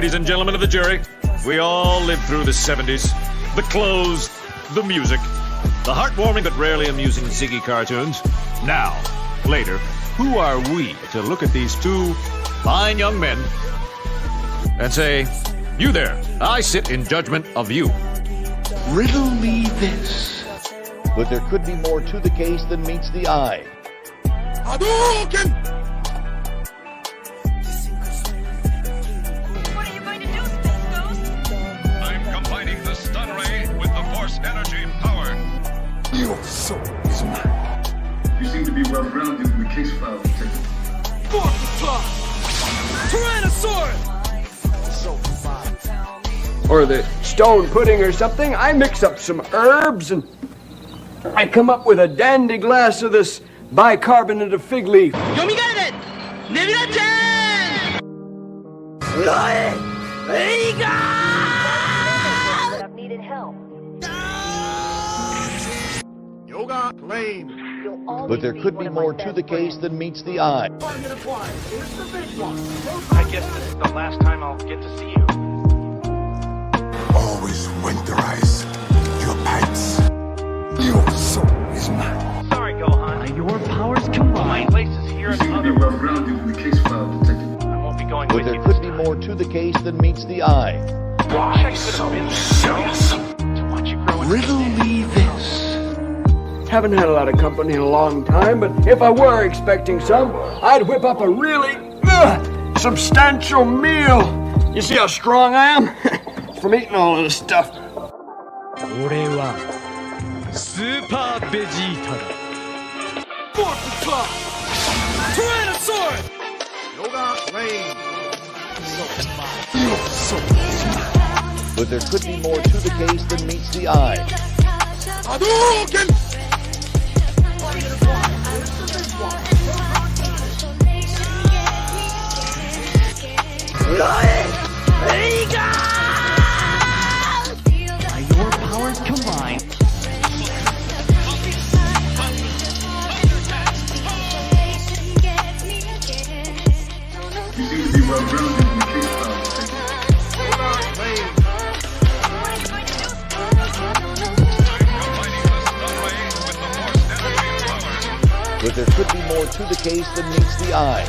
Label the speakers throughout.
Speaker 1: ladies and gentlemen of the jury, we all lived through the 70s. The clothes, the music, the heartwarming but rarely amusing Ziggy cartoons. Now, later, who are we to look at these two fine young men and say, you there, I sit in judgment of you.
Speaker 2: Riddle me this. But there could be more to the case than meets the eye.
Speaker 3: Hadouken!
Speaker 4: What are you going to do, Space Ghost?
Speaker 1: I'm combining the stun ray with the force energy power.
Speaker 3: Your soul is mine.
Speaker 5: You seem to be well-grounded in the case file, Detective.
Speaker 3: Fourth claw! Tyrannosaurus!
Speaker 6: Or the stone pudding or something. I mix up some herbs and I come up with a dandy glass of this bicarbonate of fig leaf.
Speaker 7: Yomigaru! Nebula-chan!
Speaker 4: I've needed help.
Speaker 3: Yoga lane.
Speaker 2: But there could be more to the case than meets the eye.
Speaker 8: I guess this is the last time I'll get to see you.
Speaker 3: Always winterize your pipes. Your soul is mine.
Speaker 8: Sorry, Gohan.
Speaker 7: Your powers combined.
Speaker 8: My place is here
Speaker 5: You
Speaker 8: in
Speaker 5: seem to
Speaker 8: other
Speaker 5: be well-grounded in the case file, Detective.
Speaker 8: I won't be going
Speaker 2: But
Speaker 8: with
Speaker 2: there
Speaker 8: you
Speaker 2: could
Speaker 8: this
Speaker 2: be
Speaker 8: time.
Speaker 2: more to the case than meets the eye.
Speaker 3: Why so jealous?
Speaker 8: To watch you grow into
Speaker 3: Riddle me this.
Speaker 6: Haven't had a lot of company in a long time, but if I were expecting some, I'd whip up a really substantial meal. You see how strong I am? From eating all of this stuff.
Speaker 3: Fourth claw! Tyrannosaurus! Yoga lane. Your soul is mine.
Speaker 2: But there could be more to the case than meets the eye.
Speaker 3: Hadouken!
Speaker 7: Your powers combined.
Speaker 5: You seem to be well-grounded in the case file, Detective.
Speaker 3: Yoga lane.
Speaker 4: What are you going to do?
Speaker 1: Combining the stun ray with the force energy power.
Speaker 2: But there could be more to the case than meets the eye.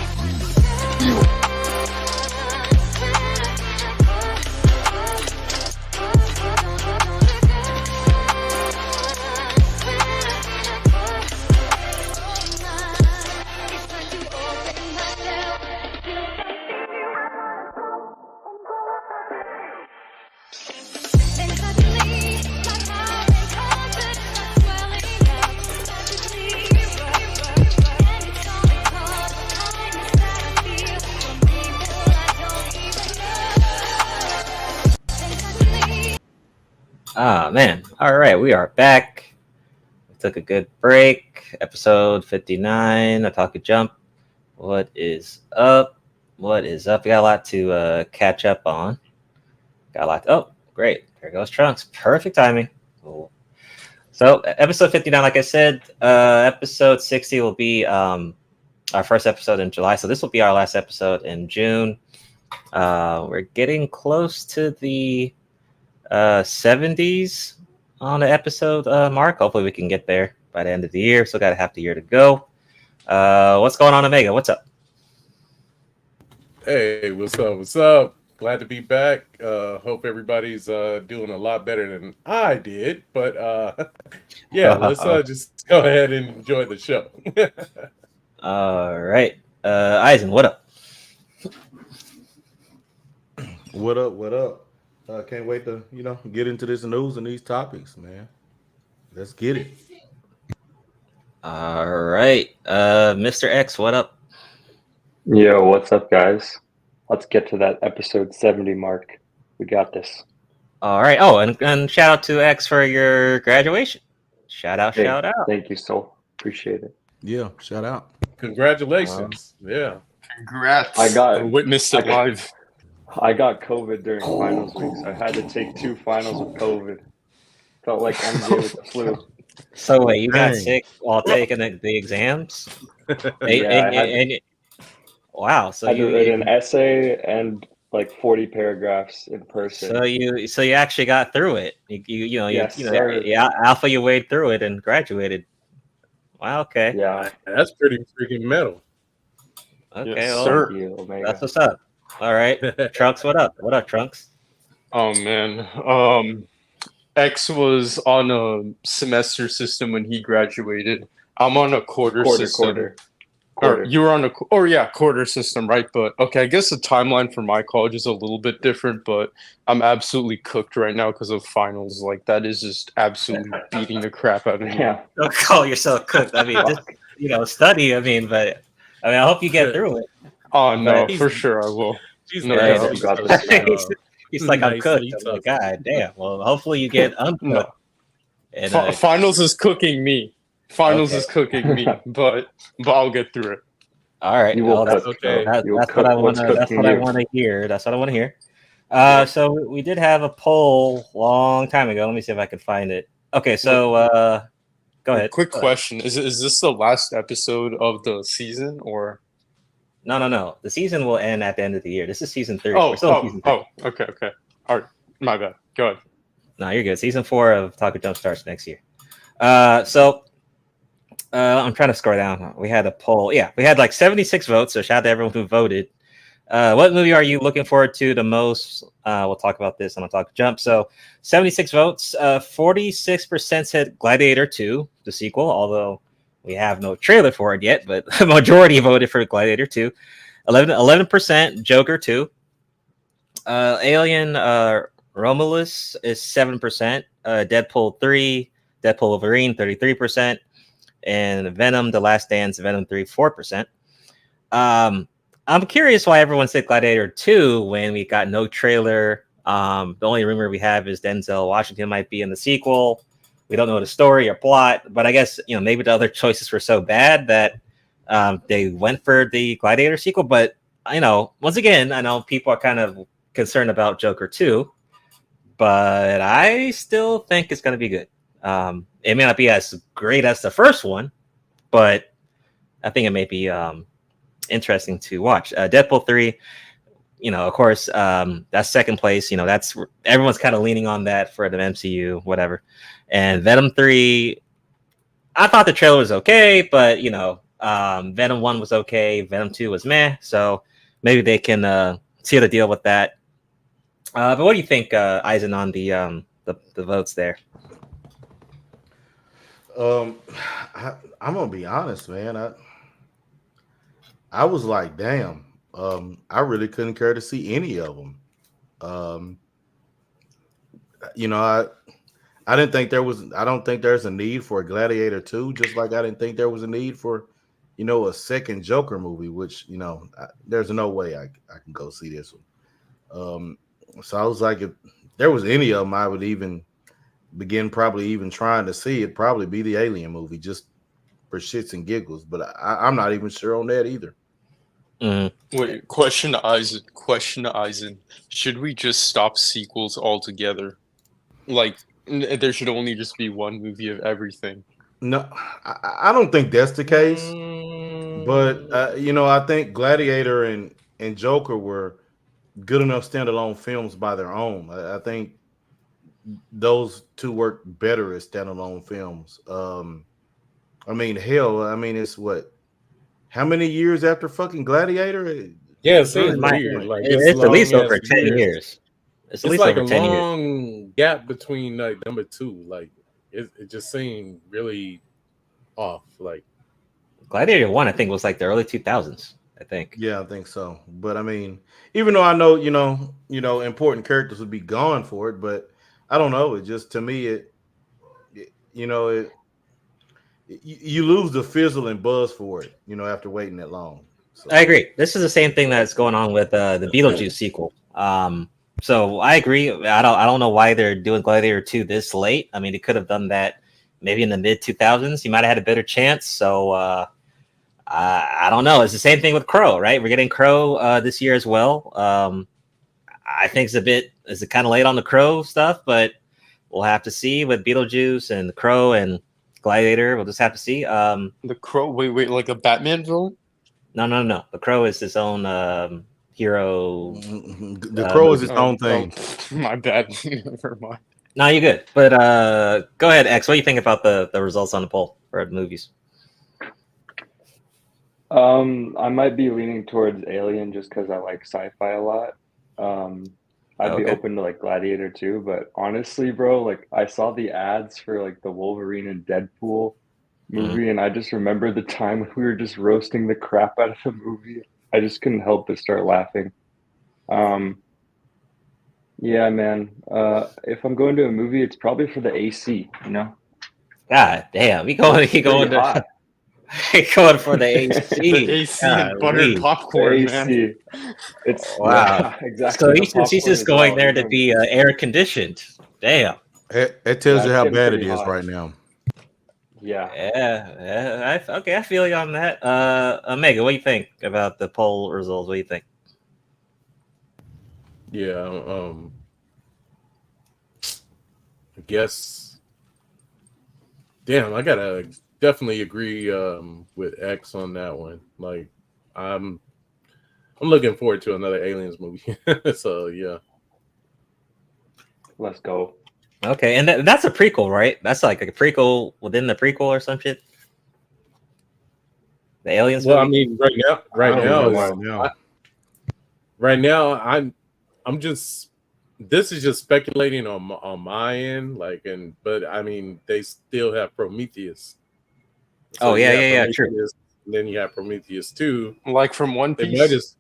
Speaker 9: Ah, man. All right, we are back. We took a good break. Episode 59, Otaku Jump. What is up? What is up? We got a lot to catch up on. Got a lot. Oh, great. There goes Trunks. Perfect timing. Cool. So, episode 59, like I said, episode 60 will be our first episode in July. So, this will be our last episode in June. We're getting close to the 70s on the episode mark. Hopefully we can get there by the end of the year. Still got half the year to go. What's going on, Omega? What's up?
Speaker 10: Hey, what's up? What's up? Glad to be back. Hope everybody's doing a lot better than I did. But yeah, let's just go ahead and enjoy the show.
Speaker 9: All right. Eisen, what up?
Speaker 11: What up? What up? Can't wait to, get into this news and these topics, man. Let's get it.
Speaker 9: All right. Mr. X, what up?
Speaker 12: Yo, what's up, guys? Let's get to that episode 70 mark. We got this.
Speaker 9: All right. Oh, and shout out to X for your graduation. Shout out.
Speaker 12: Thank you, Soul. Appreciate it.
Speaker 11: Yeah, shout out.
Speaker 10: Congratulations. Yeah.
Speaker 3: Congrats.
Speaker 12: I
Speaker 3: witnessed it live.
Speaker 12: I got COVID during finals week, so I had to take 2 finals with COVID. Felt like MJ with the flu.
Speaker 9: So wait, you got sick while taking the exams?
Speaker 12: Yeah,
Speaker 9: wow. So
Speaker 12: I had to write an essay and like 40 paragraphs in person.
Speaker 9: So you actually got through it.
Speaker 12: Yes, sir.
Speaker 9: Alpha, you wade through it and graduated. Wow. Okay.
Speaker 12: Yeah.
Speaker 10: That's pretty freaking metal.
Speaker 9: Okay.
Speaker 12: Yes,
Speaker 9: Well,
Speaker 12: sir. Thank you, Omega.
Speaker 9: that's what's up. All right, Trunks. What up? What up, Trunks?
Speaker 13: Oh man, X was on a semester system when he graduated. I'm on a quarter system. Or you were on quarter system, right? But okay, I guess the timeline for my college is a little bit different, but I'm absolutely cooked right now because of finals. Like that is just absolutely beating the crap out of me.
Speaker 12: Yeah.
Speaker 9: Don't call yourself cooked. I mean, just study. I mean, I hope you get through it.
Speaker 13: Oh no, for sure I will. No doubt.
Speaker 9: He's like, I'm
Speaker 10: Nice,
Speaker 9: cooked.
Speaker 10: he
Speaker 9: I'm like, God damn. Well, hopefully you get uncooked.
Speaker 13: No.
Speaker 9: And,
Speaker 13: Finals is cooking me. Finals is cooking me, but I'll get through it.
Speaker 9: All right.
Speaker 12: You will
Speaker 9: Well,
Speaker 12: cook.
Speaker 9: that's
Speaker 12: You'll
Speaker 9: what
Speaker 12: cook
Speaker 9: I
Speaker 12: what's
Speaker 9: want to. That's
Speaker 12: cooking
Speaker 9: what I
Speaker 12: you.
Speaker 9: want to hear. That's what I want to hear. So we did have a poll long time ago. Let me see if I can find it. Okay. So go ahead.
Speaker 13: Quick question: Is this the last episode of the season, or?
Speaker 9: No. The season will end at the end of the year. This is season 3.
Speaker 13: Oh,
Speaker 9: season 3.
Speaker 13: Okay. All right, my bad. Go ahead.
Speaker 9: No, you're good. Season 4 of Otaku Jump starts next year. I'm trying to scroll down. We had a poll. Yeah, we had like 76 votes. So shout out to everyone who voted. What movie are you looking forward to the most? We'll talk about this on Otaku Jump. So 76 votes. 46% said Gladiator 2, the sequel, although we have no trailer for it yet, but the majority voted for Gladiator 2. 11% Joker 2. Alien Romulus is 7%. Deadpool 3, Deadpool Wolverine 33%, and Venom: The Last Dance, Venom 3 4%. I'm curious why everyone said Gladiator 2 when we got no trailer. The only rumor we have is Denzel Washington might be in the sequel. We don't know the story or plot, but I guess maybe the other choices were so bad that they went for the Gladiator sequel. But once again, I know people are kind of concerned about Joker 2, but I still think it's going to be good. It may not be as great as the first one, but I think it may be interesting to watch. Deadpool 3, of course, that's second place. That's everyone's kind of leaning on that for the MCU, whatever. And Venom 3, I thought the trailer was okay, but Venom 1 was okay, Venom 2 was meh. So maybe they can seal the deal with that. But what do you think, Eisen, on the votes there?
Speaker 11: I'm gonna be honest, man. I was like, damn. I really couldn't care to see any of them. I didn't think there was. I don't think there's a need for a Gladiator 2. Just like I didn't think there was a need for, a second Joker movie. Which there's no way I can go see this one. So I was like, if there was any of them, I would even begin probably even trying to see it. Probably be the Alien movie, just for shits and giggles. But I'm not even sure on that either.
Speaker 9: Mm-hmm.
Speaker 13: Wait, question to Eisen. Should we just stop sequels altogether? Like, there should only just be one movie of everything.
Speaker 11: No, I don't think that's the case. But I think Gladiator and Joker were good enough standalone films by their own. I think those two work better as standalone films. It's what? How many years after fucking Gladiator?
Speaker 10: Yeah, it seems weird. Like
Speaker 9: it's at least over 10 years.
Speaker 10: It's like a long gap between like number 2. Like it just seemed really off. Like
Speaker 9: Gladiator 1, I think, was like the early 2000s. I think.
Speaker 11: Yeah, I think so. But I mean, even though I know important characters would be gone for it, but I don't know. It just, to me, you lose the fizzle and buzz for it, after waiting that long. So.
Speaker 9: I agree. This is the same thing that's going on with the Beetlejuice sequel. So I agree. I don't know why they're doing Gladiator 2 this late. I mean, they could have done that maybe in the mid 2000s. You might have had a better chance. So I don't know. It's the same thing with Crow, right? We're getting Crow this year as well. I think it's kind of late on the Crow stuff, but we'll have to see with Beetlejuice and the Crow and Gladiator. We'll just have to see.
Speaker 13: The Crow, wait, like a Batman villain?
Speaker 9: No. The Crow is his own hero.
Speaker 11: The Crow is its own thing.
Speaker 13: My bad. Never mind.
Speaker 9: No, you're good. But go ahead, X. What do you think about the results on the poll for the movies?
Speaker 12: I might be leaning towards Alien just because I like sci-fi a lot. I'd be open to like Gladiator too, but honestly, bro, like I saw the ads for like the Wolverine and Deadpool movie, and I just remember the time when we were just roasting the crap out of the movie. I just couldn't help but start laughing. Yeah, man. If I'm going to a movie, it's probably for the AC, you know?
Speaker 9: God damn, he going to going for the AC.
Speaker 13: The AC and buttered popcorn, man.
Speaker 12: It's
Speaker 9: wow,
Speaker 12: exactly.
Speaker 9: So he's just going there to be air conditioned. Damn.
Speaker 11: It tells you how bad it is right now.
Speaker 12: Yeah.
Speaker 9: Okay, I feel you on that. Omega, what do you think about the poll results? What do you think?
Speaker 10: Yeah, I guess. Damn, I gotta definitely agree with X on that one. Like, I'm looking forward to another Aliens movie. So yeah,
Speaker 12: let's go.
Speaker 9: Okay, and that's a prequel, right? That's like a prequel within the prequel or some shit. The Aliens.
Speaker 10: Well,
Speaker 9: movie?
Speaker 10: I mean, right now, I'm just. This is just speculating on my end, like, but I mean, they still have Prometheus.
Speaker 9: So yeah, true.
Speaker 10: Then you have Prometheus 2,
Speaker 13: like from One Piece.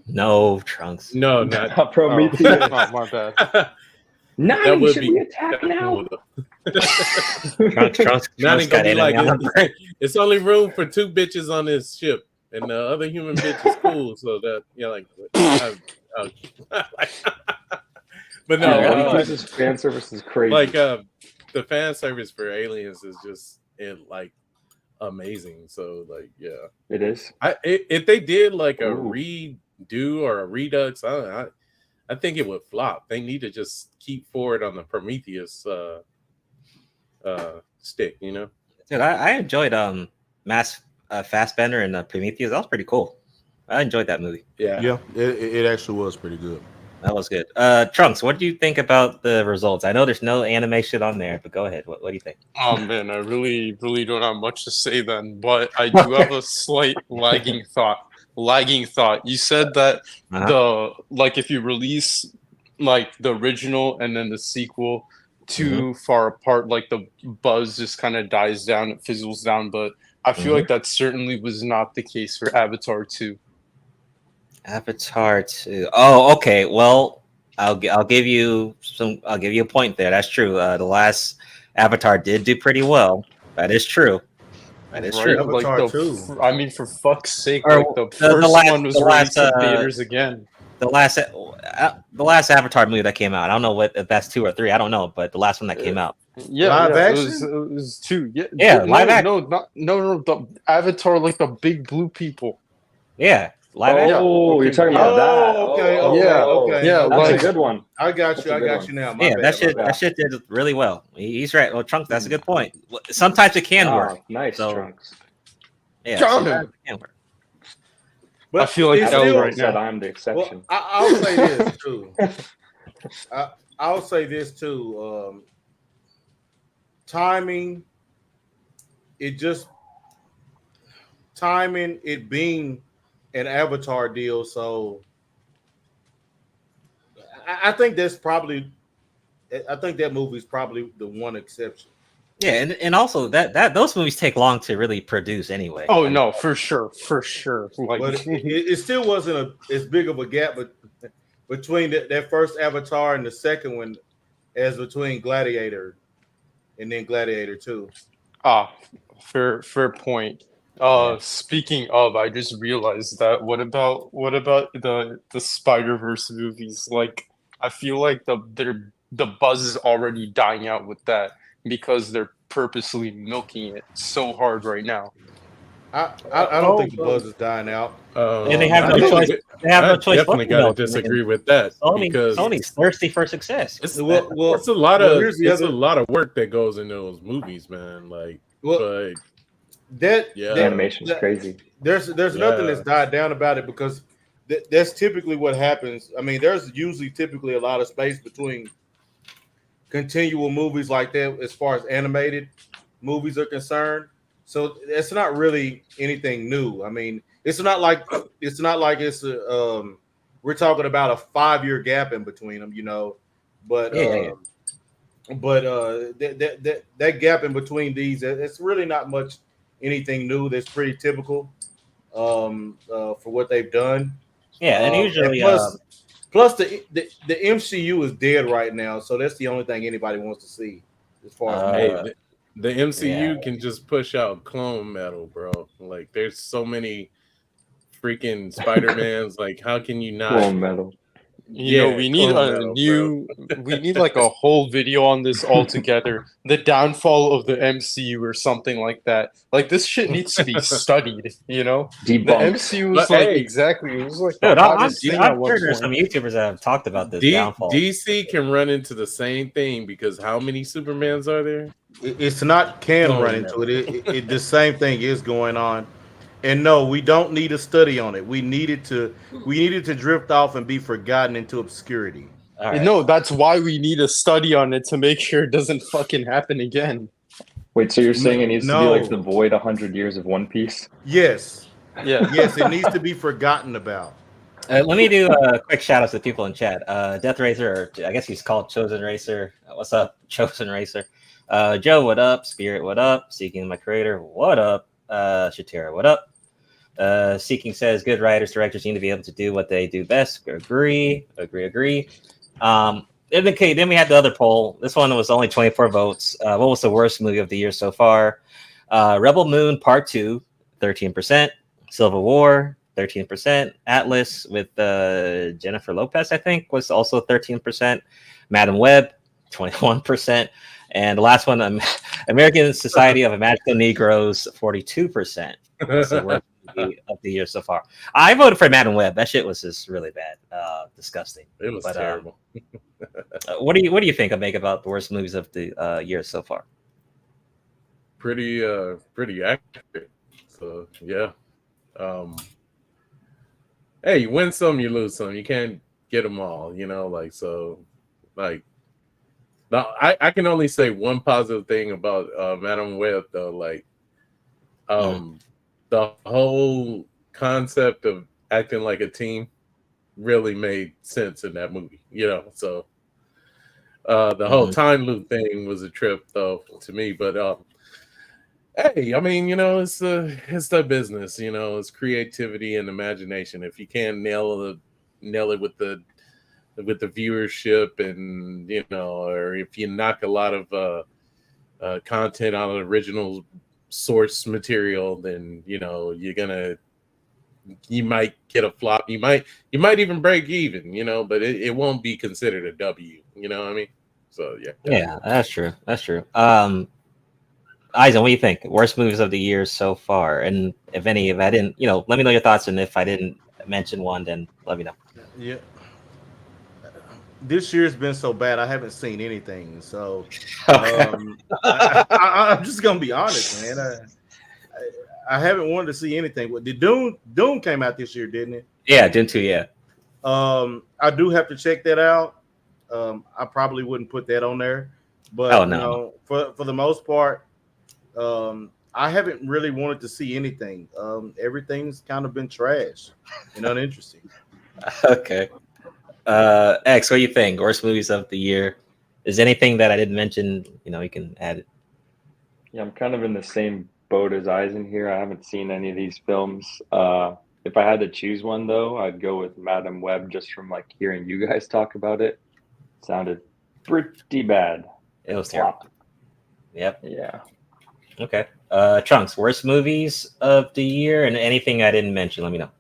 Speaker 9: No, Trunks.
Speaker 10: No, not
Speaker 12: Prometheus.
Speaker 13: Oh, my bad.
Speaker 12: That would be attack now.
Speaker 9: Trunks
Speaker 10: not gonna be like it's only room for 2 bitches on this ship, and the other human bitch is cool. So that like. But no,
Speaker 12: this fan service is crazy.
Speaker 10: Like the fan service for Aliens is just like amazing. So like yeah,
Speaker 12: it is.
Speaker 10: If they did like a redo or a redux, I think it would flop. They need to just keep forward on the Prometheus stick, you know.
Speaker 9: Dude, I enjoyed Fassbender and Prometheus. That was pretty cool. I enjoyed that movie.
Speaker 10: Yeah,
Speaker 11: it actually was pretty good.
Speaker 9: That was good. Trunks, what do you think about the results? I know there's no animation on there, but go ahead. What do you think?
Speaker 13: Oh man, I really don't have much to say then, but I do have a slight lagging thought. You said that if you release like the original and then the sequel too far apart, like the buzz just kind of dies down, it fizzles down, but I feel like that certainly was not the case for Avatar 2.
Speaker 9: Avatar 2. Oh, okay. Well, I'll give you a point there. That's true. The last Avatar did do pretty well. That is true. True.
Speaker 11: Avatar 2.
Speaker 13: I mean, for fuck's sake, the first one was released in theaters again.
Speaker 9: The last Avatar movie that came out. I don't know if that's 2 or 3. I don't know, but the last one that came out.
Speaker 13: Yeah,
Speaker 11: live action?
Speaker 13: It was 2.
Speaker 9: Live action.
Speaker 13: No, the Avatar, like the big blue people.
Speaker 9: Yeah. Live action.
Speaker 12: Oh, you're talking about that.
Speaker 11: Okay.
Speaker 13: Yeah,
Speaker 12: that's
Speaker 13: like,
Speaker 12: a good one.
Speaker 11: I got you now.
Speaker 9: That shit did really well. He's right. Well, Trunks, that's a good point. Sometimes it can work.
Speaker 12: Nice, Trunks.
Speaker 9: Yeah, sometimes it can work.
Speaker 11: But
Speaker 13: I feel like
Speaker 12: L
Speaker 13: right now.
Speaker 12: I'm the exception.
Speaker 11: Well, I'll say this too. I'll say this too. Timing. It being an Avatar deal, so I think that movie's probably the one exception.
Speaker 9: Yeah, and also that those movies take long to really produce anyway.
Speaker 13: Oh no, for sure. Like,
Speaker 11: but it still wasn't as big of a gap, but between that first Avatar and the second one, as between Gladiator and then Gladiator 2.
Speaker 13: Fair point. Speaking of, I just realized that what about the Spider-Verse movies? Like, I feel like the buzz is already dying out with that because they're purposely milking it so hard right now.
Speaker 11: I don't think the buzz is dying out.
Speaker 9: And they have no choice. They have no choice.
Speaker 10: Definitely got to disagree with that because
Speaker 9: Sony's thirsty for success.
Speaker 10: It's a lot of work that goes into those movies, man. Like,
Speaker 12: the animation is crazy.
Speaker 11: There's nothing that's died down about it because that's typically what happens. I mean, there's usually typically a lot of space between continual movies like that as far as animated movies are concerned. So it's not really anything new. I mean, it's not like it's we're talking about a 5-year gap in between them, you know. But that gap in between these, it's really not much anything new. That's pretty typical for what they've done.
Speaker 9: Yeah, and usually
Speaker 11: plus the MCU is dead right now, so that's the only thing anybody wants to see as far as
Speaker 10: the MCU can just push out clone metal, bro. Like there's so many freaking Spider-Mans. Like how can you not
Speaker 12: clone metal?
Speaker 13: You know, we need we need like a whole video on this altogether. The downfall of the MCU or something like that. Like this shit needs to be studied, you know?
Speaker 12: Debunked.
Speaker 13: The MCU is like exactly, it was like the
Speaker 9: Dude,
Speaker 13: hottest thing at
Speaker 9: I'm
Speaker 13: one
Speaker 9: sure there's
Speaker 13: point.
Speaker 9: some YouTubers that have talked about this downfall.
Speaker 10: DC can run into the same thing because how many Supermans are there?
Speaker 11: It's not run into it. The same thing is going on. And no, we don't need a study on it. We needed to drift off and be forgotten into obscurity.
Speaker 9: Right.
Speaker 13: No, that's why we need a study on it to make sure it doesn't fucking happen again.
Speaker 12: Wait, so you're saying it needs to be like the void 100 years of One Piece?
Speaker 11: Yes.
Speaker 13: Yeah.
Speaker 11: Yes, it needs to be forgotten about.
Speaker 9: Let me do a quick shout out to the people in chat. Death Racer, or I guess he's called Chosen Racer. What's up, Chosen Racer? Joe, what up? Spirit, what up? Seeking My Creator, what up? Shatira, what up? Seeking says good writers, directors need to be able to do what they do best. Agree. Then we had the other poll. This one was only 24 votes. What was the worst movie of the year so far? Rebel Moon Part 2, 13%. Civil War, 13%. Atlas with Jennifer Lopez, I think, was also 13%. Madam Web, 21%. And the last one, American Society of Magical Negroes, 42%. That's the worst movie of the year so far. I voted for Madam Web. That shit was just really bad, disgusting.
Speaker 10: It was terrible.
Speaker 9: What do you think I make about the worst movies of the year so far?
Speaker 10: Pretty accurate. So yeah. Hey, you win some, you lose some. You can't get them all, you know. Like so, like. Now, I can only say one positive thing about Madam Web though. Like, the whole concept of acting like a team really made sense in that movie, you know. So the whole time loop thing was a trip though to me, but hey, I mean, you know, it's the business, you know, it's creativity and imagination. If you can't nail it with the viewership, and you know, or if you knock a lot of content on an original source material, then you know you might get a flop. You might even break even, you know, but it won't be considered a W. You know what I mean? So yeah,
Speaker 9: that's true. Eisen, what do you think? Worst movies of the year so far, and if any, if I didn't, you know, let me know your thoughts, and if I didn't mention one, then let me know.
Speaker 11: Yeah. This year's been so bad, I haven't seen anything. So I'm just gonna be honest, man. I haven't wanted to see anything. What did Doom came out this year, didn't it?
Speaker 9: Yeah, Doom 2, yeah.
Speaker 11: I do have to check that out. I probably wouldn't put that on there, but you know, for the most part, I haven't really wanted to see anything. Everything's kind of been trash and uninteresting.
Speaker 9: Okay. X, what do you think? Worst movies of the year? Is anything that I didn't mention? You know, you can add it.
Speaker 12: Yeah, I'm kind of in the same boat as Eisen here. I haven't seen any of these films. If I had to choose one, though, I'd go with Madam Web, just from like hearing you guys talk about it. It sounded pretty bad.
Speaker 9: It was terrible. Yep.
Speaker 12: Yeah.
Speaker 9: Okay. Trunks, worst movies of the year, and anything I didn't mention, let me know.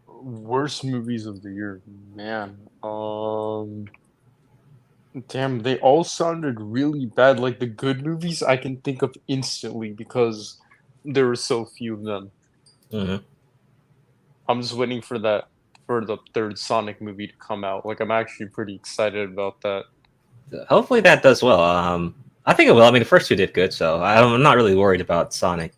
Speaker 13: Worst movies of the year, man. Damn, they all sounded really bad. Like the good movies I can think of instantly because there were so few of them. I'm just waiting for the third Sonic movie to come out. Like I'm actually pretty excited about that.
Speaker 9: Hopefully that does well. I think it will. I mean, the first two did good, so I'm not really worried about Sonic.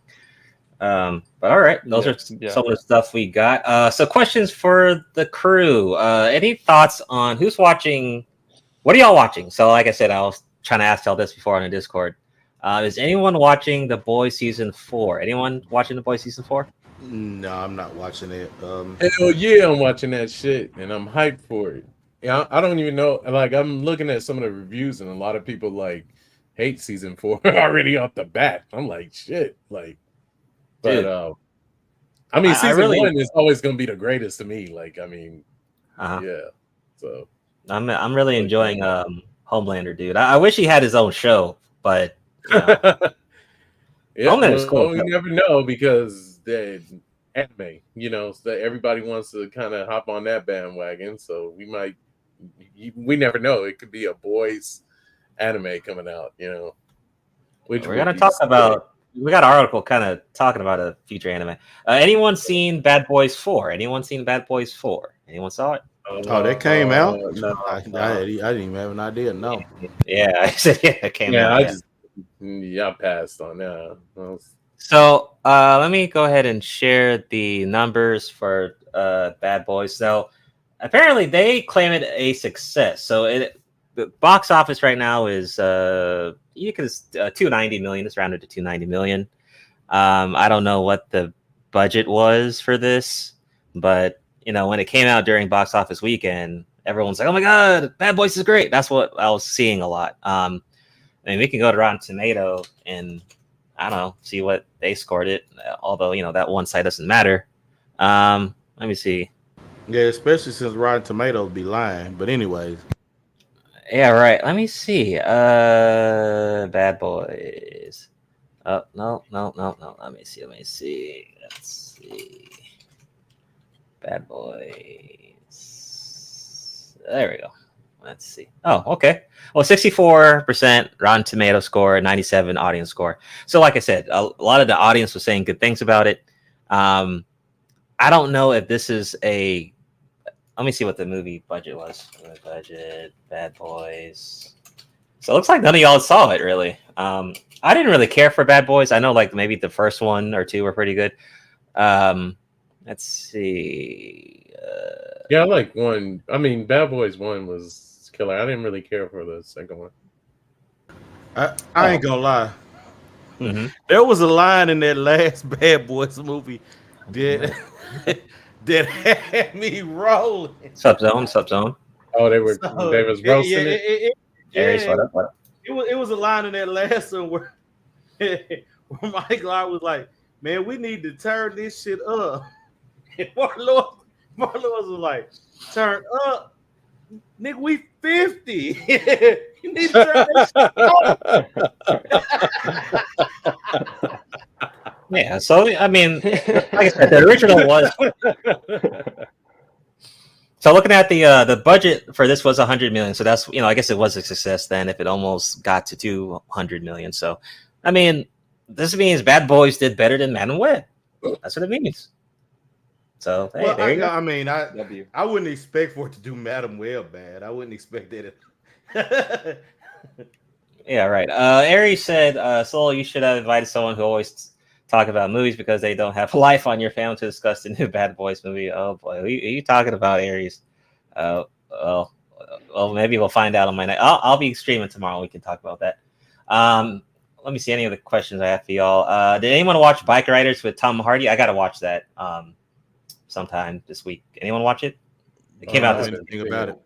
Speaker 9: But all right, those are some of the stuff we got. So questions for the crew. Any thoughts on who's watching? What are y'all watching? So like I said, I was trying to ask y'all this before on the Discord. Is anyone watching The Boys season 4? Anyone watching The Boys season 4?
Speaker 11: No, I'm not watching it.
Speaker 10: Hell yeah, I'm watching that shit, and I'm hyped for it. Yeah, I don't even know. Like, I'm looking at some of the reviews, and a lot of people like hate season 4 already off the bat. I'm like, shit, like, but
Speaker 9: Dude,
Speaker 10: I mean, season
Speaker 9: really,
Speaker 10: 1 is always gonna be the greatest to me. Like, I mean, yeah. So
Speaker 9: I'm really enjoying Homelander, dude. I wish he had his own show, but you know, Homelander's cool.
Speaker 10: You never know because the anime, you know, so everybody wants to kind of hop on that bandwagon. So we never know. It could be a boys anime coming out, you know. Which
Speaker 9: we're gonna talk about. We got an article kind of talking about a future anime. Anyone seen Bad Boys 4? Anyone seen Bad Boys 4? Anyone saw it?
Speaker 11: Oh, that came out?
Speaker 10: No,
Speaker 11: I didn't even have an idea. No.
Speaker 9: Yeah, I said it came out.
Speaker 10: I passed on that.
Speaker 9: So let me go ahead and share the numbers for Bad Boys. So apparently they claim it a success. So the box office right now is 290 million. It's rounded to 290 million. I don't know what the budget was for this, but you know, when it came out during box office weekend, everyone's like, "Oh my god, Bad Boys is great." That's what I was seeing a lot. I mean, we can go to Rotten Tomato and I don't know, see what they scored it. Although you know that one site doesn't matter. Let me see.
Speaker 11: Yeah, especially since Rotten Tomatoes be lying. But anyways.
Speaker 9: Yeah, right. Let me see. Bad Boys. Oh, no. Let me see. Let's see. Bad Boys. There we go. Let's see. Oh, okay. Well, 64% Rotten Tomato score, 97 audience score. So, like I said, a lot of the audience was saying good things about it. I don't know if this is a. Let me see what the movie budget was. Bad Boys. So it looks like none of y'all saw it, really. I didn't really care for Bad Boys. I know, like, maybe the first one or two were pretty good. Let's see.
Speaker 10: Yeah, I like one. I mean, Bad Boys 1 was killer. I didn't really care for the second one.
Speaker 11: I ain't gonna lie.
Speaker 9: Mm-hmm.
Speaker 11: There was a line in that last Bad Boys movie that had me rolling.
Speaker 9: Subzone.
Speaker 10: Oh, they was roasting it.
Speaker 11: It was a line in that last one where Mike Lyle was like, "Man, we need to turn this shit up." And Mark Lewis was like, "Turn up, nigga. We 50. You need to turn this shit up."
Speaker 9: Yeah, so I mean, like I said, the original was. So looking at the budget for this was 100 million, so that's, you know, I guess it was a success then if it almost got to 200 million. So I mean, this means Bad Boys did better than Madam Web. That's what it means. So hey,
Speaker 11: well,
Speaker 9: there you go.
Speaker 11: I mean, I wouldn't expect for it to do Madam Web bad. I wouldn't expect that.
Speaker 9: Yeah, right. Aries said, Soul, you should have invited someone who always talk about movies because they don't have life on your family to discuss the new Bad Boys movie. Oh boy, who are you talking about, Aries? Well, maybe we'll find out on my night. I'll be streaming tomorrow. We can talk about that. Let me see any of the questions I have for y'all. Did anyone watch Bike Riders with Tom Hardy? I gotta watch that sometime this week. Anyone watch it? It came out this week.
Speaker 11: About it.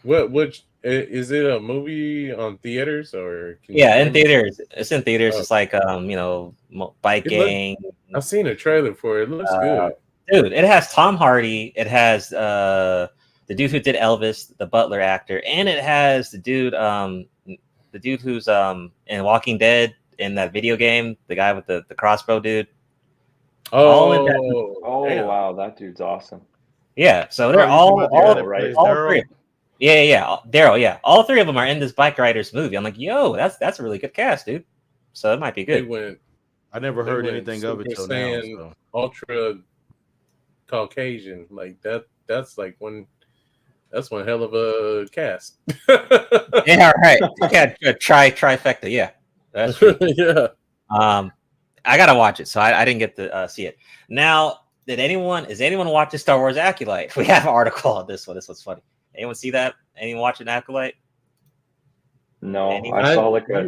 Speaker 10: Which is it a movie on theaters or?
Speaker 9: In theaters. It's in theaters. It's like you know, bike gang.
Speaker 10: I've seen a trailer for it. It looks good.
Speaker 9: Dude, it has Tom Hardy. It has the dude who did Elvis, the Butler actor, and it has the dude who's in Walking Dead in that video game, the guy with the crossbow dude.
Speaker 12: Wow, that dude's awesome.
Speaker 9: Yeah, so they're all three. Yeah, Daryl. Yeah, all three of them are in this Bike Riders movie. I'm like, yo, that's a really good cast, dude. So it might be good.
Speaker 11: I never heard anything of it till now. So.
Speaker 10: Ultra Caucasian, like that. That's like one. That's one hell of a cast.
Speaker 9: Yeah, right. Yeah, trifecta. Yeah, that's true.
Speaker 10: Yeah.
Speaker 9: I gotta watch it, so I didn't get to see it. Now, is anyone watching Star Wars Acolyte? We have an article on this one. This one's funny. Anyone see that? Anyone watching Acolyte?
Speaker 12: No,
Speaker 9: Anyone?
Speaker 12: I saw like a.
Speaker 10: I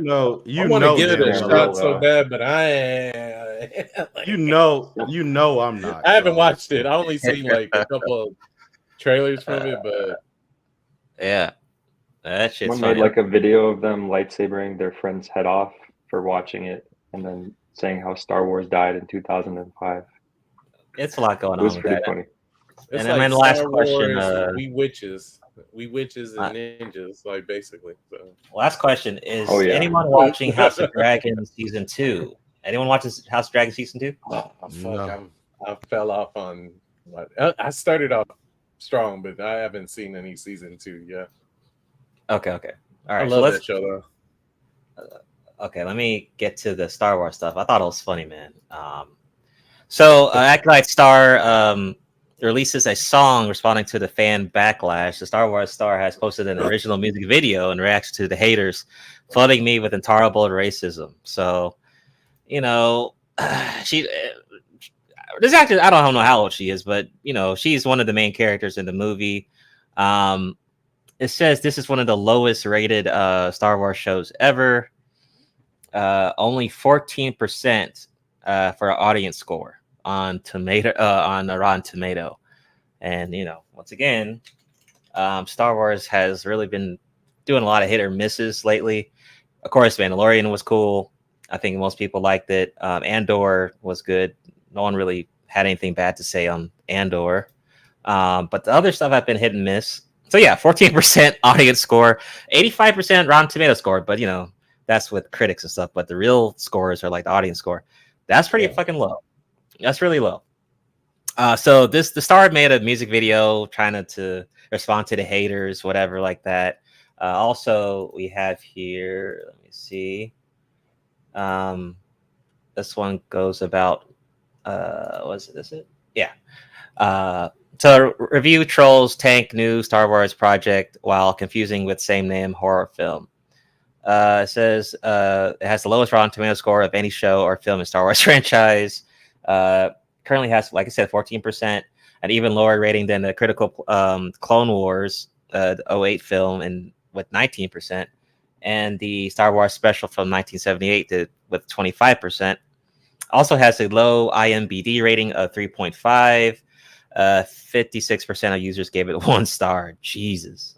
Speaker 10: want to give it a shot so bad, but I like,
Speaker 11: you know I'm not.
Speaker 10: I haven't watched it. I only seen like a couple of trailers from it, but
Speaker 9: yeah, that shit's
Speaker 12: Someone made like a video of them lightsabering their friend's head off for watching it, and then saying how Star Wars died in 2005.
Speaker 9: It's a lot going on.
Speaker 12: It was
Speaker 9: with
Speaker 12: pretty
Speaker 9: that.
Speaker 12: funny.
Speaker 10: it's
Speaker 9: And
Speaker 10: like
Speaker 9: then the last
Speaker 10: Star
Speaker 9: question.
Speaker 10: Wars, we witches and ninjas, like basically. So.
Speaker 9: Last question is:
Speaker 12: Oh, yeah.
Speaker 9: anyone watching House of Dragon season 2? Anyone watching House of Dragon season 2?
Speaker 10: Oh, fuck! I fell off on. I started off strong, but I haven't seen any season 2 yet.
Speaker 9: Okay. All right.
Speaker 10: I love that show though.
Speaker 9: Okay, let me get to the Star Wars stuff. I thought it was funny, man. So Acolyte Star releases a song responding to the fan backlash. The Star Wars star has posted an original music video in reaction to the haters flooding me with intolerable racism. So, you know, this actor, I don't know how old she is, but you know, she's one of the main characters in the movie. It says this is one of the lowest rated Star Wars shows ever. Only 14% for an audience score on Rotten Tomato. And you know, once again, Star Wars has really been doing a lot of hit or misses lately. Of course, Mandalorian was cool. I think most people liked it. Andor was good. No one really had anything bad to say on Andor. But the other stuff have been hit and miss. So yeah, 14% audience score, 85% Rotten Tomato score. But you know, that's with critics and stuff. But the real scores are like the audience score. That's pretty fucking low. That's really low. So the star made a music video trying to respond to the haters, whatever like that. Also, we have here, let me see. This one goes about, was it? Is it? Yeah. So review trolls tank new Star Wars project while confusing with same name horror film. It says it has the lowest Rotten Tomato score of any show or film in Star Wars franchise. Currently has, like I said, 14%, an even lower rating than the critical Clone Wars 08 film and with 19%, and the Star Wars special from 1978 with 25%. Also has a low IMDb rating of 3.5. 56% of users gave it 1 star. Jesus.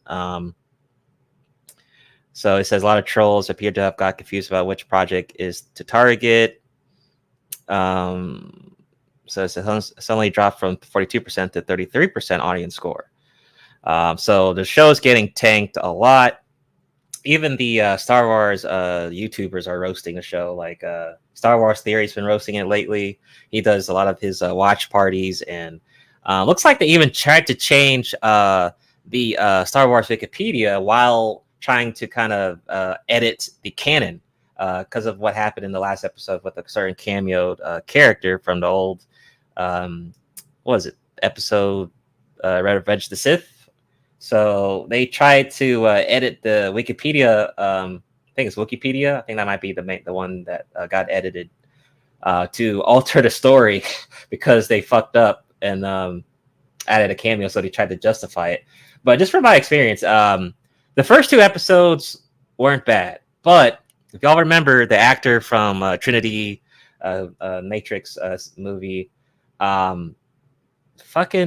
Speaker 9: So it says a lot of trolls appear to have got confused about which project is to target. So it's suddenly dropped from 42% to 33% audience score. So the show is getting tanked a lot. Even the Star Wars YouTubers are roasting the show. Like Star Wars Theory's been roasting it lately. He does a lot of his watch parties, and looks like they even tried to change the Star Wars Wikipedia while trying to kind of edit the canon because of what happened in the last episode with a certain cameoed character from the old, what was it, episode Revenge of the Sith. So they tried to edit the Wikipedia. I think it's Wikipedia. I think that might be the one that got edited to alter the story because they fucked up and added a cameo. So they tried to justify it. But just from my experience, the first 2 episodes weren't bad. But if y'all remember the actor from Trinity Matrix movie, fucking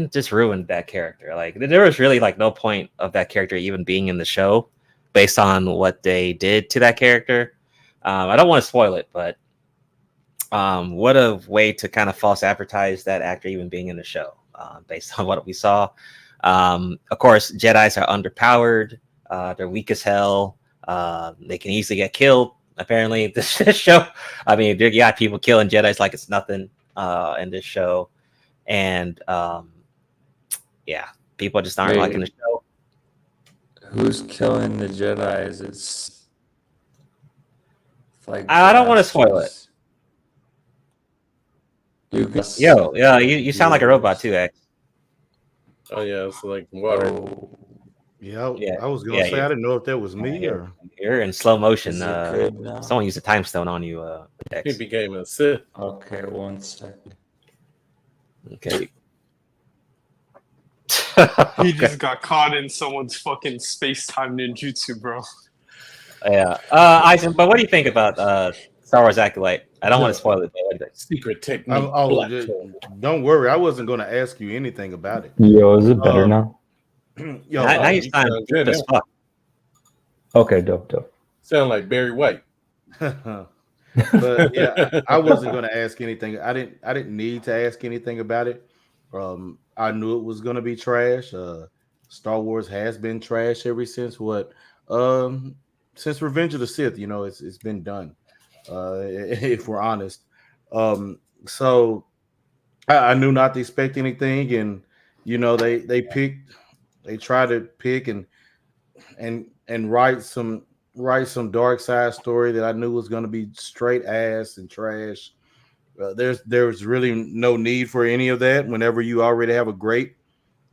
Speaker 9: just ruined that character. Like there was really like no point of that character even being in the show based on what they did to that character. I don't want to spoil it, but what a way to kind of false advertise that actor even being in the show based on what we saw. Of course, Jedis are underpowered. They're weak as hell. They can easily get killed. Apparently, this show, I mean, you got people killing Jedis like it's nothing in this show. And yeah, people just aren't liking the show.
Speaker 14: Who's killing the Jedis? It's like
Speaker 9: I don't want to spoil it. You sound like a robot too, X.
Speaker 10: Oh yeah, it's like water.
Speaker 11: Yeah,
Speaker 9: Yeah,
Speaker 11: I was gonna
Speaker 9: yeah,
Speaker 11: say I didn't know if that was me
Speaker 9: you're,
Speaker 11: or.
Speaker 9: you're in slow motion.
Speaker 14: Is it good now?
Speaker 9: Someone used a time stone on you,
Speaker 10: He
Speaker 9: X.
Speaker 10: became a Sith.
Speaker 14: Okay, 1 second.
Speaker 9: Okay.
Speaker 13: He just got caught in someone's fucking space-time ninjutsu, bro.
Speaker 9: Yeah. Eisen, but what do you think about Star Wars Acolyte? I don't want to spoil it. But what do you think?
Speaker 10: Secret technique.
Speaker 11: Don't worry, I wasn't gonna ask you anything about it.
Speaker 14: Yo, is it better now?
Speaker 11: Yo,
Speaker 9: now you sound
Speaker 10: good
Speaker 9: as fuck.
Speaker 14: Okay, dope.
Speaker 10: Sound like Barry White.
Speaker 11: But yeah, I wasn't gonna ask anything. I didn't need to ask anything about it. I knew it was gonna be trash. Star Wars has been trash ever since since Revenge of the Sith. You know, it's been done. If we're honest, so I knew not to expect anything, and you know they try to pick and write some dark side story that I knew was going to be straight ass and trash. There's really no need for any of that. Whenever you already have a great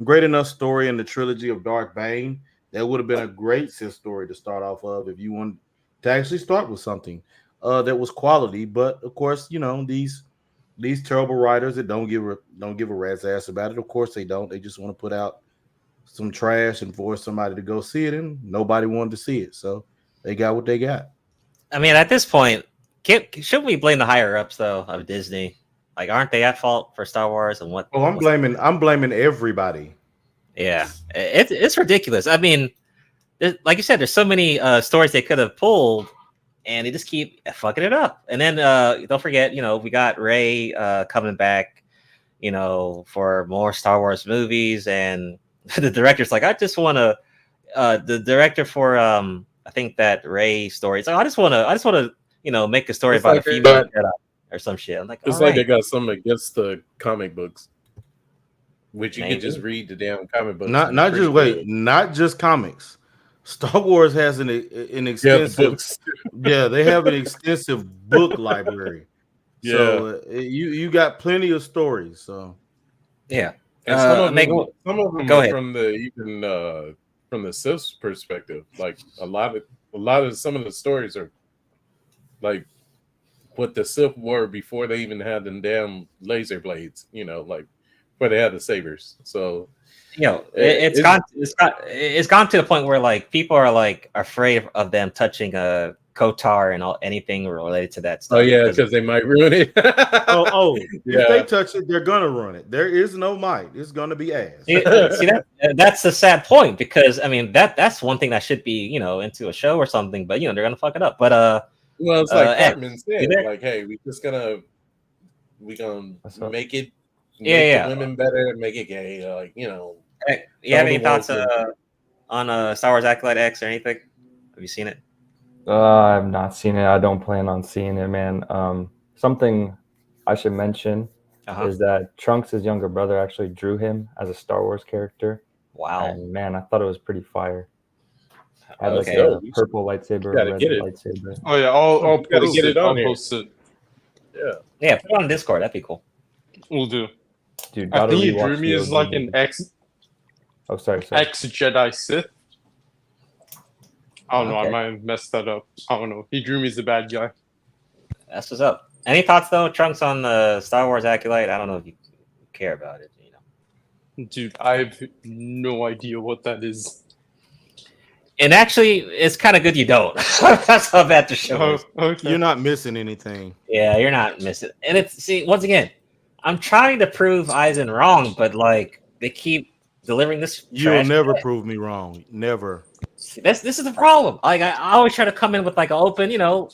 Speaker 11: enough story in the trilogy of Dark Bane, that would have been a great Sith story to start off of if you wanted to actually start with something that was quality. But of course, you know these terrible writers that don't give a rat's ass about it. Of course they don't. They just want to put out some trash and force somebody to go see it, and nobody wanted to see it, so they got what they got.
Speaker 9: I mean, at this point, shouldn't we blame the higher ups though of Disney? Like, aren't they at fault for Star Wars and what?
Speaker 11: Oh, I'm blaming everybody.
Speaker 9: Yeah, it's ridiculous. I mean, like you said, there's so many stories they could have pulled, and they just keep fucking it up. And then don't forget, you know, we got Rey coming back, you know, for more Star Wars movies, and the director's like, I just want to. The director for I think that Rey story. It's like I just want to, you know, make a story about like a female Jedi or some shit. I'm like,
Speaker 10: it's like they got something against the comic books, which you can just read the damn comic books.
Speaker 11: Not just comics. Star Wars has an extensive they have an extensive book library. Yeah. So you got plenty of stories. So
Speaker 9: yeah.
Speaker 10: And some of them
Speaker 9: go
Speaker 10: are
Speaker 9: ahead.
Speaker 10: From the Sith's perspective. Like a lot of some of the stories are like what the Sith were before they even had them damn laser blades, you know, like before they had the sabers. So
Speaker 9: you know, it's gone to the point where like people are like afraid of them touching a Kotar and anything related to that stuff.
Speaker 10: Oh yeah, because they might ruin it.
Speaker 11: If they touch it, they're gonna ruin it. There is no might. It's gonna be ass.
Speaker 9: See that's the sad point, because I mean that's one thing that should be, you know, into a show or something, but you know they're gonna fuck it up. But
Speaker 10: well, it's like Cartman said, like, hey, we gonna make it the women better, make it gay, like, you know.
Speaker 9: Hey, you have any thoughts on Star Wars Acolyte X or anything? Have you seen it?
Speaker 14: I've not seen it. I don't plan on seeing it, man. Something I should mention is that Trunks' younger brother actually drew him as a Star Wars character.
Speaker 9: Wow.
Speaker 14: And man, I thought it was pretty fire. Had like
Speaker 9: Okay.
Speaker 14: a purple lightsaber, red lightsaber.
Speaker 13: Oh yeah, I'll
Speaker 10: gotta get it on here.
Speaker 13: post it.
Speaker 9: Yeah, put it on Discord. That'd be cool.
Speaker 13: We'll do.
Speaker 14: Dude,
Speaker 13: I think he
Speaker 14: rewatch
Speaker 13: drew me
Speaker 14: the
Speaker 13: as like
Speaker 14: OG.
Speaker 13: an ex Jedi Sith. I don't know. I
Speaker 9: Okay.
Speaker 13: might have messed that up. I don't know. He drew me as a bad guy.
Speaker 9: That's what's up. Any thoughts though, Trunks, on the Star Wars Acolyte? I don't know if you care about it. You know,
Speaker 13: Dude, I have no idea what that is.
Speaker 9: and actually, it's kind of good you don't. That's how bad the show is.
Speaker 13: Okay.
Speaker 11: You're not missing anything.
Speaker 9: Yeah, you're not missing. And it's once again, I'm trying to prove Eisen wrong, but like they keep delivering this.
Speaker 11: You'll
Speaker 9: trash
Speaker 11: never
Speaker 9: crap.
Speaker 11: prove me wrong. Never.
Speaker 9: This is the problem. Like I always try to come in with like an open, you know,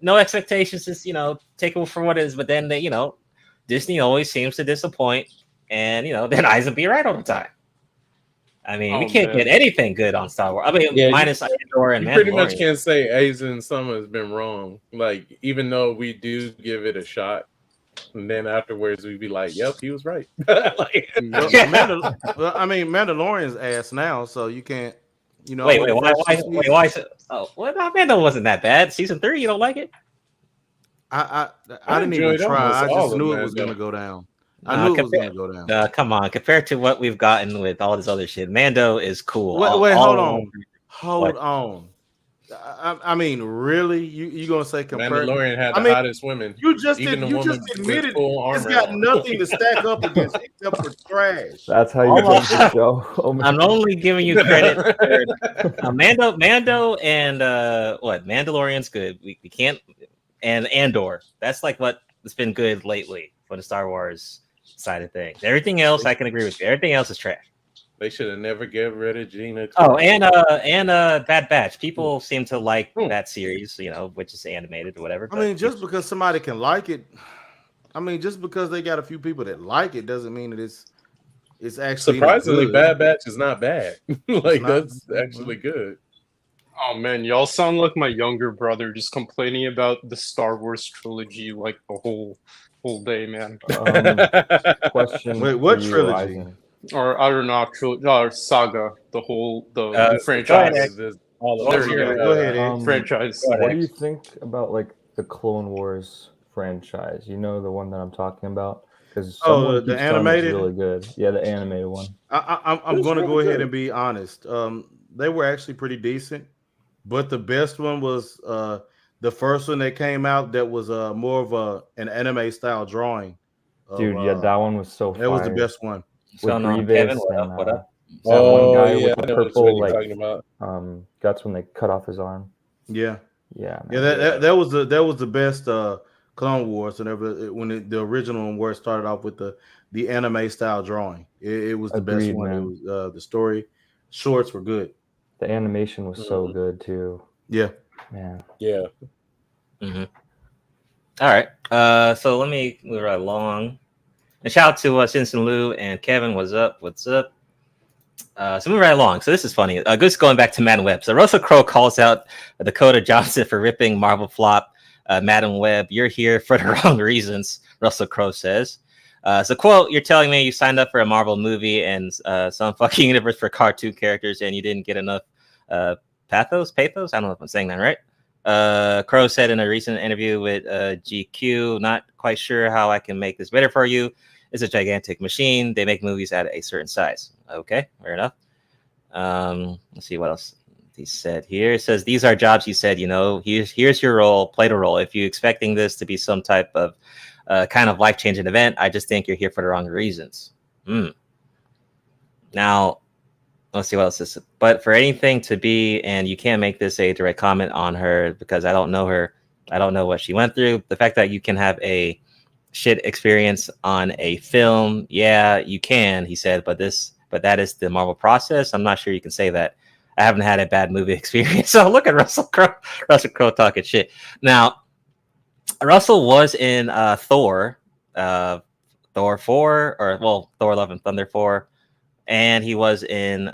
Speaker 9: no expectations, just, you know, take it for what it is. But then they, you know, Disney always seems to disappoint, and you know, then Eisen be right all the time. I mean, we can't get anything good on Star Wars. I mean, minus Andor and
Speaker 10: you pretty much
Speaker 9: Mandalorian.
Speaker 10: can't say Aizen Summer has been wrong. Like, even though we do give it a shot, and then afterwards we'd be like, "Yep, he was right." Like,
Speaker 11: Mandalorian's ass now, so you can't. You know,
Speaker 9: why is it? Oh, well, Mando wasn't that bad. Season 3, you don't like it?
Speaker 11: I didn't even try. I just knew it was gonna go down. I knew it was gonna go down.
Speaker 9: Come on, compared to what we've gotten with all this other shit, Mando is cool.
Speaker 11: Wait, hold on. I mean, really? You gonna say compared?
Speaker 10: Mandalorian had the hottest women.
Speaker 11: You just
Speaker 10: with
Speaker 11: admitted
Speaker 10: full armor
Speaker 11: it's got
Speaker 10: on.
Speaker 11: nothing to stack up against except for trash.
Speaker 14: That's how you judge the show. Oh,
Speaker 9: I'm only giving you credit. Mando and Mandalorian's good. We can't, and Andor. That's like what's been good lately for the Star Wars side of things. Everything else, I can agree with you. Everything else is trash.
Speaker 10: They should have never get rid of Gina.
Speaker 9: Oh, and Bad Batch. People seem to like that series, which is animated or whatever.
Speaker 11: I mean, just because somebody can like it, just because they got a few people that like it doesn't mean that it's actually
Speaker 10: surprisingly
Speaker 11: good.
Speaker 10: Bad Batch is not bad. That's actually good.
Speaker 13: Oh man, y'all sound like my younger brother just complaining about the Star Wars trilogy like the whole day, man.
Speaker 14: Question.
Speaker 11: Wait, what
Speaker 14: for you,
Speaker 11: trilogy?
Speaker 14: Eisen.
Speaker 13: Or I don't know, saga, the franchise.
Speaker 11: Go ahead.
Speaker 13: Franchise.
Speaker 14: What do you think about like the Clone Wars franchise? You know the one that I'm talking about? Because
Speaker 11: the animated,
Speaker 14: really good. Yeah, the animated one.
Speaker 11: I'm going to go ahead and be honest. They were actually pretty decent, but the best one was the first one that came out. That was more of an anime style drawing.
Speaker 14: Dude, that one was so.
Speaker 11: That was the best one.
Speaker 9: With Kevin, what up?
Speaker 14: One guy with the
Speaker 10: I know
Speaker 14: purple
Speaker 10: what you're talking about.
Speaker 14: guts when they cut off his arm.
Speaker 11: Yeah,
Speaker 14: man.
Speaker 11: That was the best Clone Wars. When the original one where it started off with the anime style drawing, it was the best one.
Speaker 14: Man.
Speaker 11: It was the story shorts were good.
Speaker 14: The animation was so good too.
Speaker 11: Yeah,
Speaker 14: man.
Speaker 10: Yeah.
Speaker 9: Mm-hmm. All right. So let me move right along. And shout out to Citizen Lou and Kevin. What's up? So moving right along. So this is funny. Just going back to Madam Web. So Russell Crowe calls out Dakota Johnson for ripping Marvel flop Madam Web. You're here for the wrong reasons, Russell Crowe says. So quote, you're telling me you signed up for a Marvel movie and some fucking universe for cartoon characters and you didn't get enough pathos? I don't know if I'm saying that right. Crowe said in a recent interview with GQ, not quite sure how I can make this better for you. It's a gigantic machine. They make movies at a certain size. Okay, fair enough. Let's see what else he said here. It says, these are jobs, he said, here's your role, play the role. If you're expecting this to be some type of kind of life-changing event, I just think you're here for the wrong reasons. Now, let's see what else is. But for anything to be, and you can't make this a direct comment on her because I don't know her. I don't know what she went through. The fact that you can have a shit experience on a film, yeah, you can, he said, but that is the Marvel process. I'm not sure you can say that. I haven't had a bad movie experience. So look at Russell Crowe talking shit. Now, Russell was in Thor 4, Thor Love and Thunder 4, and he was in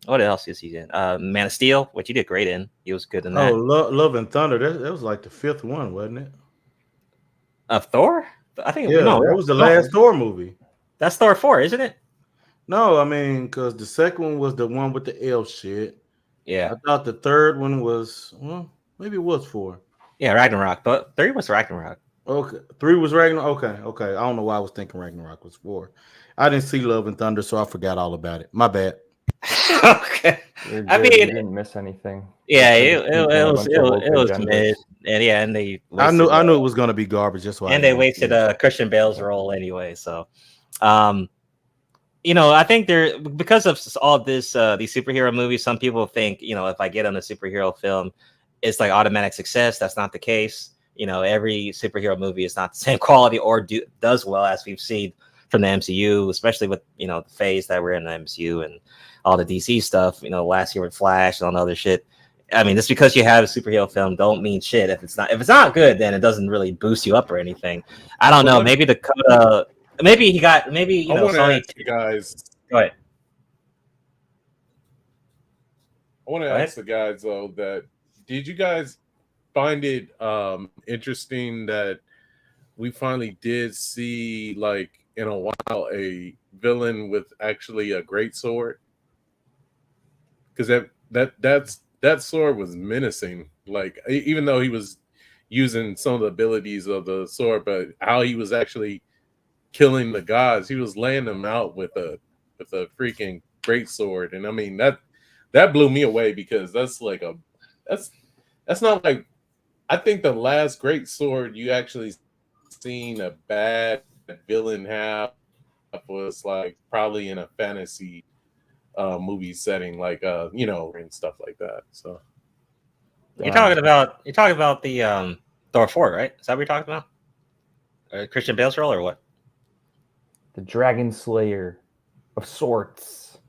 Speaker 9: what else is he in? Man of Steel, which he did great in. He was good in that.
Speaker 11: Oh, Love and Thunder. That was like the 5th one, wasn't it?
Speaker 9: Of Thor? I think
Speaker 11: that was the last Thor movie.
Speaker 9: That's Thor 4, isn't it?
Speaker 11: No, I mean, because the second one was the one with the elf shit.
Speaker 9: Yeah.
Speaker 11: I thought the third one was, maybe it was 4.
Speaker 9: Yeah, Ragnarok. But 3 was Ragnarok.
Speaker 11: Okay. 3 was Ragnarok. Okay. I don't know why I was thinking Ragnarok was 4. I didn't see Love and Thunder, so I forgot all about it. My bad.
Speaker 9: Okay.
Speaker 14: I mean, you didn't miss anything.
Speaker 9: Yeah, it was mid. And they
Speaker 11: I knew it was gonna be garbage. That's why.
Speaker 9: And they wasted Christian Bale's role anyway. So, I think because of all this these superhero movies, some people think if I get on a superhero film, it's like automatic success. That's not the case. Every superhero movie is not the same quality or does well as we've seen from the MCU, especially with the phase that we're in the MCU and all the DC stuff. Last year with Flash and all the other shit. I mean, just because you have a superhero film don't mean shit. If it's not good, then it doesn't really boost you up or anything. I don't know. Maybe Dakota. Maybe he got. Maybe
Speaker 10: I want to
Speaker 9: Sony.
Speaker 10: ask you guys.
Speaker 9: Go ahead.
Speaker 10: I want to ask the guys though that did you guys find it interesting that we finally did see like in a while a villain with actually a great sword? Because that sword was menacing. Like even though he was using some of the abilities of the sword, but how he was actually killing the gods. He was laying them out with a freaking great sword, and I mean that blew me away because that's not like, I think the last great sword you actually seen a bad villain have was like probably in a fantasy movie setting, like and stuff like that. So
Speaker 9: you're talking about the Thor 4, right? Is that what you're talking about? Christian Bale's role or what?
Speaker 14: The Dragon Slayer of sorts.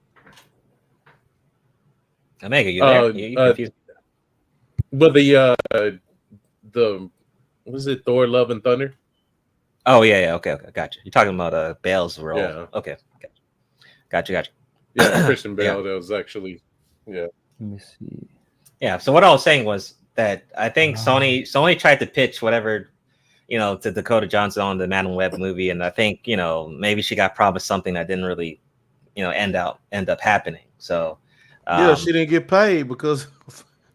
Speaker 9: Omega, you there? You confused me.
Speaker 10: But the was it Thor: Love and Thunder?
Speaker 9: Oh yeah, okay, gotcha. You're talking about Bale's role.
Speaker 10: Yeah.
Speaker 9: Okay, gotcha.
Speaker 10: Yeah, Christian Bale. That was actually, yeah.
Speaker 14: Let me see.
Speaker 9: Yeah. So what I was saying was that I think Sony tried to pitch whatever, to Dakota Johnson on the Madam Web movie, and I think maybe she got promised something that didn't really, end up happening. So
Speaker 11: she didn't get paid because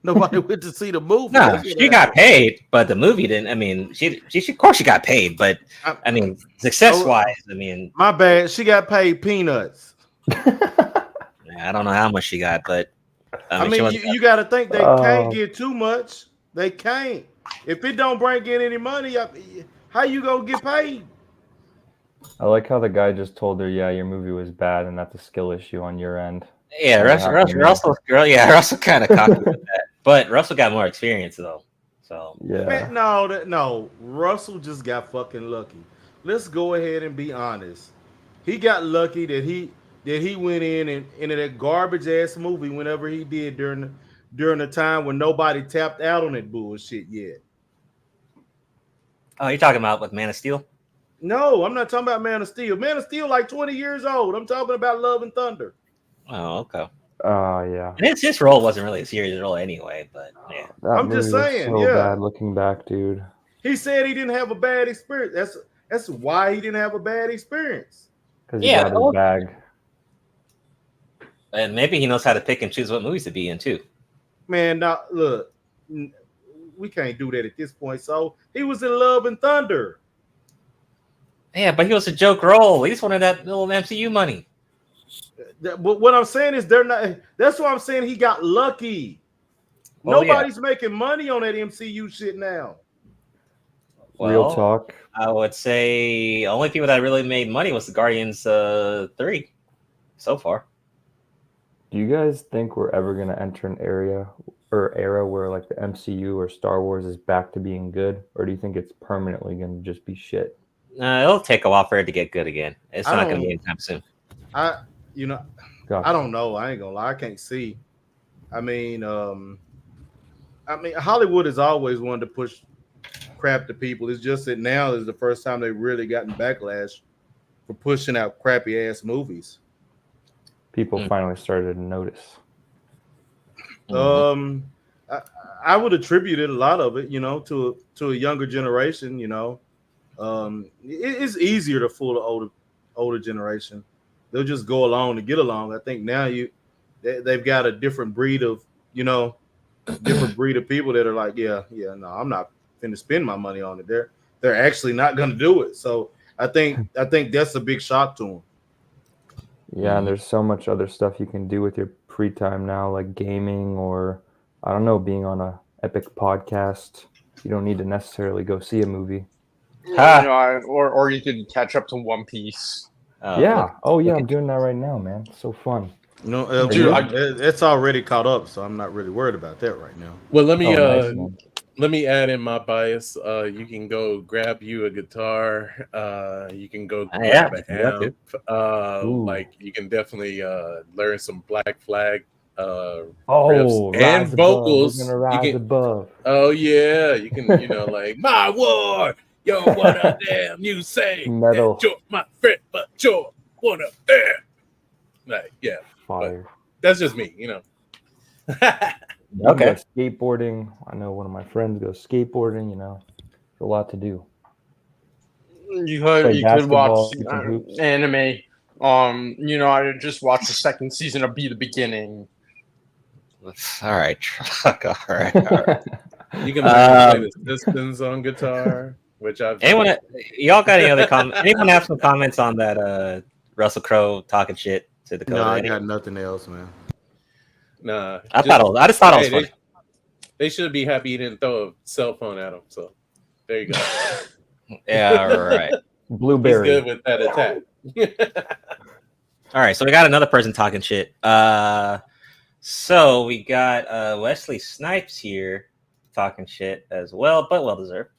Speaker 11: nobody went to see the movie.
Speaker 9: No, she got paid, but the movie didn't. I mean, she of course she got paid, but I mean, success wise, I mean,
Speaker 11: my bad. She got paid peanuts.
Speaker 9: I don't know how much she got, but
Speaker 11: I mean you got to think they can't get too much. They can't. If it don't bring in any money, how you gonna get paid?
Speaker 14: I like how the guy just told her, "Yeah, your movie was bad, and that's a skill issue on your end."
Speaker 9: Yeah, Russell kind of cocky with that, but Russell got more experience though. So
Speaker 14: yeah,
Speaker 11: man, no, Russell just got fucking lucky. Let's go ahead and be honest. He got lucky that he went in and into that garbage ass movie whenever he did during the time when nobody tapped out on that bullshit yet.
Speaker 9: Oh, you're talking about with Man of Steel?
Speaker 11: No, I'm not talking about Man of Steel. Man of Steel like 20 years old. I'm talking about Love and Thunder.
Speaker 9: Oh, okay.
Speaker 14: Oh, yeah.
Speaker 9: And his role wasn't really a serious role anyway, but yeah.
Speaker 14: I'm just saying, so bad looking back, dude.
Speaker 11: He said he didn't have a bad experience. That's why he didn't have a bad experience.
Speaker 14: Because he got his bag.
Speaker 9: And maybe he knows how to pick and choose what movies to be in too.
Speaker 11: Man, now look, we can't do that at this point. So he was in Love and Thunder.
Speaker 9: Yeah, but he was a joke role. He just wanted that little MCU money.
Speaker 11: But what I'm saying is they're not. That's why I'm saying he got lucky. Nobody's making money on that MCU shit now.
Speaker 9: Well,
Speaker 14: real talk.
Speaker 9: I would say only people that really made money was the Guardians 3 so far.
Speaker 14: Do you guys think we're ever going to enter an era where like the MCU or Star Wars is back to being good? Or do you think it's permanently going to just be shit?
Speaker 9: It'll take a while for it to get good again. It's not going to be anytime soon.
Speaker 11: I don't know. I ain't gonna lie. I can't see. I mean, Hollywood has always wanted to push crap to people. It's just that now is the first time they've really gotten backlash for pushing out crappy ass movies.
Speaker 14: People finally started to notice.
Speaker 11: I would attribute it, a lot of it, to a younger generation. It's easier to fool the older generation. They'll just go along to get along. I think now they've got a different breed of people that are like, no, I'm not going to spend my money on it. They're actually not going to do it. So I think that's a big shock to them.
Speaker 14: Yeah, and there's so much other stuff you can do with your free time now, like gaming or, I don't know, being on a epic podcast. You don't need to necessarily go see a movie.
Speaker 13: Or you could catch up to One Piece.
Speaker 14: Yeah. Oh, yeah, I'm doing that right now, man. It's so fun.
Speaker 11: It's already caught up, so I'm not really worried about that right now.
Speaker 10: Well, let me add in my bias. You can go grab you a guitar. You can go grab an amp. Like you can definitely learn some Black Flag riffs and vocals.
Speaker 14: Above.
Speaker 10: Oh yeah, you can. Like my war. Yo, what a damn you say?
Speaker 14: Metal.
Speaker 10: You're my friend, but you're one of them. Like yeah,
Speaker 14: fire.
Speaker 10: That's just me,
Speaker 14: Okay. Skateboarding. I know one of my friends goes skateboarding. There's a lot to do.
Speaker 13: You could watch anime. I just watched the second season of Be the Beginning.
Speaker 9: All right, Truck. All right.
Speaker 10: You can play the Pistons on guitar. which I've
Speaker 9: y'all got any other comments? Anyone have some comments on that Russell Crowe talking shit to the
Speaker 11: No,
Speaker 9: coder?
Speaker 11: I got nothing else, man.
Speaker 10: Nah,
Speaker 9: I just thought it was funny.
Speaker 10: They should be happy he didn't throw a cell phone at him. So there you go.
Speaker 9: Yeah, right.
Speaker 14: Blueberry.
Speaker 10: He's good with that attack.
Speaker 9: All right, so we got another person talking shit. So we got Wesley Snipes here talking shit as well, but well deserved.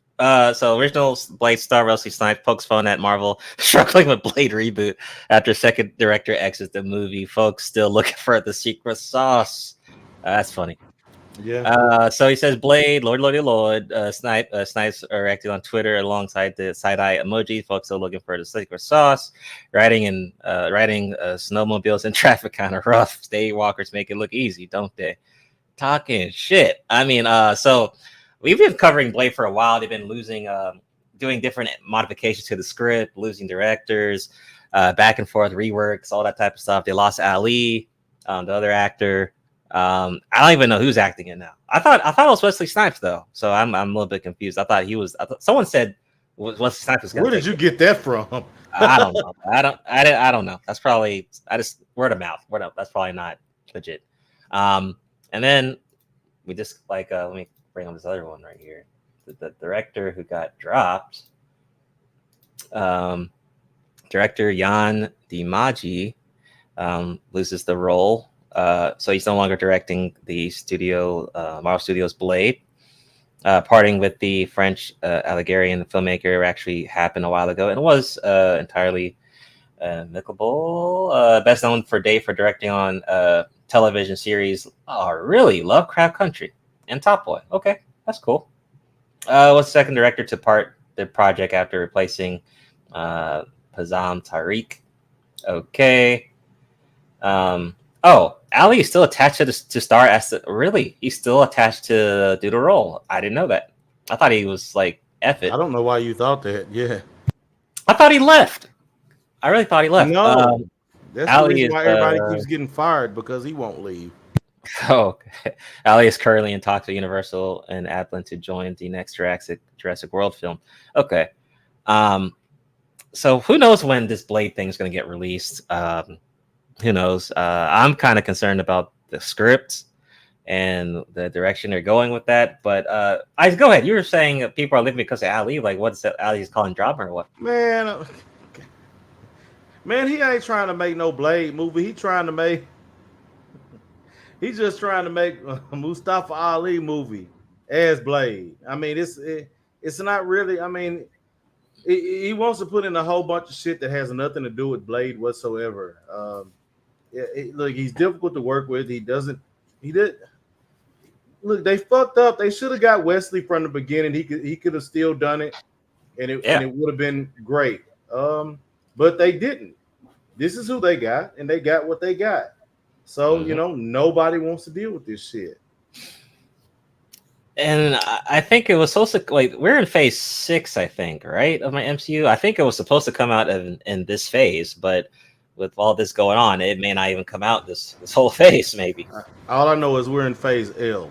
Speaker 9: So original Blade star Wesley Snipes pokes fun at Marvel struggling with Blade reboot after second director exits the movie. Folks still looking for the secret sauce. That's funny.
Speaker 11: Yeah.
Speaker 9: So he says Blade, Lord. Snipes are active on Twitter alongside the side-eye emoji. Folks still looking for the secret sauce. Riding snowmobiles in traffic kind of rough. Daywalkers make it look easy, don't they? Talking shit. I mean, so we've been covering Blade for a while. They've been doing different modifications to the script, losing directors, back and forth reworks, all that type of stuff. They lost Ali, the other actor. I don't even know who's acting it now. I thought it was Wesley Snipes though, so I'm a little bit confused. I thought someone said Wesley Snipes was.
Speaker 11: Where did you get that from?
Speaker 9: I don't know. I don't know. That's probably word of mouth. That's probably not legit. And then we just let me bring up this other one right here. The director who got dropped. Director Jan Dimaji loses the role. So he's no longer directing the Marvel Studios Blade. Parting with the French Algerian filmmaker actually happened a while ago, and it was entirely amicable. Best known for directing on television series, really Lovecraft Country and Top Boy. Okay, that's cool. Was the second director to part the project after replacing Pazam Tariq. Okay. Ali is still attached to star as really? He's still attached to do the role. I didn't know that. I thought he was like F it.
Speaker 11: I don't know why you thought that. Yeah.
Speaker 9: I thought he left. I really thought he left.
Speaker 11: No. That's
Speaker 9: Ali
Speaker 11: the reason why everybody keeps
Speaker 9: is
Speaker 11: getting fired, because he won't leave.
Speaker 9: okay. Ali is currently in talks with Universal and Adlin to join the next Jurassic World film. Okay. So who knows when this Blade thing is going to get released? Who knows? I'm kind of concerned about the script and the direction they're going with that. But go ahead. You were saying people are leaving because of Ali. Like, what's that? Ali's calling drama or what?
Speaker 11: Man, he ain't trying to make no Blade movie. He's just trying to make a Mustafa Ali movie as Blade. I mean, it's not really. I mean, he wants to put in a whole bunch of shit that has nothing to do with Blade whatsoever. Look, he's difficult to work with. Look, they fucked up. They should have got Wesley from the beginning. He could have still done it, and it would have been great. But they didn't. This is who they got, and they got what they got. So nobody wants to deal with this shit.
Speaker 9: And I think it was supposed to, like, we're in phase 6, I think, right, of my MCU. I think it was supposed to come out in this phase, but with all this going on, it may not even come out this whole phase, maybe.
Speaker 11: All I know is we're in phase L.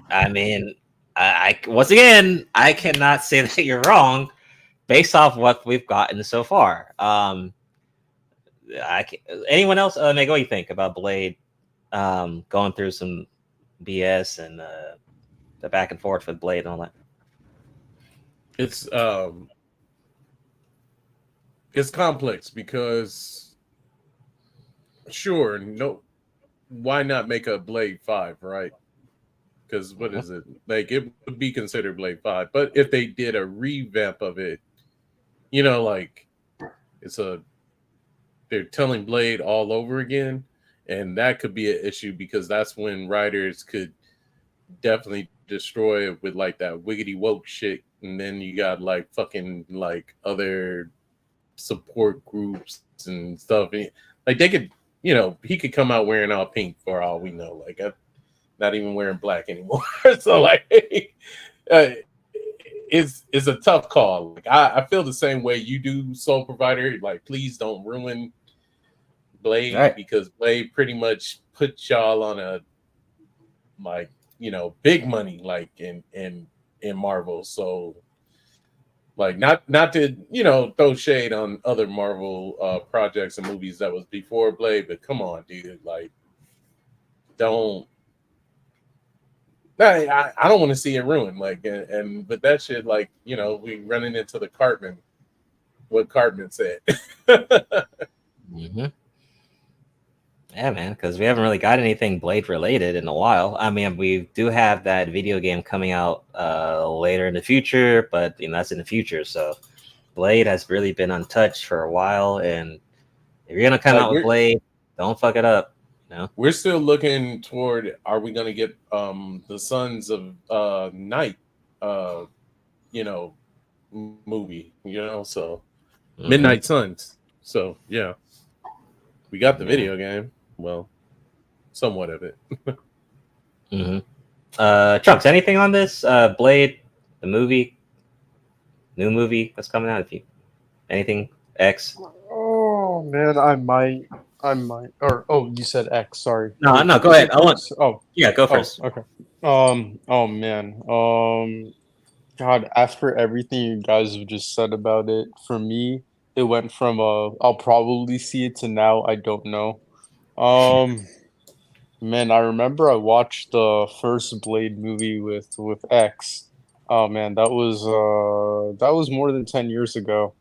Speaker 9: I mean, I once again, I cannot say that you're wrong based off what we've gotten so far. Anyone else? Meg, what do you think about Blade going through some BS and the back and forth with Blade and all that?
Speaker 10: It's complex because why not make a Blade 5, right? Because what is it? Like, it would be considered Blade 5. But if they did a revamp of it, like they're telling Blade all over again, and that could be an issue because that's when writers could definitely destroy it with like that wiggity woke shit, and then you got like fucking like other support groups and stuff. Like they could, he could come out wearing all pink for all we know. Like I'm not even wearing black anymore. So like, it's a tough call. Like I feel the same way you do, Soul Provider. Like please don't ruin Blade because Blade pretty much put y'all on a big money like in Marvel. So Like not to throw shade on other Marvel projects and movies that was before Blade, but come on, dude, like don't. I don't want to see it ruined. Like but that shit, like we running into the Cartman. What Cartman said.
Speaker 9: Mm-hmm. Yeah, man, because we haven't really got anything Blade related in a while. I mean, we do have that video game coming out later in the future, but that's in the future. So Blade has really been untouched for a while, and if you're gonna come out with Blade, don't fuck it up.
Speaker 10: We're still looking toward. Are we gonna get the Sons of Night, movie? So Midnight Suns. So yeah, we got the video game. Well, somewhat of it.
Speaker 9: Trunks, anything on this Blade, the movie, new movie that's coming out? If you anything X?
Speaker 13: Oh man, I might. Or you said X. Sorry.
Speaker 9: No, go ahead. I want.
Speaker 13: Oh
Speaker 9: yeah, go first.
Speaker 13: Okay. Oh man. God, after everything you guys have just said about it, for me, it went from I'll probably see it to now I don't know. Man, I remember I watched the first Blade movie with X. Oh man, that was more than 10 years ago.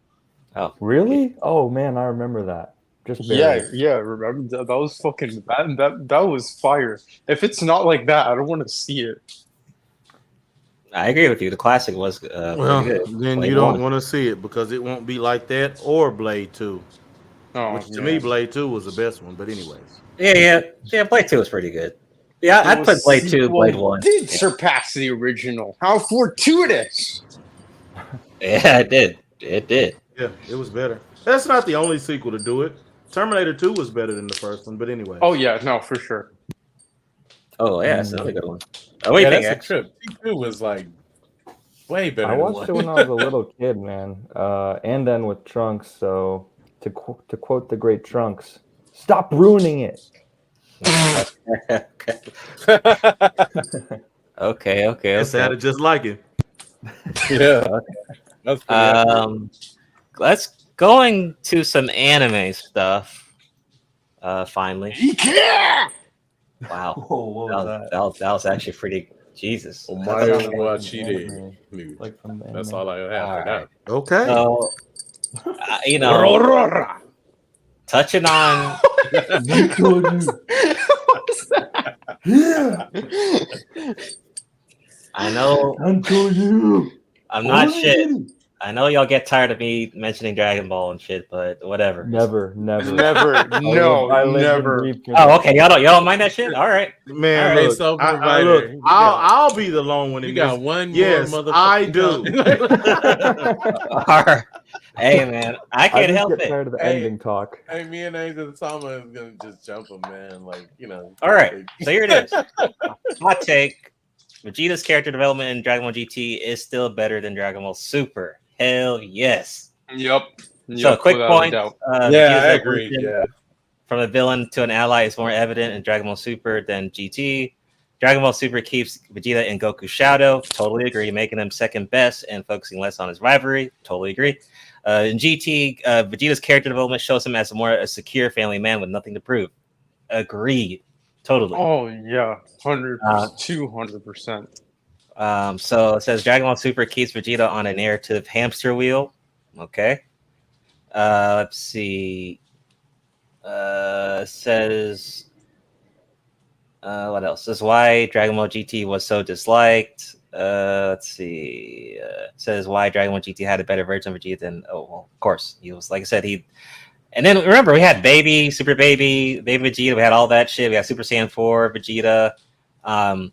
Speaker 9: Oh,
Speaker 14: really? Oh man, I remember that. Just barely.
Speaker 13: Yeah. Remember that was fucking that was fire. If it's not like that, I don't want to see it.
Speaker 9: I agree with you. The classic was
Speaker 11: well,
Speaker 9: good.
Speaker 11: Then
Speaker 9: Blade
Speaker 11: you don't
Speaker 9: 1.
Speaker 11: want to see it because it won't be like that or Blade 2. Which to me, Blade 2 was the best one. But anyways.
Speaker 9: Yeah. Blade 2 was pretty good. Yeah, I'd put Blade 2, Blade 1.
Speaker 13: Did surpass the original. How fortuitous!
Speaker 9: Yeah, it did. It did.
Speaker 11: Yeah, it was better. That's not the only sequel to do it. Terminator 2 was better than the first one, but anyway.
Speaker 13: Oh yeah, no, for sure.
Speaker 9: Oh yeah, that's another good one. Oh, what do you think,
Speaker 10: That's a trip. T2 was like way better.
Speaker 14: I watched it when I was a little kid, man, and then with Trunks. So to quote the great Trunks, stop ruining it.
Speaker 9: Okay.
Speaker 11: It sounded just like it.
Speaker 10: Yeah.
Speaker 9: Let's going to some anime stuff. Finally. Wow.
Speaker 14: Oh, what was that?
Speaker 9: That was actually pretty. Jesus.
Speaker 14: Like from the
Speaker 10: That's
Speaker 14: anime.
Speaker 10: all I have for now.
Speaker 11: Okay.
Speaker 9: So, touching on.
Speaker 14: Yeah.
Speaker 9: I know. I'm not shit. I know y'all get tired of me mentioning Dragon Ball and shit, but whatever.
Speaker 14: Never.
Speaker 13: No,
Speaker 14: never.
Speaker 9: Oh, okay. Y'all don't mind that shit? All right.
Speaker 11: Man,
Speaker 10: All right,
Speaker 11: look,
Speaker 10: SoulProvider.
Speaker 11: look, I'll be the lone one.
Speaker 10: You got one more
Speaker 11: yes, I do.
Speaker 9: All right. Hey, man, I can't help
Speaker 14: get
Speaker 9: it.
Speaker 14: tired of the ending talk.
Speaker 10: Hey, me and Angel Sama is gonna just jump him, man. Like
Speaker 9: All right. So here it is. Hot take: Vegeta's character development in Dragon Ball GT is still better than Dragon Ball Super. Hell yes.
Speaker 13: Yep.
Speaker 9: So quick point.
Speaker 10: I
Speaker 9: Vegeta's
Speaker 10: agree.
Speaker 9: evolution
Speaker 10: Yeah.
Speaker 9: from a villain to an ally is more evident in Dragon Ball Super than GT. Dragon Ball Super keeps Vegeta in Goku's shadow. Totally agree. Making him second best and focusing less on his rivalry. Totally agree. In GT, Vegeta's character development shows him as a secure family man with nothing to prove. Agreed. Totally.
Speaker 13: Oh yeah, 200%.
Speaker 9: So it says Dragon Ball Super keeps Vegeta on a narrative hamster wheel. Okay. Let's see. Says what else? This is why Dragon Ball GT was so disliked. Let's see. Says why Dragon Ball GT had a better version of Vegeta than. Oh, well, of course. He was, like I said, and then remember, we had Super Baby Vegeta. We had all that shit. We had Super Saiyan 4 Vegeta. And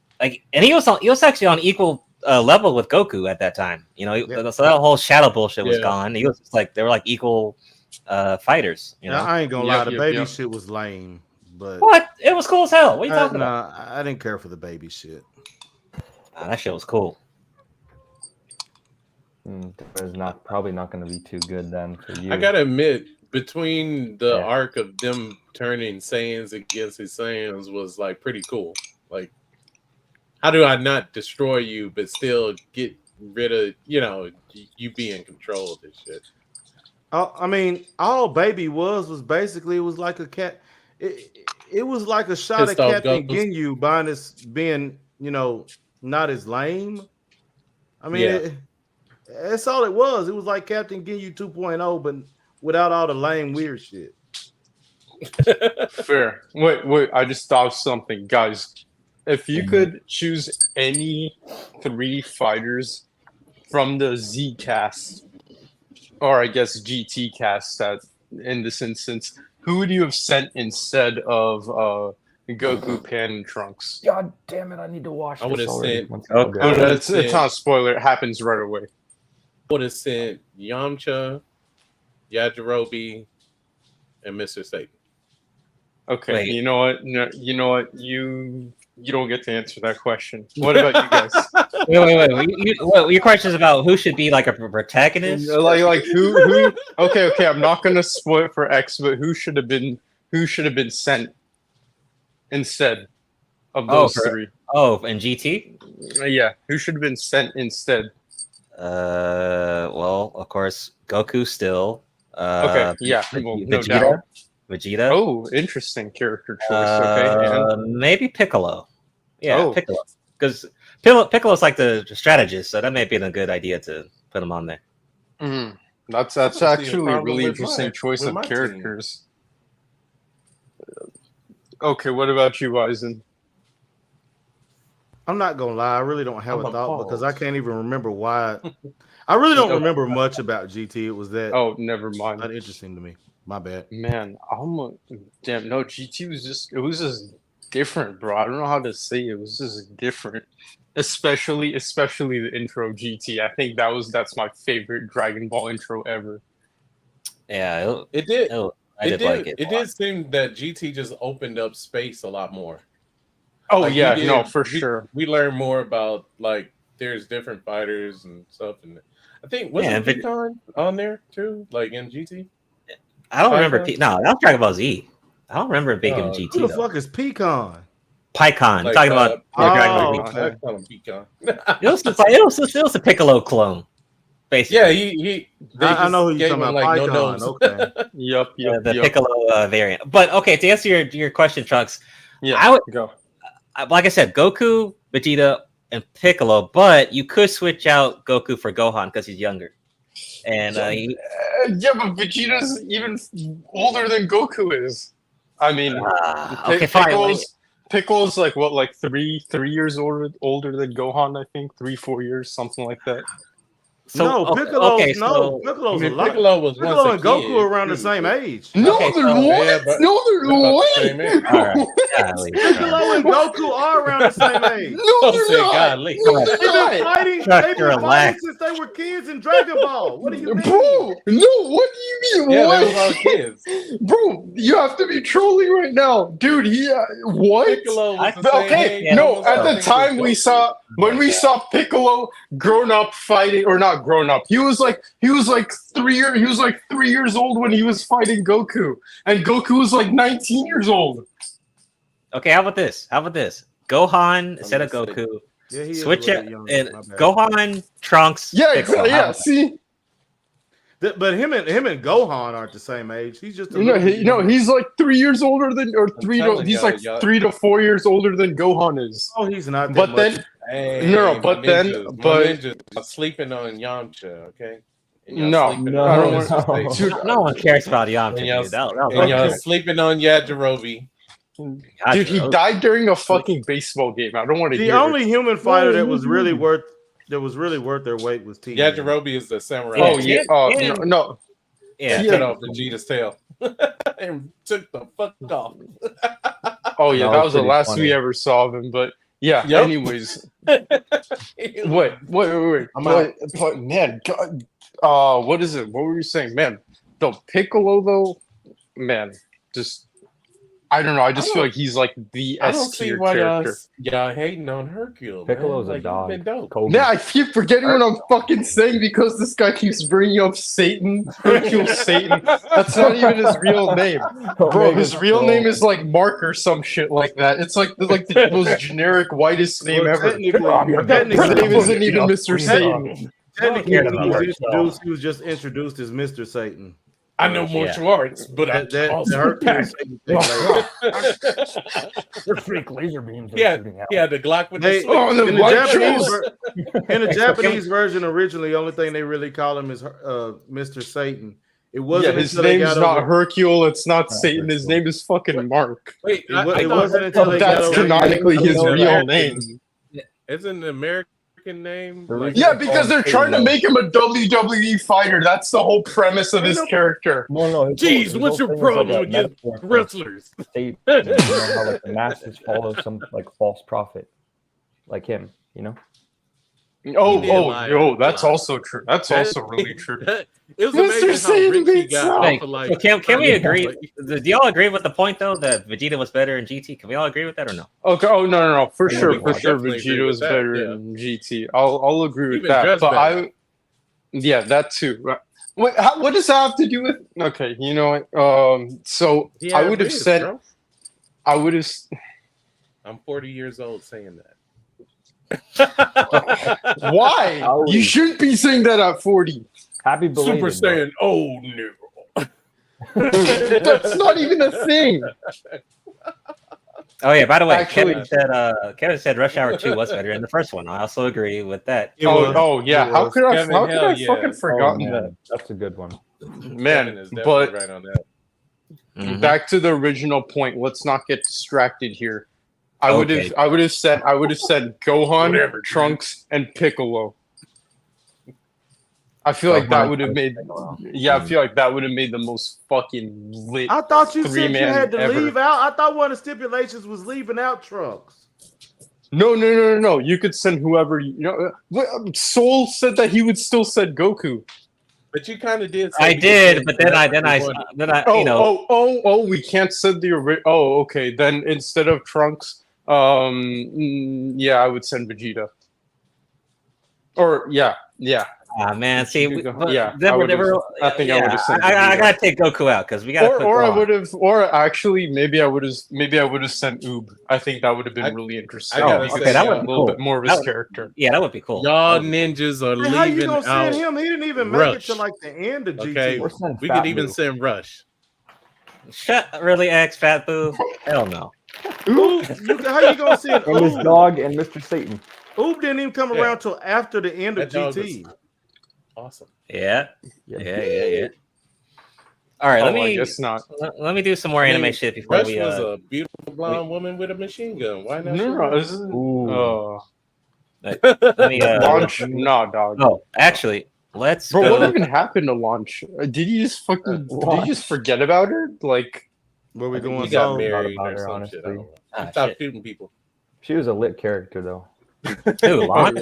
Speaker 9: he was actually on equal level with Goku at that time. So that whole shadow bullshit was gone. He was like, they were like equal fighters.
Speaker 11: Now, I ain't gonna lie, the baby shit was lame. But
Speaker 9: what? It was cool as hell. What are you talking about?
Speaker 11: I didn't care for the baby shit.
Speaker 9: That shit was cool.
Speaker 14: It's probably not going to be too good then for you.
Speaker 10: I gotta admit, between the arc of them turning Saiyans against his Saiyans was like pretty cool. Like, how do I not destroy you but still get rid of, you know, you be in control of this shit.
Speaker 11: I mean, all Baby was basically, it was like a cat. It was like a shot at Captain Ginyu being, you know, not as lame. I mean, that's all it was. It was like Captain Ginyu 2.0, but without all the lame weird shit.
Speaker 13: Fair. Wait, I just thought of something, guys. If you could choose any 3 fighters from the Z cast, or I guess GT cast in this instance, who would you have sent instead of Goku, Pan, and Trunks?
Speaker 14: God damn it, I need to watch this.
Speaker 10: I would have sent.
Speaker 13: It's not a spoiler. It happens right away.
Speaker 10: Would have sent Yamcha, Yajirobe, and Mr. Satan.
Speaker 13: Okay,
Speaker 9: Wait.
Speaker 13: you know what? No, you know what? You don't get to answer that question. What about you guys?
Speaker 9: Wait. Your question is about who should be like a protagonist?
Speaker 13: Like who? Okay. I'm not gonna spoil it for X, but who should have been sent instead of those 3?
Speaker 9: Oh, and GT?
Speaker 13: Yeah, who should have been sent instead?
Speaker 9: Well, of course, Goku still.
Speaker 13: Okay, yeah, no doubt.
Speaker 9: Vegeta.
Speaker 13: Oh, interesting character choice. Okay, and
Speaker 9: maybe Piccolo. Yeah, Piccolo. Because Piccolo's like the strategist, so that may be a good idea to put him on there.
Speaker 13: That's actually a really interesting choice of characters. Okay, what about you, Eisen?
Speaker 11: I'm not gonna lie, I really don't have a thought because I can't even remember why. I really don't remember much about GT. It was that.
Speaker 13: Oh, never mind.
Speaker 11: Not interesting to me. My bad.
Speaker 13: Man, damn. No, GT was just different, bro. I don't know how to say it. It was just different, especially the intro GT. I think that's my favorite Dragon Ball intro ever.
Speaker 9: Yeah,
Speaker 10: it did.
Speaker 9: I did like it.
Speaker 10: It did seem that GT just opened up space a lot more.
Speaker 13: Oh like yeah, for sure.
Speaker 10: We learned more about like there's different fighters and stuff, and I think wasn't Pecan on there too, like in GT.
Speaker 9: I don't remember. No, that was Dragon Ball Z. I don't remember it being in GT.
Speaker 11: Who the fuck is Pecan?
Speaker 9: Pycon.
Speaker 10: Like,
Speaker 9: talking about Dragon Ball Z.
Speaker 10: I call him Pecan.
Speaker 9: It was a Piccolo clone, basically.
Speaker 10: Yeah,
Speaker 11: I know who you're talking about.
Speaker 10: like,
Speaker 11: Pycon.
Speaker 10: no nose.
Speaker 11: Okay.
Speaker 13: Yep.
Speaker 9: The Piccolo variant. But okay, to answer your question, Trunks.
Speaker 13: Yeah,
Speaker 9: I would
Speaker 13: go.
Speaker 9: Like I said, Goku, Vegeta, and Piccolo. But you could switch out Goku for Gohan because he's younger. And
Speaker 13: but Vegeta's even older than Goku is. I mean,
Speaker 9: okay, fine.
Speaker 13: Piccolo's like what, like three years older than Gohan? I think 3-4 years, something like that.
Speaker 11: So Piccolo, Piccolo's a lot.
Speaker 10: Piccolo
Speaker 11: and Goku are around the same age.
Speaker 13: No, they're what?
Speaker 11: Piccolo and Goku are around the same age.
Speaker 13: No, they're not.
Speaker 11: They've been fighting since they were kids in Dragon Ball. What do you mean?
Speaker 13: Bro, no, what do you mean?
Speaker 10: Yeah,
Speaker 13: what?
Speaker 10: they were all kids.
Speaker 13: Bro, you have to be trolling right now. Dude, what?
Speaker 10: Piccolo was the same age.
Speaker 13: No, at the time we saw Piccolo grown up fighting, or not grown up. He was like 3 years old when he was fighting Goku, and Goku was like 19 years old.
Speaker 9: Okay, how about this? Gohan instead of Goku.
Speaker 11: Yeah,
Speaker 9: switch it and Gohan, Trunks.
Speaker 13: Yeah, exactly. Yeah, see.
Speaker 11: But him and Gohan aren't the same age. He's just
Speaker 13: he's like 3 years older than, or he's like 3 to 4 years older than Gohan is.
Speaker 11: Oh, he's not.
Speaker 13: But then,
Speaker 10: I'm sleeping on Yamcha. Okay.
Speaker 9: No one cares about Yamcha.
Speaker 10: And y'all sleeping on Yajirobe.
Speaker 13: Dude, he died during a fucking baseball game. I don't want to hear
Speaker 11: the only human fighter that was really worth their weight was T.
Speaker 10: Yajirobe is the samurai.
Speaker 13: Oh yeah. No.
Speaker 10: Yeah, cut off Vegeta's tail and took the fuck off.
Speaker 13: Oh yeah, that was the last we ever saw of him. But yeah. Yep. Anyways, wait. But man, God, what is it? What were you saying, man? The Piccolo though, man, just. I don't know. I just feel like he's like the
Speaker 10: I don't
Speaker 13: S
Speaker 10: see
Speaker 13: tier
Speaker 10: why
Speaker 13: character.
Speaker 10: y'all hating on Hercule.
Speaker 14: Piccolo's
Speaker 10: man.
Speaker 14: a dog.
Speaker 10: He's been dope.
Speaker 14: Kobe.
Speaker 13: Yeah, I keep forgetting what I'm fucking saying because this guy keeps bringing up Satan, Hercule Satan. That's not even his real name, bro. His real name is like Mark or some shit like that. It's like the most generic whitest name ever. His name isn't even Mr. Satan.
Speaker 11: Technically, he was just introduced as Mr. Satan.
Speaker 10: I know martial arts, but I also
Speaker 11: Hercule Satan thing,
Speaker 14: Your freak laser beams are
Speaker 10: yeah,
Speaker 14: shooting out.
Speaker 10: yeah, the Glock with
Speaker 11: They,
Speaker 10: the switch.
Speaker 11: in the Japanese version, originally, the only thing they really call him is Mr. Satan. It wasn't.
Speaker 13: Yeah, his
Speaker 11: until they
Speaker 13: name's
Speaker 11: got
Speaker 13: not
Speaker 11: over,
Speaker 13: Hercule. It's not Satan. His name is fucking Mark.
Speaker 10: Wait,
Speaker 11: it wasn't until they got
Speaker 13: That's
Speaker 11: over.
Speaker 13: canonically his real name.
Speaker 10: Isn't an American name? Like,
Speaker 13: Yeah, because they're trying to make him a WWE fighter. That's the whole premise of his character.
Speaker 14: No.
Speaker 10: Jeez, what's your problem with your wrestlers?
Speaker 14: State, you know, how like the masses follow some like false prophet, like him. You know.
Speaker 13: Oh, that's also true. That's also really true.
Speaker 10: It was amazing how rich he got off of, like.
Speaker 9: So can we agree? Do y'all agree with the point though that Vegeta was better in GT? Can we all agree with that or no?
Speaker 13: Okay. Oh no, for sure.
Speaker 10: definitely agree
Speaker 13: Vegeta was
Speaker 10: with that,
Speaker 13: better
Speaker 10: yeah.
Speaker 13: in GT. I'll agree with
Speaker 10: Even
Speaker 13: that.
Speaker 10: dressed
Speaker 13: But
Speaker 10: better.
Speaker 13: yeah, that too. Wait, what does that have to do with? Okay, you know what? So
Speaker 10: Yeah,
Speaker 13: I would
Speaker 10: it
Speaker 13: have
Speaker 10: is,
Speaker 13: said,
Speaker 10: bro.
Speaker 13: I would have.
Speaker 10: I'm 40 years old saying that.
Speaker 13: Why? You shouldn't be saying that at 40.
Speaker 14: Happy belated.
Speaker 10: Super Saiyan. Oh no.
Speaker 13: That's not even a thing.
Speaker 9: Oh yeah. By the way,
Speaker 13: Actually-
Speaker 9: Kevin said Rush Hour 2 was better in the first one. I also agree with that.
Speaker 13: Oh yeah. How could I?
Speaker 10: Kevin,
Speaker 13: How could
Speaker 10: hell
Speaker 13: I
Speaker 10: yeah.
Speaker 13: fucking forgotten that?
Speaker 14: Man, that's a good one.
Speaker 10: Kevin
Speaker 13: Man,
Speaker 10: is definitely
Speaker 13: but
Speaker 10: right on that.
Speaker 9: Mhm.
Speaker 13: back to the original point. Let's not get distracted here. I would
Speaker 9: Okay.
Speaker 13: have said Gohan,
Speaker 10: Whatever, dude.
Speaker 13: Trunks, and Piccolo. I feel like that would have made. Yeah, I feel like that would have made the most fucking lit.
Speaker 11: I thought you said you
Speaker 13: three-man
Speaker 11: had to
Speaker 13: ever.
Speaker 11: leave out. I thought one of the stipulations was leaving out Trunks.
Speaker 13: No. You could send whoever. You know, Soul said that he would still send Goku.
Speaker 10: But you kind of did.
Speaker 9: I did, but then I you know.
Speaker 13: Oh, we can't send the original. Oh, okay. Then instead of Trunks, yeah, I would send Vegeta. Or yeah.
Speaker 9: Ah man, see,
Speaker 13: Yeah, I
Speaker 9: I
Speaker 13: think I would've sent
Speaker 9: I
Speaker 13: Vegeta.
Speaker 9: gotta take Goku out because we gotta.
Speaker 13: Or I would have, or actually, maybe I would have sent Oob. I think that would have been really interesting.
Speaker 10: I gotta
Speaker 13: You could
Speaker 10: say,
Speaker 13: see
Speaker 9: that
Speaker 13: a
Speaker 9: would be
Speaker 13: little
Speaker 9: cool.
Speaker 13: bit more of
Speaker 9: That
Speaker 13: his
Speaker 9: would-
Speaker 13: character.
Speaker 9: Yeah, that would be cool.
Speaker 10: Y'all ninjas are
Speaker 11: Hey, how you
Speaker 10: leaving
Speaker 11: gonna
Speaker 10: out.
Speaker 11: send him? He didn't even make
Speaker 10: Rush.
Speaker 11: it to like the end of GT.
Speaker 10: Okay,
Speaker 14: Or send
Speaker 10: we
Speaker 14: Fat
Speaker 10: could even
Speaker 14: Boo.
Speaker 10: send Rush.
Speaker 9: Really, X Fat Boo? Hell no.
Speaker 11: Oob, how you gonna send
Speaker 14: And his
Speaker 11: Oob?
Speaker 14: dog and Mr. Satan.
Speaker 11: Oob didn't even come
Speaker 10: Yeah.
Speaker 11: around till after the end of
Speaker 10: That dog
Speaker 11: GT.
Speaker 10: was awesome.
Speaker 9: Yeah. All right,
Speaker 13: I
Speaker 9: let me
Speaker 13: guess not.
Speaker 9: let me do some more anime shit before
Speaker 10: Rush
Speaker 9: we.
Speaker 10: was a beautiful blonde woman with a machine gun. Why not?
Speaker 13: No, this is
Speaker 14: Ooh.
Speaker 9: Let me
Speaker 13: launch. No, dog.
Speaker 9: Oh, actually, let's
Speaker 13: Bro,
Speaker 9: go.
Speaker 13: what even happened to launch? Did you just fucking? Did you just forget about her? Like,
Speaker 11: Where we
Speaker 10: He
Speaker 11: going?
Speaker 10: got
Speaker 11: So,
Speaker 10: married
Speaker 14: about
Speaker 10: or
Speaker 14: her,
Speaker 10: some
Speaker 14: honestly.
Speaker 10: shit. I don't know.
Speaker 9: Ah,
Speaker 10: Stop
Speaker 9: shit.
Speaker 10: shooting people.
Speaker 14: She was a lit character though.
Speaker 9: Who, Launch?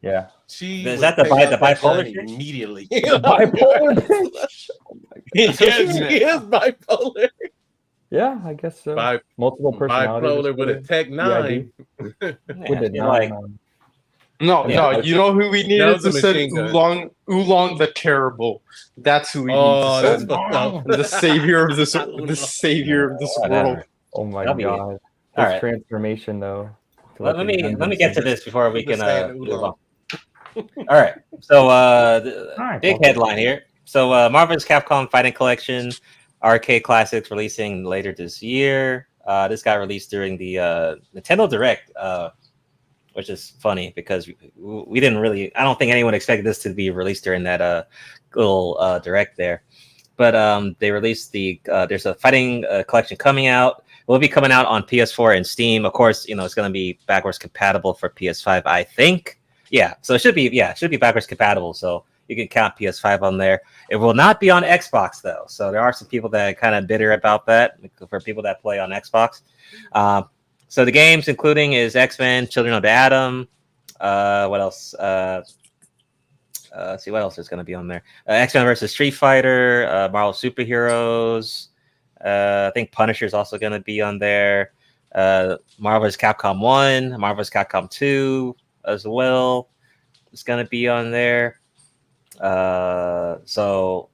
Speaker 14: Yeah.
Speaker 10: She
Speaker 9: Is
Speaker 10: would
Speaker 9: that the
Speaker 10: take
Speaker 9: bi-
Speaker 10: out
Speaker 9: the
Speaker 10: that
Speaker 9: bipolar
Speaker 10: gun
Speaker 9: chick?
Speaker 10: immediately.
Speaker 14: Bipolar bitch.
Speaker 10: Yes, she is bipolar.
Speaker 14: Yeah, I guess so. Multiple personality
Speaker 10: Bipolar with a
Speaker 14: disorder.
Speaker 10: Tech 9.
Speaker 14: With
Speaker 9: Yeah,
Speaker 14: the
Speaker 9: I feel like-
Speaker 13: no. You know who we
Speaker 10: That
Speaker 13: needed
Speaker 10: was a
Speaker 13: to send?
Speaker 10: machine gun.
Speaker 13: Oolong the Terrible. That's who we need
Speaker 10: Oh,
Speaker 13: to
Speaker 10: that's
Speaker 13: send.
Speaker 10: fucked up.
Speaker 13: The savior of this. The savior of this
Speaker 9: Whatever.
Speaker 13: world.
Speaker 14: Oh my
Speaker 9: That'd be it.
Speaker 14: god. His
Speaker 9: All right.
Speaker 14: transformation though. to
Speaker 9: Let
Speaker 14: like
Speaker 9: me
Speaker 14: a
Speaker 9: let me get to this before we can
Speaker 10: saying
Speaker 9: move
Speaker 10: Oolong.
Speaker 9: on. All right. So
Speaker 14: right,
Speaker 9: big
Speaker 14: Paul.
Speaker 9: headline here. So Marvel's Capcom Fighting Collection Arcade Classics releasing later this year. This got released during the Nintendo Direct, which is funny because we didn't really. I don't think anyone expected this to be released during that little Direct there. But they released there's a fighting collection coming out. It will be coming out on PS4 and Steam. Of course, it's going to be backwards compatible for PS5, I think. Yeah, so it should be backwards compatible. So you can count PS5 on there. It will not be on Xbox though. So there are some people that are kind of bitter about that for people that play on Xbox. So the games including is X-Men, Children of the Atom. What else? See what else is going to be on there. X-Men versus Street Fighter, Marvel Superheroes, I think Punisher's also going to be on there. Marvel vs. Capcom 1, Marvel vs. Capcom 2 as well. It's going to be on there. So,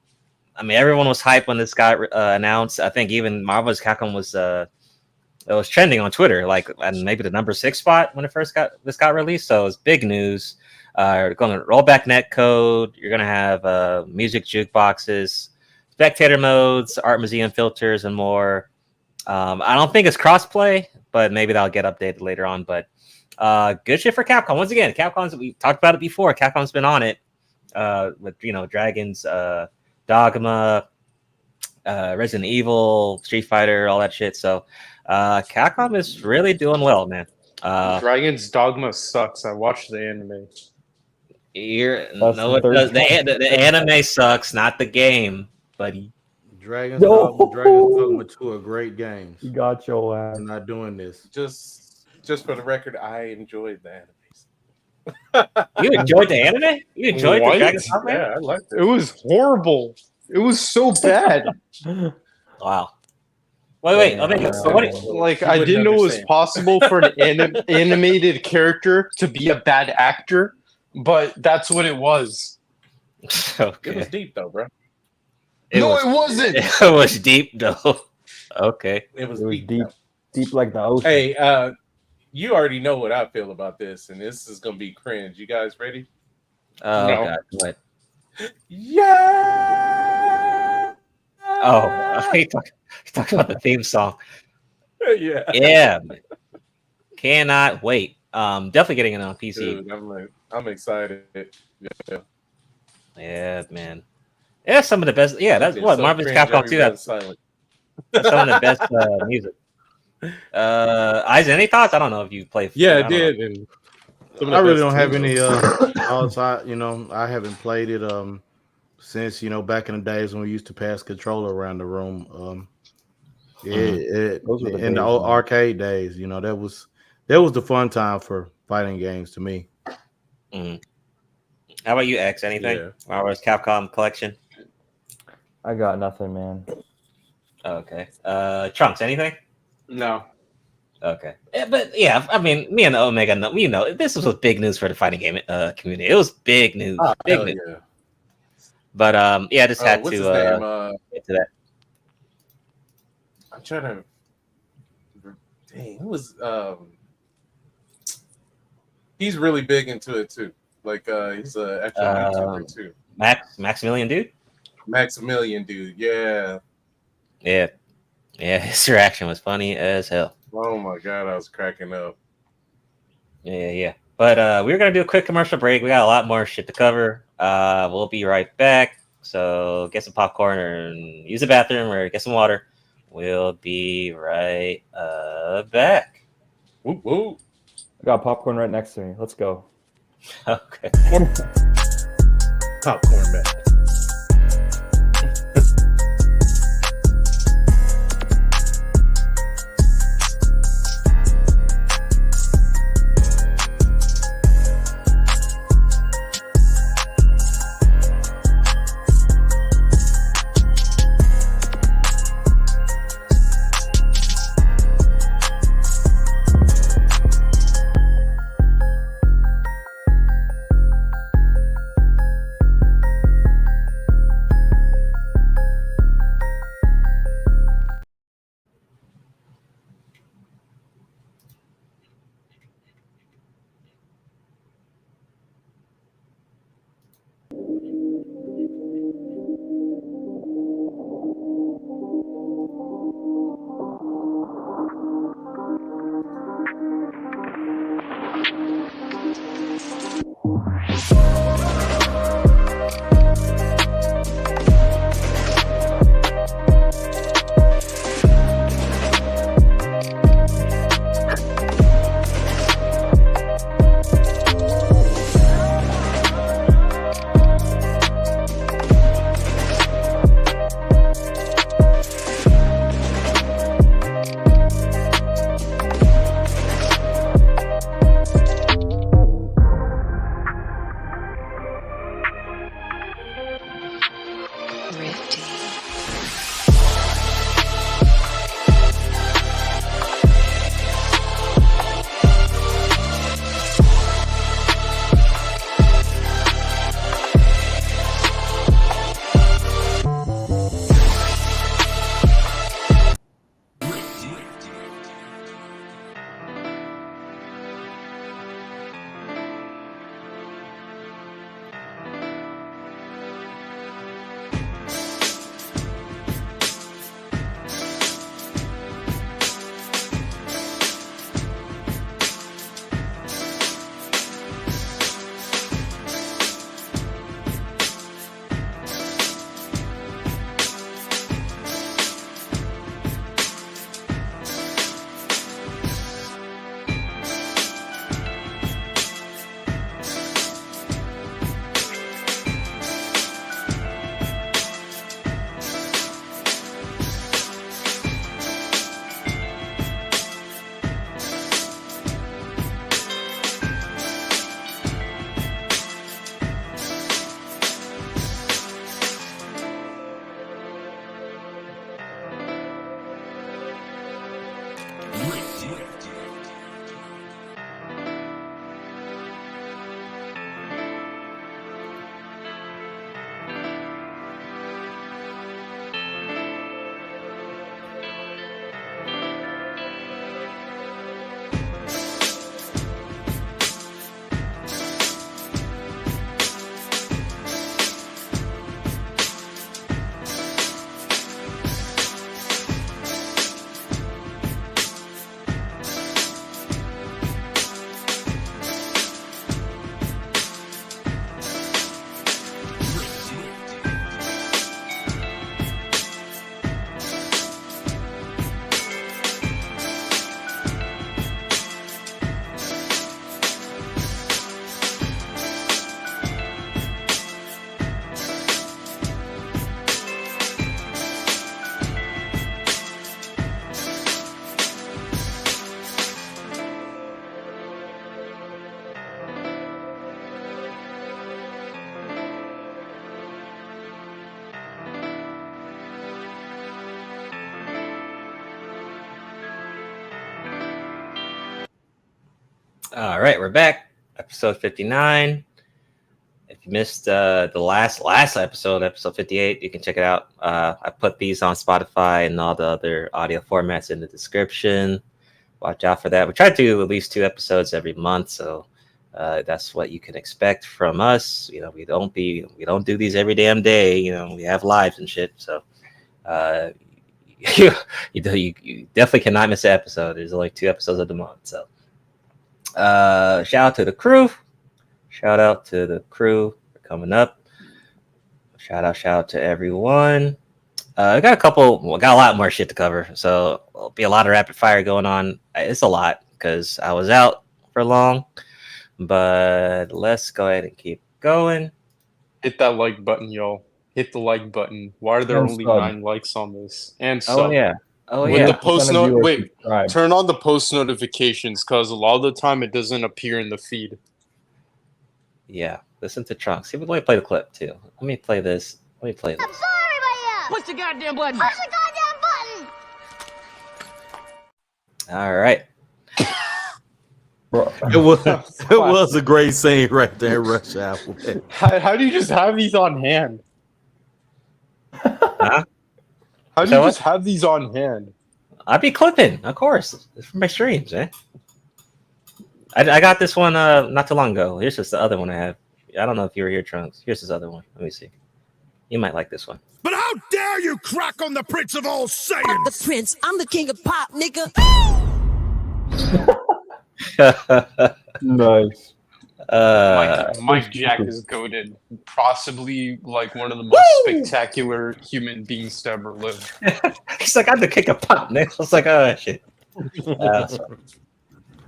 Speaker 9: I mean, everyone was hyped when this got announced. I think even Marvel vs. Capcom was it was trending on Twitter, like, and maybe the number 6 spot when it first got released. So it's big news. You're going to roll back netcode. You're going to have music jukeboxes, spectator modes, art museum filters, and more. I don't think it's crossplay, but maybe that'll get updated later on. But good shit for Capcom. Once again, we talked about it before. Capcom's been on it with Dragons, Dogma, Resident Evil, Street Fighter, all that shit. So Capcom is really doing well, man.
Speaker 13: Dragon's Dogma sucks. I watched the anime.
Speaker 9: The anime sucks, not the game, buddy.
Speaker 11: Dragon's Dogma 2 are great games.
Speaker 14: You got your ass.
Speaker 11: I'm not doing this.
Speaker 10: Just for the record, I enjoyed the anime.
Speaker 9: You enjoyed the anime? You enjoyed the Dragon's Dogma?
Speaker 13: Yeah, I liked it. It was horrible. It was so bad.
Speaker 9: Wow. Wait. I
Speaker 13: didn't know it was possible for an animated character to be a bad actor, but that's what it was.
Speaker 9: Okay.
Speaker 10: It was deep though, bro.
Speaker 13: It wasn't.
Speaker 9: It was deep though. Okay.
Speaker 10: It was
Speaker 14: deep like the ocean.
Speaker 10: Hey, you already know what I feel about this, and this is gonna be cringe. You guys ready?
Speaker 9: Oh
Speaker 10: No.
Speaker 9: God. What?
Speaker 10: Yeah.
Speaker 9: Oh, he talked about the theme song.
Speaker 10: Yeah.
Speaker 9: Yeah. Cannot wait. Definitely getting it on PC.
Speaker 10: Dude, I'm excited. Yeah.
Speaker 9: Yeah, man. Yeah, some of the best. Yeah, that's what Marvel's Capcom 2. That's some of the best music. Isaac, any thoughts? I don't know if you play.
Speaker 10: Yeah, I did. And
Speaker 11: I really don't have any outside. I haven't played it since back in the days when we used to pass controller around the room. In the old arcade days, that was the fun time for fighting games to me.
Speaker 9: Mm. How about you, X? Anything?
Speaker 10: Yeah.
Speaker 9: Marvel's Capcom collection.
Speaker 14: I got nothing, man.
Speaker 9: Okay. Trunks, anything?
Speaker 13: No.
Speaker 9: Okay. But yeah, I mean, me and Omega, this was big news for the fighting game community. It was big news. Big news.
Speaker 10: Yeah.
Speaker 9: But I just had
Speaker 10: what's
Speaker 9: to
Speaker 10: his name?
Speaker 9: get to that.
Speaker 10: I'm trying to. Dang, who was? He's really big into it too. Like he's an actual YouTuber too.
Speaker 9: Maximilian dude.
Speaker 10: Maximilian dude. Yeah.
Speaker 9: Yeah. His reaction was funny as hell.
Speaker 10: Oh my god, I was cracking up.
Speaker 9: Yeah. But we're gonna do a quick commercial break. We got a lot more shit to cover. We'll be right back. So get some popcorn and use the bathroom or get some water. We'll be right back.
Speaker 10: Woo woo.
Speaker 14: I got popcorn right next to me. Let's go.
Speaker 9: Okay.
Speaker 10: Popcorn back.
Speaker 9: All right, we're back. Episode 59. If you missed the last episode, episode 58, you can check it out. I put these on Spotify and all the other audio formats in the description. Watch out for that. We try to do at least 2 episodes every month, so that's what you can expect from us. You know, we don't do these every damn day. You know, we have lives and shit. So you definitely cannot miss an episode. There's only 2 episodes of the month. So shout out to the crew. Shout out to the crew for coming up. Shout out to everyone. I got a lot more shit to cover, so there'll be a lot of rapid fire going on. It's a lot because I was out for long, but let's go ahead and keep going.
Speaker 13: Hit that like button, y'all. Hit the like button. Why are there only 9 likes on this? And
Speaker 9: Oh yeah.
Speaker 13: With the post turn on the post notifications because a lot of the time it doesn't appear in the feed.
Speaker 9: Yeah, listen to Trunks. Let me play the clip too. Let me play this.
Speaker 4: I'm sorry, Maya! Push the goddamn button! Push the goddamn button!
Speaker 9: All right.
Speaker 11: It was a great scene right there, Rush Hour.
Speaker 13: How do you just have these on hand?
Speaker 9: Huh?
Speaker 13: How do you just have these on hand?
Speaker 9: I'd be clipping, of course. It's from my streams, eh? I got this one not too long ago. Here's just the other one I have. I don't know if you were here, Trunks. Here's this other one. Let me see. You might like this one.
Speaker 3: But how dare you crack on the Prince of all Saiyans?
Speaker 15: I'm the Prince. I'm the king of pop, nigga.
Speaker 14: Nice.
Speaker 13: Mike Jack is goated. Possibly like one of the most spectacular human beings to ever live.
Speaker 9: He's like, I'm the king of pop, nigga. I was like, oh shit.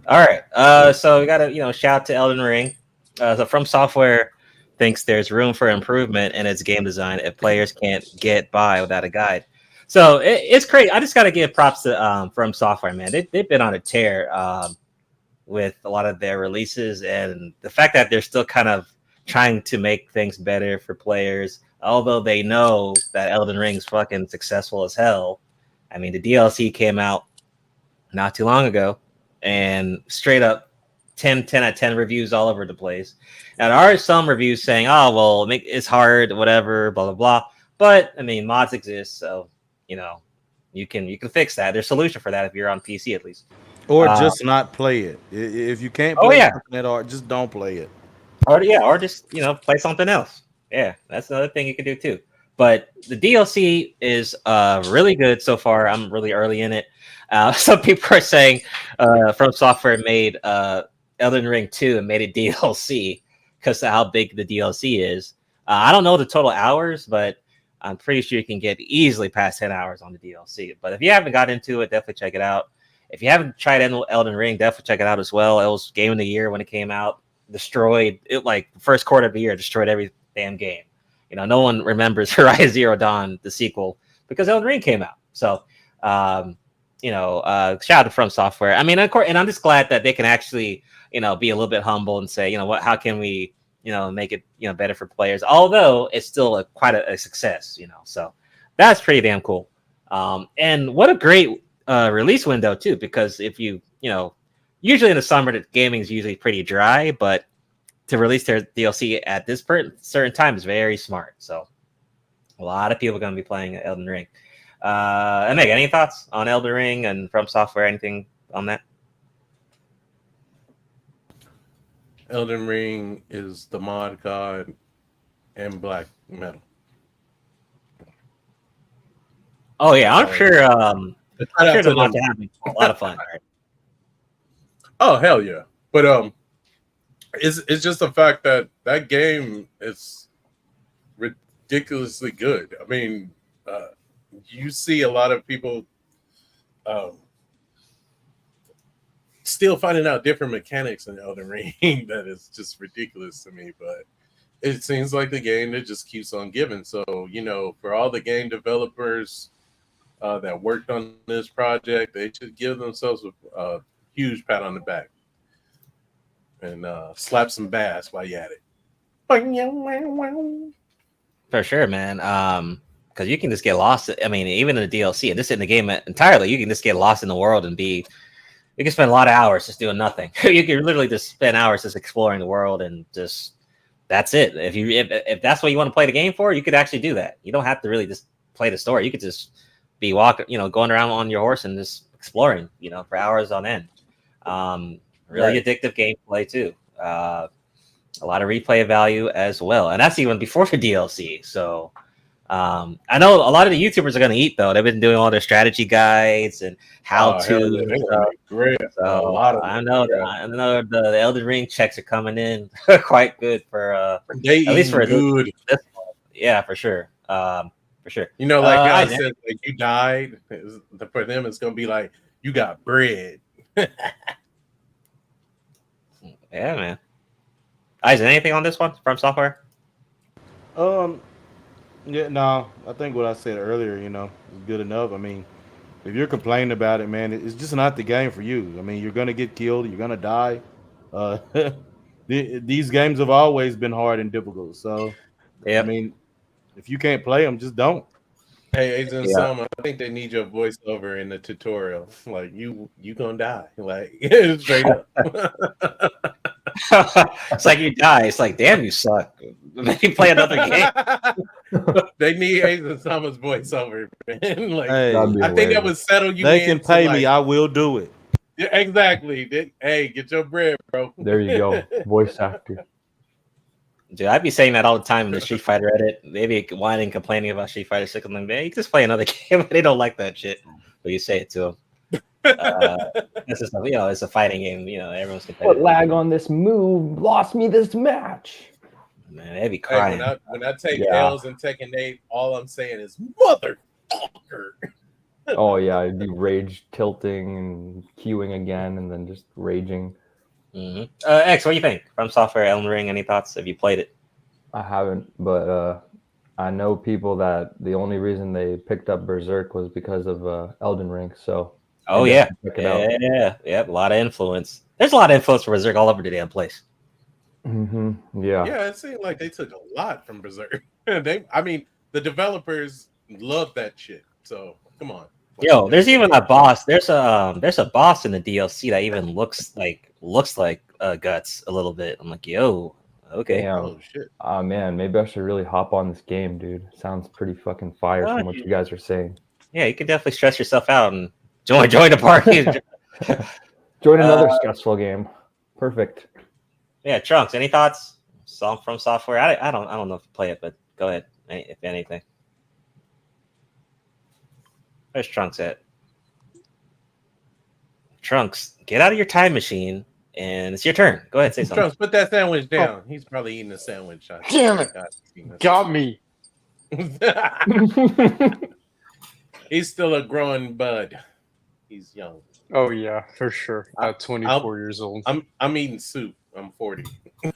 Speaker 9: All right. So we gotta, shout out to Elden Ring. So From Software thinks there's room for improvement in its game design if players can't get by without a guide. So it's great. I just gotta give props to From Software, man. They've been on a tear with a lot of their releases, and the fact that they're still kind of trying to make things better for players, although they know that Elden Ring's fucking successful as hell. I mean, the DLC came out not too long ago, and straight up 10 out of 10 reviews all over the place. And there are some reviews saying, oh, well, it's hard, whatever, blah, blah, blah. But, I mean, mods exist, so, you can fix that. There's a solution for that if you're on PC, at least.
Speaker 11: Or just not play it. If you can't play something at all, just don't play it.
Speaker 9: Or just, play something else. Yeah, that's another thing you can do, too. But the DLC is really good so far. I'm really early in it. Some people are saying From Software made Elden Ring 2 and made it DLC because of how big the DLC is. I don't know the total hours, but I'm pretty sure you can get easily past 10 hours on the DLC. But if you haven't got into it, definitely check it out. If you haven't tried Elden Ring, definitely check it out as well. It was Game of the Year when it came out. Destroyed it, like the first quarter of the year, destroyed every damn game. No one remembers Horizon Zero Dawn, the sequel, because Elden Ring came out. So, shout out to From Software. I mean, of course, and I'm just glad that they can actually, be a little bit humble and say, how can we, make it, better for players? Although it's still quite a success, So that's pretty damn cool. And what a great release window too, because if usually in the summer, the gaming is usually pretty dry, but to release their DLC at this certain time is very smart. So a lot of people are going to be playing Elden Ring. And Meg, any thoughts on Elden Ring and From Software? Anything on that?
Speaker 10: Elden Ring is the mod god and black metal.
Speaker 9: Oh yeah, I'm sure. I'm sure they're about to have a lot of fun. Right?
Speaker 10: Oh hell yeah! But it's just the fact that that game is ridiculously good. I mean, you see a lot of people still finding out different mechanics in Elden Ring that is just ridiculous to me. But it seems like the game that just keeps on giving. So for all the game developers that worked on this project, they should give themselves a huge pat on the back and slap some bass while you're at it.
Speaker 9: For sure, man. Because you can just get lost. I mean, even in the DLC, and this in the game entirely, you can just get lost in the world and be you can spend a lot of hours just doing nothing. You can literally just spend hours just exploring the world and just that's it. If that's what you want to play the game for, you could actually do that. You don't have to really just play the story. You could just be walking, going around on your horse and just exploring, for hours on end. Really addictive gameplay too. A lot of replay value as well, and that's even before the DLC. So I know a lot of the YouTubers are going to eat though. They've been doing all their strategy guides and how to.
Speaker 10: Great.
Speaker 9: So I know the Elden Ring checks are coming in quite good for at least for this one. Yeah, for sure. For sure.
Speaker 10: Like I said, like you died. For them, it's gonna be like you got bread.
Speaker 9: Yeah, man. Isaac, anything on this one from software?
Speaker 11: Yeah, no, I think what I said earlier, is good enough. I mean, if you're complaining about it, man, it's just not the game for you. I mean, you're gonna get killed, you're gonna die. These games have always been hard and difficult. So, I mean, if you can't play them, just don't.
Speaker 10: Hey, Agent Sama, I think they need your voiceover in the tutorial. Like you gonna die. Like straight up.
Speaker 9: It's like you die. It's like, damn, you suck. Maybe play another game.
Speaker 10: They need Agent Sama's voiceover, man. Like,
Speaker 11: Hey,
Speaker 10: I think that would settle you.
Speaker 11: They can pay me. I will do it.
Speaker 10: Yeah, exactly. Hey, get your bread, bro.
Speaker 14: There you go. Voice actor.
Speaker 9: Dude, I'd be saying that all the time in the Street Fighter edit. Maybe whining, complaining about Street Fighter 6. I'm like, man, you can just play another game. They don't like that shit. But you say it to them. This is, it's a fighting game. Everyone's competitive.
Speaker 14: What lag on this move lost me this match?
Speaker 9: Man, they'd be crying.
Speaker 10: Hey, when I take L's and Tekken 8, all I'm saying is motherfucker.
Speaker 14: Oh yeah, I'd be rage tilting and queuing again, and then just raging.
Speaker 9: Mm-hmm. X, what do you think? From Software, Elden Ring, any thoughts? Have you played it?
Speaker 14: I haven't, but I know people that the only reason they picked up Berserk was because of Elden Ring. So,
Speaker 9: check it out. A lot of influence. There's a lot of influence from Berserk all over the damn place.
Speaker 14: Mm-hmm. Yeah.
Speaker 10: Yeah, it seemed like they took a lot from Berserk. The developers love that shit. So come on.
Speaker 9: Yo, there's even a boss. There's a boss in the DLC that even looks like Guts a little bit. I'm like, yo, okay.
Speaker 14: Damn.
Speaker 10: Oh shit.
Speaker 14: Man, maybe I should really hop on this game, dude. Sounds pretty fucking fire from what you guys are saying.
Speaker 9: Yeah, you can definitely stress yourself out and join the party.
Speaker 14: Join another stressful game. Perfect.
Speaker 9: Yeah, Trunks, any thoughts? From Software? I don't know if you play it, but go ahead. If anything. Where's Trunks at? Trunks, get out of your time machine, and it's your turn. Go ahead, say something.
Speaker 10: Trunks, put that sandwich down. He's probably eating a sandwich.
Speaker 13: Damn it! Got me.
Speaker 10: He's still a growing bud. He's young.
Speaker 13: Oh yeah, for sure. At 24 years old.
Speaker 10: I'm eating soup. I'm 40.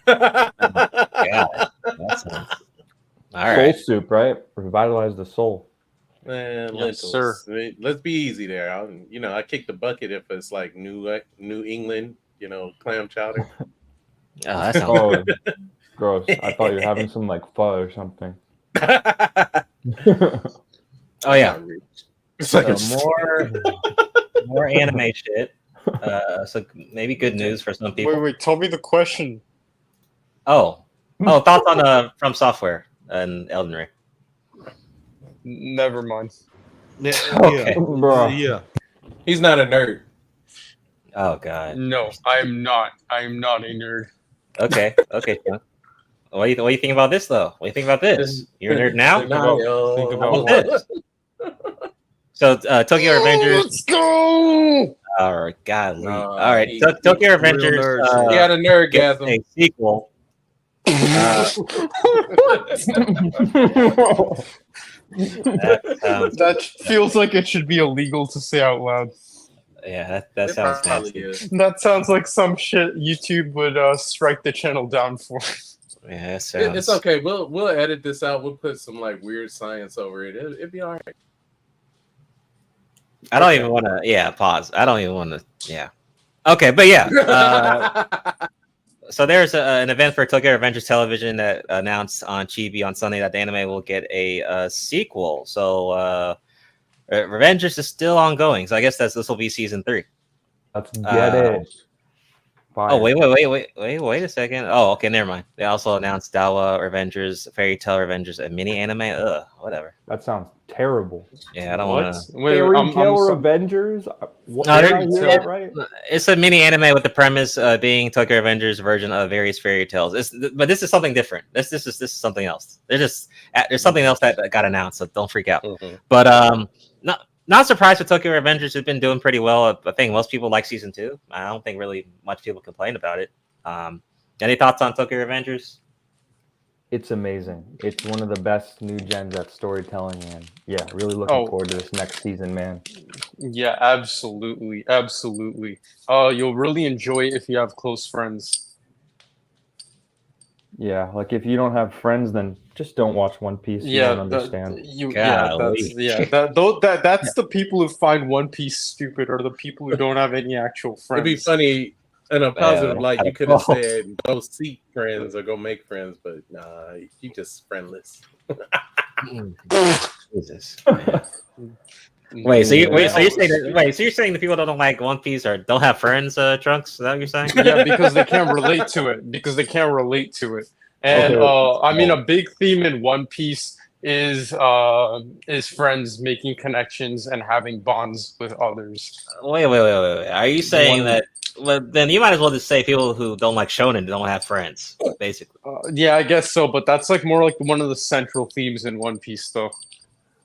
Speaker 9: Yeah, that's all
Speaker 14: Soul
Speaker 9: right.
Speaker 14: soup, right? Revitalize the soul.
Speaker 10: Man,
Speaker 13: Yes,
Speaker 10: lentils.
Speaker 13: sir.
Speaker 10: Let's be easy there. I kick the bucket if it's like New England, clam chowder.
Speaker 9: Oh, that sounds
Speaker 14: Gross. I thought you were having some like pho or something.
Speaker 9: Oh yeah.
Speaker 10: It's like
Speaker 9: more anime shit. So maybe good news for some people.
Speaker 13: Wait, tell me the question.
Speaker 9: Oh, thoughts on From Software and Elden Ring?
Speaker 13: Never mind.
Speaker 11: Yeah,
Speaker 9: Okay.
Speaker 11: yeah.
Speaker 10: He's not a nerd.
Speaker 9: Oh god.
Speaker 13: No, I'm not. I'm not a nerd.
Speaker 9: Okay, Sean. What do you think about this though? What do you think about this? You're a nerd now?
Speaker 13: Think about
Speaker 9: this? So Tokyo Revengers.
Speaker 13: Let's go.
Speaker 9: All right, golly. All right, Tokyo Revengers.
Speaker 10: He had a nerdgasm.
Speaker 9: A sequel.
Speaker 13: That feels like it should be illegal to say out loud.
Speaker 9: Yeah, that sounds nasty.
Speaker 13: That sounds like some shit YouTube would strike the channel down for.
Speaker 9: Yeah, that sounds...
Speaker 10: It's okay. We'll edit this out. We'll put some like weird science over it. It'd be all right.
Speaker 9: I don't even want to. Yeah, pause. I don't even want to. Yeah. Okay, but yeah. So there's an event for Tokyo Revengers Television that announced on Chibi on Sunday that the anime will get a sequel. So Revengers is still ongoing. So I guess this will be season 3.
Speaker 14: Let's get it. Fire.
Speaker 9: Oh wait a second. Oh, okay, never mind. They also announced Dawa Revengers, Fairy Tail Revengers, a mini anime. Ugh, whatever.
Speaker 14: That sounds terrible.
Speaker 9: Yeah, I don't want to.
Speaker 14: Fairy Tail Revengers?
Speaker 9: Right? It's a mini anime with the premise being Tokyo Revengers version of various fairy tales. But this is something different. This is something else. There's something else that got announced, so don't freak out. But not surprised with Tokyo Revengers. It's been doing pretty well. I think most people like season 2. I don't think really much people complain about it. Any thoughts on Tokyo Revengers?
Speaker 14: It's amazing. It's one of the best new gens at storytelling, and yeah, really looking forward to this next season, man.
Speaker 13: Yeah, absolutely. You'll really enjoy it if you have close friends.
Speaker 14: Yeah, like if you don't have friends, then just don't watch One Piece. You don't understand.
Speaker 13: That's the people who find One Piece stupid, or the people who don't have any actual friends.
Speaker 10: It'd be funny in a positive light. You could have said go seek friends or go make friends, but nah, you just friendless.
Speaker 9: Jesus. Wait, so you're saying the people that don't like One Piece or don't have friends, Trunks? Is that what you're saying?
Speaker 13: Yeah, because they can't relate to it. And I mean, a big theme in One Piece is friends making connections and having bonds with others.
Speaker 9: Wait. Are you saying that? Well, then you might as well just say people who don't like shonen don't have friends, basically.
Speaker 13: Yeah, I guess so, but that's like more like one of the central themes in One Piece, though.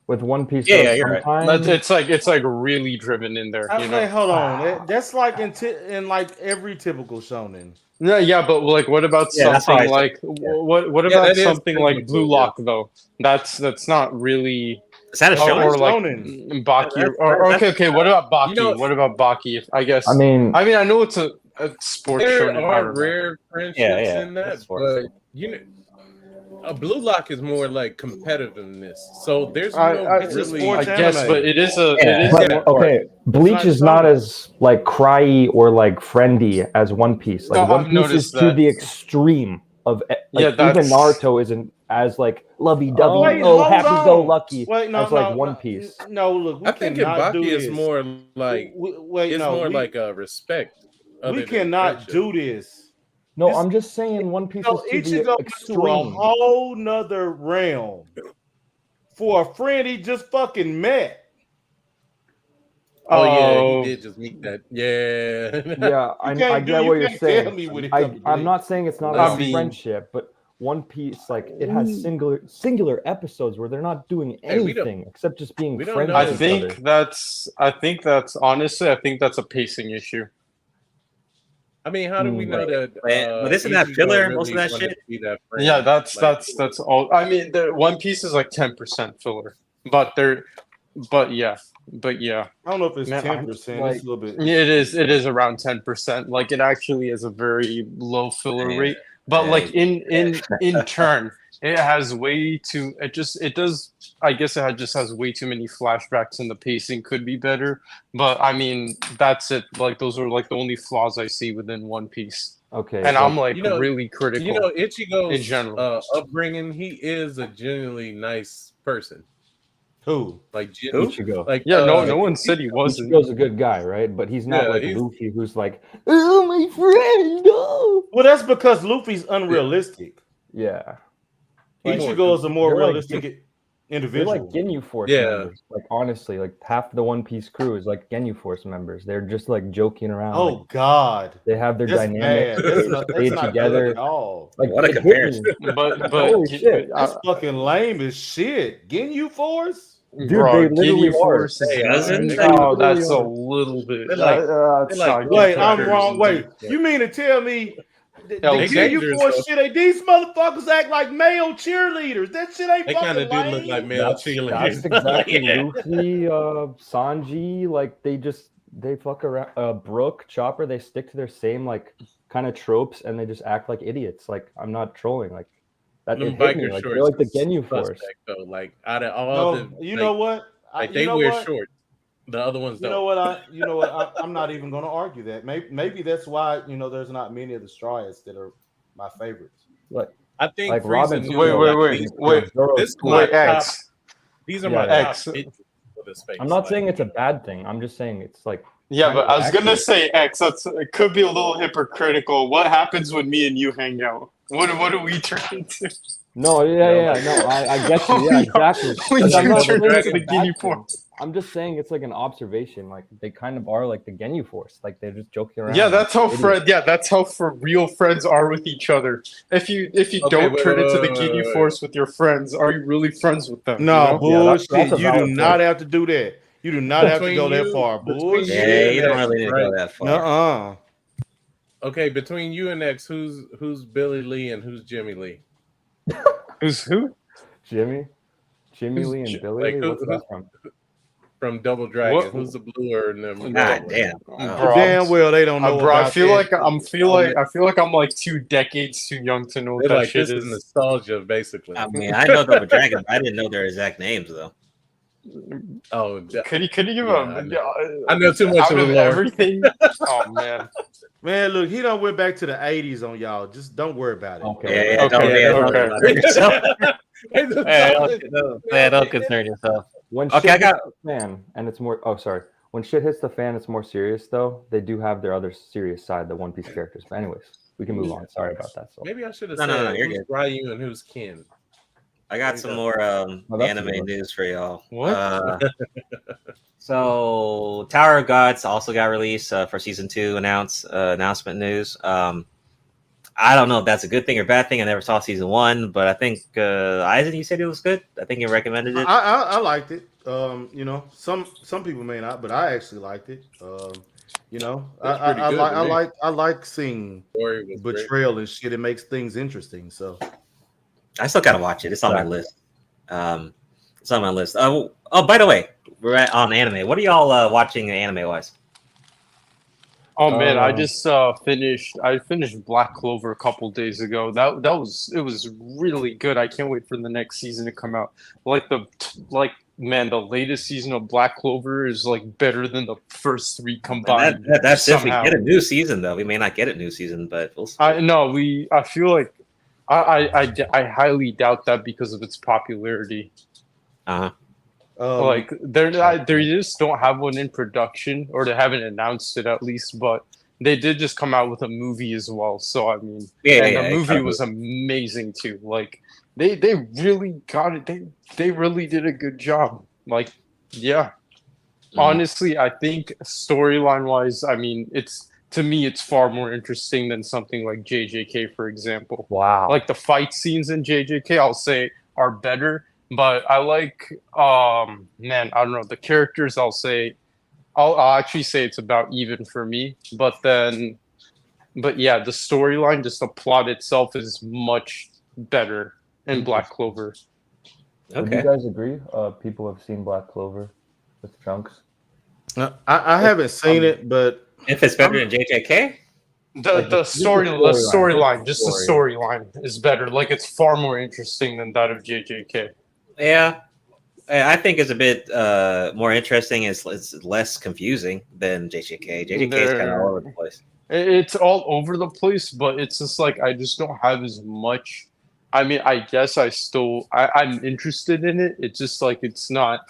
Speaker 14: With One Piece,
Speaker 9: you're right.
Speaker 13: It's like really driven in there.
Speaker 11: Hold on, that's like in like every typical shonen.
Speaker 13: No, yeah, but like, what about something like what about something like Blue Lock though? That's not really.
Speaker 9: Is that a shonen?
Speaker 13: Or like Baki? Okay. What about Baki? What about Baki? I guess.
Speaker 14: I mean,
Speaker 13: I know it's a sports show.
Speaker 10: There are rare friendships in that, but a Blue Lock is more like competitiveness. So there's really.
Speaker 13: I guess, but it is a.
Speaker 14: Okay, Bleach is not as like cryy or like friendy as One Piece. Like One Piece is to the extreme of even Naruto isn't as like lovey-dovey, happy-go-lucky as like One Piece.
Speaker 11: No, look,
Speaker 10: I think Baki is more like like a respect.
Speaker 11: We cannot do this.
Speaker 14: No, I'm just saying One Piece is to the extreme.
Speaker 11: To a whole nother realm for a friend he just fucking met.
Speaker 10: Oh yeah, he did just meet that. Yeah,
Speaker 14: I get what you're saying. I'm not saying it's not a friendship, but One Piece, like it has singular episodes where they're not doing anything except just being friends.
Speaker 13: I think that's honestly, I think that's a pacing issue.
Speaker 10: I mean, how do we know that?
Speaker 9: But isn't that filler? Most of that shit.
Speaker 13: Yeah, that's all. I mean, the One Piece is like 10% filler, but yeah. I
Speaker 11: don't know if it's 10%. It's a little bit.
Speaker 13: It is around 10%. Like it actually is a very low filler rate. But like in turn, it has way too. It does. I guess it just has way too many flashbacks, and the pacing could be better. But I mean, that's it. Like those are like the only flaws I see within One Piece.
Speaker 14: Okay,
Speaker 13: and I'm like really critical.
Speaker 10: Ichigo's
Speaker 13: in general
Speaker 10: upbringing, he is a genuinely nice person.
Speaker 11: Who?
Speaker 10: Like
Speaker 14: Ichigo?
Speaker 10: Like
Speaker 13: no one said he wasn't.
Speaker 14: Ichigo's a good guy, right? But he's not like Luffy, who's like, oh my friend. Oh.
Speaker 11: Well, that's because Luffy's unrealistic.
Speaker 14: Yeah.
Speaker 11: Ichigo is a more realistic individual.
Speaker 14: They're like Ginyu Force members. Like honestly, like half the One Piece crew is like Ginyu Force members. They're just like joking around.
Speaker 11: Oh
Speaker 14: like,
Speaker 11: God.
Speaker 14: They have their dynamic. They stay together.
Speaker 11: At all.
Speaker 9: Like what a comparison.
Speaker 13: But
Speaker 14: holy shit.
Speaker 11: That's fucking lame as shit. Ginyu Force?
Speaker 14: Dude, they literally are.
Speaker 13: Oh, that's a little bit.
Speaker 11: Wait, I'm wrong. Wait, you mean to tell me the Ginyu Force shit? These motherfuckers act like male cheerleaders. That shit ain't. They kind of do look like male cheerleaders.
Speaker 14: That's exactly Luffy, Sanji. Like they fuck around. Brook, Chopper. They stick to their same like kind of tropes, and they just act like idiots. Like I'm not trolling. Like. That it hit me. Like, they're like the Ginyu Force.
Speaker 10: Though. Like out of all
Speaker 11: you know what?
Speaker 10: Like they wear shorts. The other ones don't.
Speaker 11: You know what? I'm not even going to argue that. Maybe that's why there's not many of the Strayas that are my favorites.
Speaker 14: Like
Speaker 10: I think
Speaker 14: like
Speaker 10: Robin.
Speaker 13: Wait, X.
Speaker 10: These are my top.
Speaker 14: I'm not saying it's a bad thing. I'm just saying it's like
Speaker 13: Yeah, but I was gonna say X. It could be a little hypocritical. What happens when me and you hang out? What do we turn into?
Speaker 14: No, no, I get you. Yeah, exactly.
Speaker 13: We
Speaker 14: I'm not
Speaker 13: turn
Speaker 14: saying
Speaker 13: into
Speaker 14: it's
Speaker 13: the
Speaker 14: a
Speaker 13: Ginyu
Speaker 14: bad
Speaker 13: Force.
Speaker 14: thing. I'm just saying it's like an observation. Like they kind of are like the Ginyu Force. Like they're just joking around.
Speaker 13: Yeah, that's how that's how for real friends are with each other. If you don't turn into the Ginyu Force with your friends, are you really friends with them?
Speaker 11: No,
Speaker 13: you know?
Speaker 11: bullshit.
Speaker 14: that's a
Speaker 11: You do
Speaker 14: valid
Speaker 11: not
Speaker 14: point.
Speaker 11: have to do that. You do not have to go that far. Bullshit.
Speaker 9: Yeah, you don't really need to go that far.
Speaker 11: Nuh-uh.
Speaker 10: Okay, between you and X, who's Billy Lee and who's Jimmy Lee?
Speaker 13: Who's who?
Speaker 14: Jimmy Lee and Billy Lee. What's that from?
Speaker 10: From Double Dragon. Who's the bluer and them?
Speaker 9: God damn.
Speaker 10: Bro,
Speaker 11: Damn well they don't know
Speaker 13: bro,
Speaker 11: about
Speaker 13: I feel
Speaker 11: that.
Speaker 13: like I'm like 2 decades too young to know what
Speaker 10: They're
Speaker 13: that
Speaker 10: like,
Speaker 13: shit
Speaker 10: this
Speaker 13: is.
Speaker 10: is nostalgia, basically.
Speaker 9: I mean, I know Double Dragon, but I didn't know their exact names though.
Speaker 10: Oh,
Speaker 13: could you give
Speaker 10: I know too much
Speaker 13: out
Speaker 10: of
Speaker 13: of
Speaker 10: the lore.
Speaker 13: everything? Oh man.
Speaker 11: Man, look, he done went back to the 80s on y'all. Just don't worry about it.
Speaker 14: Okay.
Speaker 9: Yeah, don't concern yourself.
Speaker 14: When
Speaker 9: Okay, I
Speaker 14: shit
Speaker 9: got
Speaker 14: hits the fan, and it's more. Oh, sorry. When shit hits the fan, it's more serious though. They do have their other serious side, the One Piece characters. But anyways, we can move on. Sorry about that. So.
Speaker 10: Maybe I should have
Speaker 9: No,
Speaker 10: said
Speaker 9: you're
Speaker 10: who's
Speaker 9: good.
Speaker 10: Ryu and who's Ken.
Speaker 9: I got some more anime news for y'all.
Speaker 13: What?
Speaker 9: So Tower of Gods also got released for season 2 announcement news. I don't know if that's a good thing or bad thing. I never saw season 1, but I think Eisen, you said it was good. I think you recommended it.
Speaker 11: I liked it. You know, some people may not, but I actually liked it. You know, I like seeing betrayal and shit. It makes things interesting. So
Speaker 9: I still gotta watch it. It's on my list. It's on my list. Oh, by the way, we're on anime. What are y'all watching anime wise?
Speaker 13: Oh man, I just finished Black Clover a couple days ago. It was really good. I can't wait for the next season to come out. Man, the latest season of Black Clover is like better than the first 3 combined.
Speaker 9: That's if we get a new season though. We may not get a new season, but we'll see.
Speaker 13: I feel like I highly doubt that because of its popularity. Like they just don't have one in production, or they haven't announced it at least. But they did just come out with a movie as well. So I mean, the movie was amazing too. Like they really got it. They really did a good job. Like honestly, I think storyline wise, I mean, to me, it's far more interesting than something like JJK, for example.
Speaker 14: Wow.
Speaker 13: Like the fight scenes in JJK, I'll say are better. But I like, man, I don't know, the characters. I'll actually say it's about even for me. But yeah, the storyline, just the plot itself, is much better in Black Clover.
Speaker 14: Okay. Do you guys agree? People have seen Black Clover with Trunks.
Speaker 11: I haven't seen it, but
Speaker 9: if it's better than JJK,
Speaker 13: the storyline is better. Like it's far more interesting than that of JJK.
Speaker 9: Yeah, I think it's a bit more interesting. It's less confusing than JJK. JJK is kind of all over the place.
Speaker 13: It's all over the place, but it's just like I just don't have as much. I mean, I guess I'm interested in it. It's just like it's not.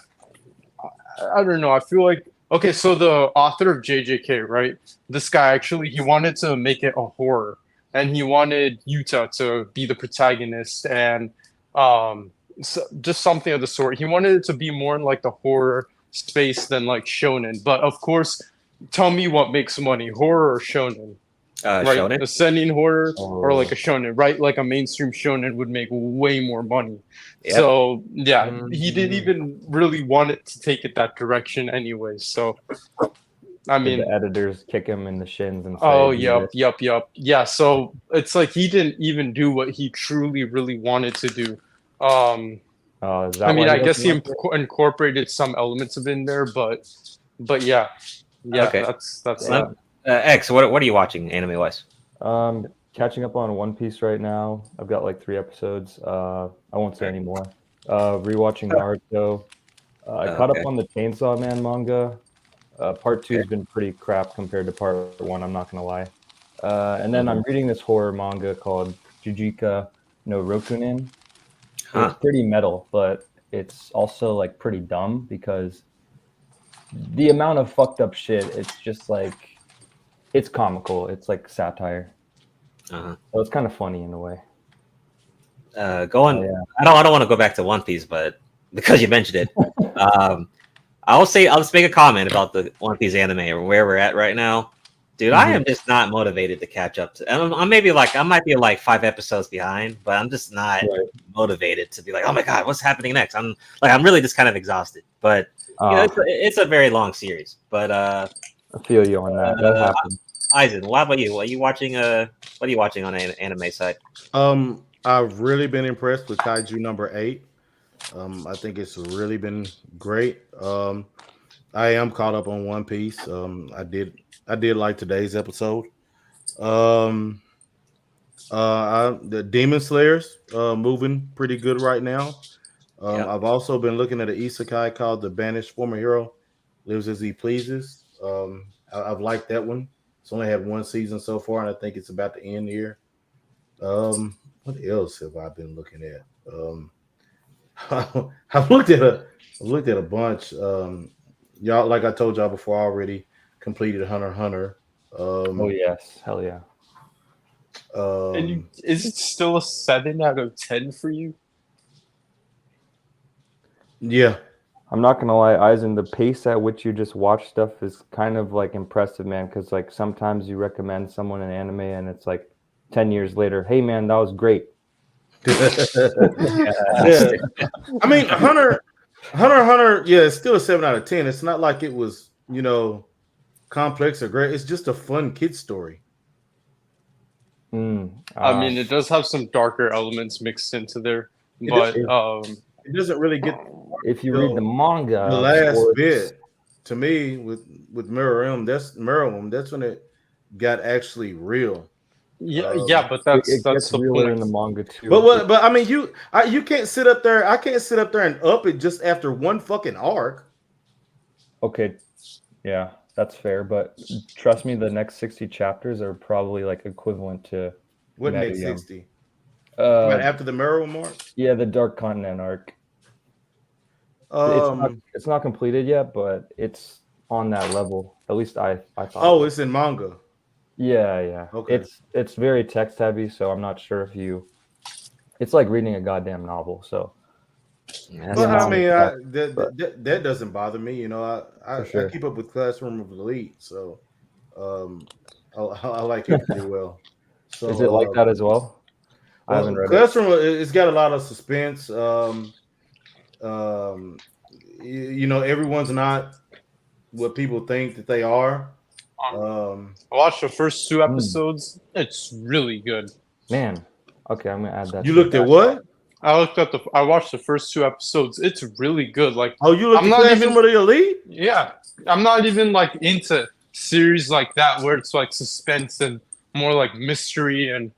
Speaker 13: I don't know. I feel like okay. So the author of JJK, right? This guy actually he wanted to make it a horror, and he wanted Yuta to be the protagonist, and so just something of the sort. He wanted it to be more in like the horror space than like shonen. But of course, tell me what makes money, horror or shonen? Right,
Speaker 9: shonen?
Speaker 13: Ascending horror or like a shonen, right? Like a mainstream shonen would make way more money. Yep. So yeah, he didn't even really want it to take it that direction anyway. So I mean,
Speaker 14: the editors kick him in the shins and say,
Speaker 13: yep. Yeah, so it's like he didn't even do what he truly really wanted to do. I mean, I guess he incorporated some elements of it in there, but yeah,
Speaker 9: okay.
Speaker 13: That's
Speaker 9: X. What are you watching anime wise?
Speaker 14: Catching up on One Piece right now. I've got like 3 episodes. I won't say any more. Rewatching Naruto. I caught up on the Chainsaw Man manga. Part 2 has been pretty crap compared to part 1. I'm not gonna lie. And then I'm reading this horror manga called Jujika no Rokunin. It's pretty metal, but it's also like pretty dumb because the amount of fucked up shit. It's just like it's comical. It's like satire. So it's kind of funny in a way.
Speaker 9: I don't want to go back to One Piece, but because you mentioned it, I'll just make a comment about the One Piece anime or where we're at right now. Dude, I am just not motivated to catch up to. I might be like 5 episodes behind, but I'm just not motivated to be like, oh my god, what's happening next? I'm really just kind of exhausted. But it's a very long series. But
Speaker 14: I feel you on that. That happens.
Speaker 9: Eisen, what about you? What are you watching? What are you watching on an anime site?
Speaker 11: I've really been impressed with Kaiju number 8. I think it's really been great. I am caught up on One Piece. I did like today's episode. The Demon Slayers moving pretty good right now. I've also been looking at an isekai called The Banished Former Hero Lives as He Pleases. I've liked that one. It's only had 1 season so far, and I think it's about to end here. What else have I been looking at? I've looked at a bunch. Y'all, like I told y'all before, I already completed Hunter x Hunter.
Speaker 14: Oh yes, hell yeah.
Speaker 13: And is it still a 7 out of 10 for you?
Speaker 11: Yeah.
Speaker 14: I'm not gonna lie, Eisen, the pace at which you just watch stuff is kind of like impressive, man. Because like sometimes you recommend someone an anime and it's like 10 years later, hey man, that was great.
Speaker 11: Yeah. I mean, Hunter x Hunter, yeah, it's still a 7 out of 10. It's not like it was, complex or great. It's just a fun kid story.
Speaker 13: I mean, it does have some darker elements mixed into there, but
Speaker 11: it doesn't really get.
Speaker 14: If you read the manga,
Speaker 11: the last bit to me with Mirror that's when it got actually real.
Speaker 13: Yeah, but that's the
Speaker 14: realer
Speaker 13: point
Speaker 14: in the manga too.
Speaker 11: But I mean, you can't sit up there. I can't sit up there and up it just after one fucking arc.
Speaker 14: Okay, yeah, that's fair. But trust me, the next 60 chapters are probably like equivalent to
Speaker 11: what next 60?
Speaker 14: Right
Speaker 11: after the Merrill mark?
Speaker 14: Yeah, the Dark Continent arc. It's not completed yet, but it's on that level. At least I thought.
Speaker 11: Oh, it's in manga.
Speaker 14: Yeah.
Speaker 11: Okay.
Speaker 14: It's very text heavy, so I'm not sure if you. It's like reading a goddamn novel. So.
Speaker 11: Well, I mean, that doesn't bother me. I keep up with Classroom of Elite, so I like it pretty well. So,
Speaker 14: is it like that as well? I haven't read
Speaker 11: Classroom. It's got a lot of suspense. Everyone's not what people think that they are.
Speaker 13: I watched the first 2 episodes. It's really good.
Speaker 14: Man, okay, I'm gonna add that.
Speaker 11: You looked at what?
Speaker 13: I watched the first 2 episodes. It's really good. Like,
Speaker 11: you looked at Classroom of the Elite?
Speaker 13: Yeah, I'm not even like into series like that where it's like suspense and more like mystery and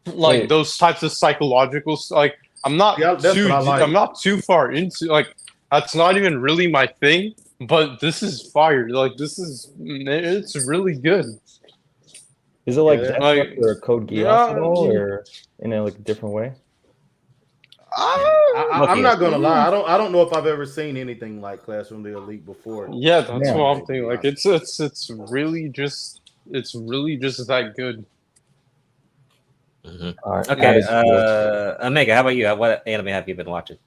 Speaker 13: like those types of psychological. Like, I'm not I'm not too far into like that's not even really my thing. But this is fire. Like it's really good.
Speaker 14: Is it like Death Note or Code Geass at all, or in a like different way?
Speaker 11: I'm not gonna lie. I don't know if I've ever seen anything like Classroom of the Elite before.
Speaker 13: Yeah, that's what I'm thinking. Like it's really just that good.
Speaker 9: Mm-hmm. All right. Okay, Omega, how about you? What anime have you been watching?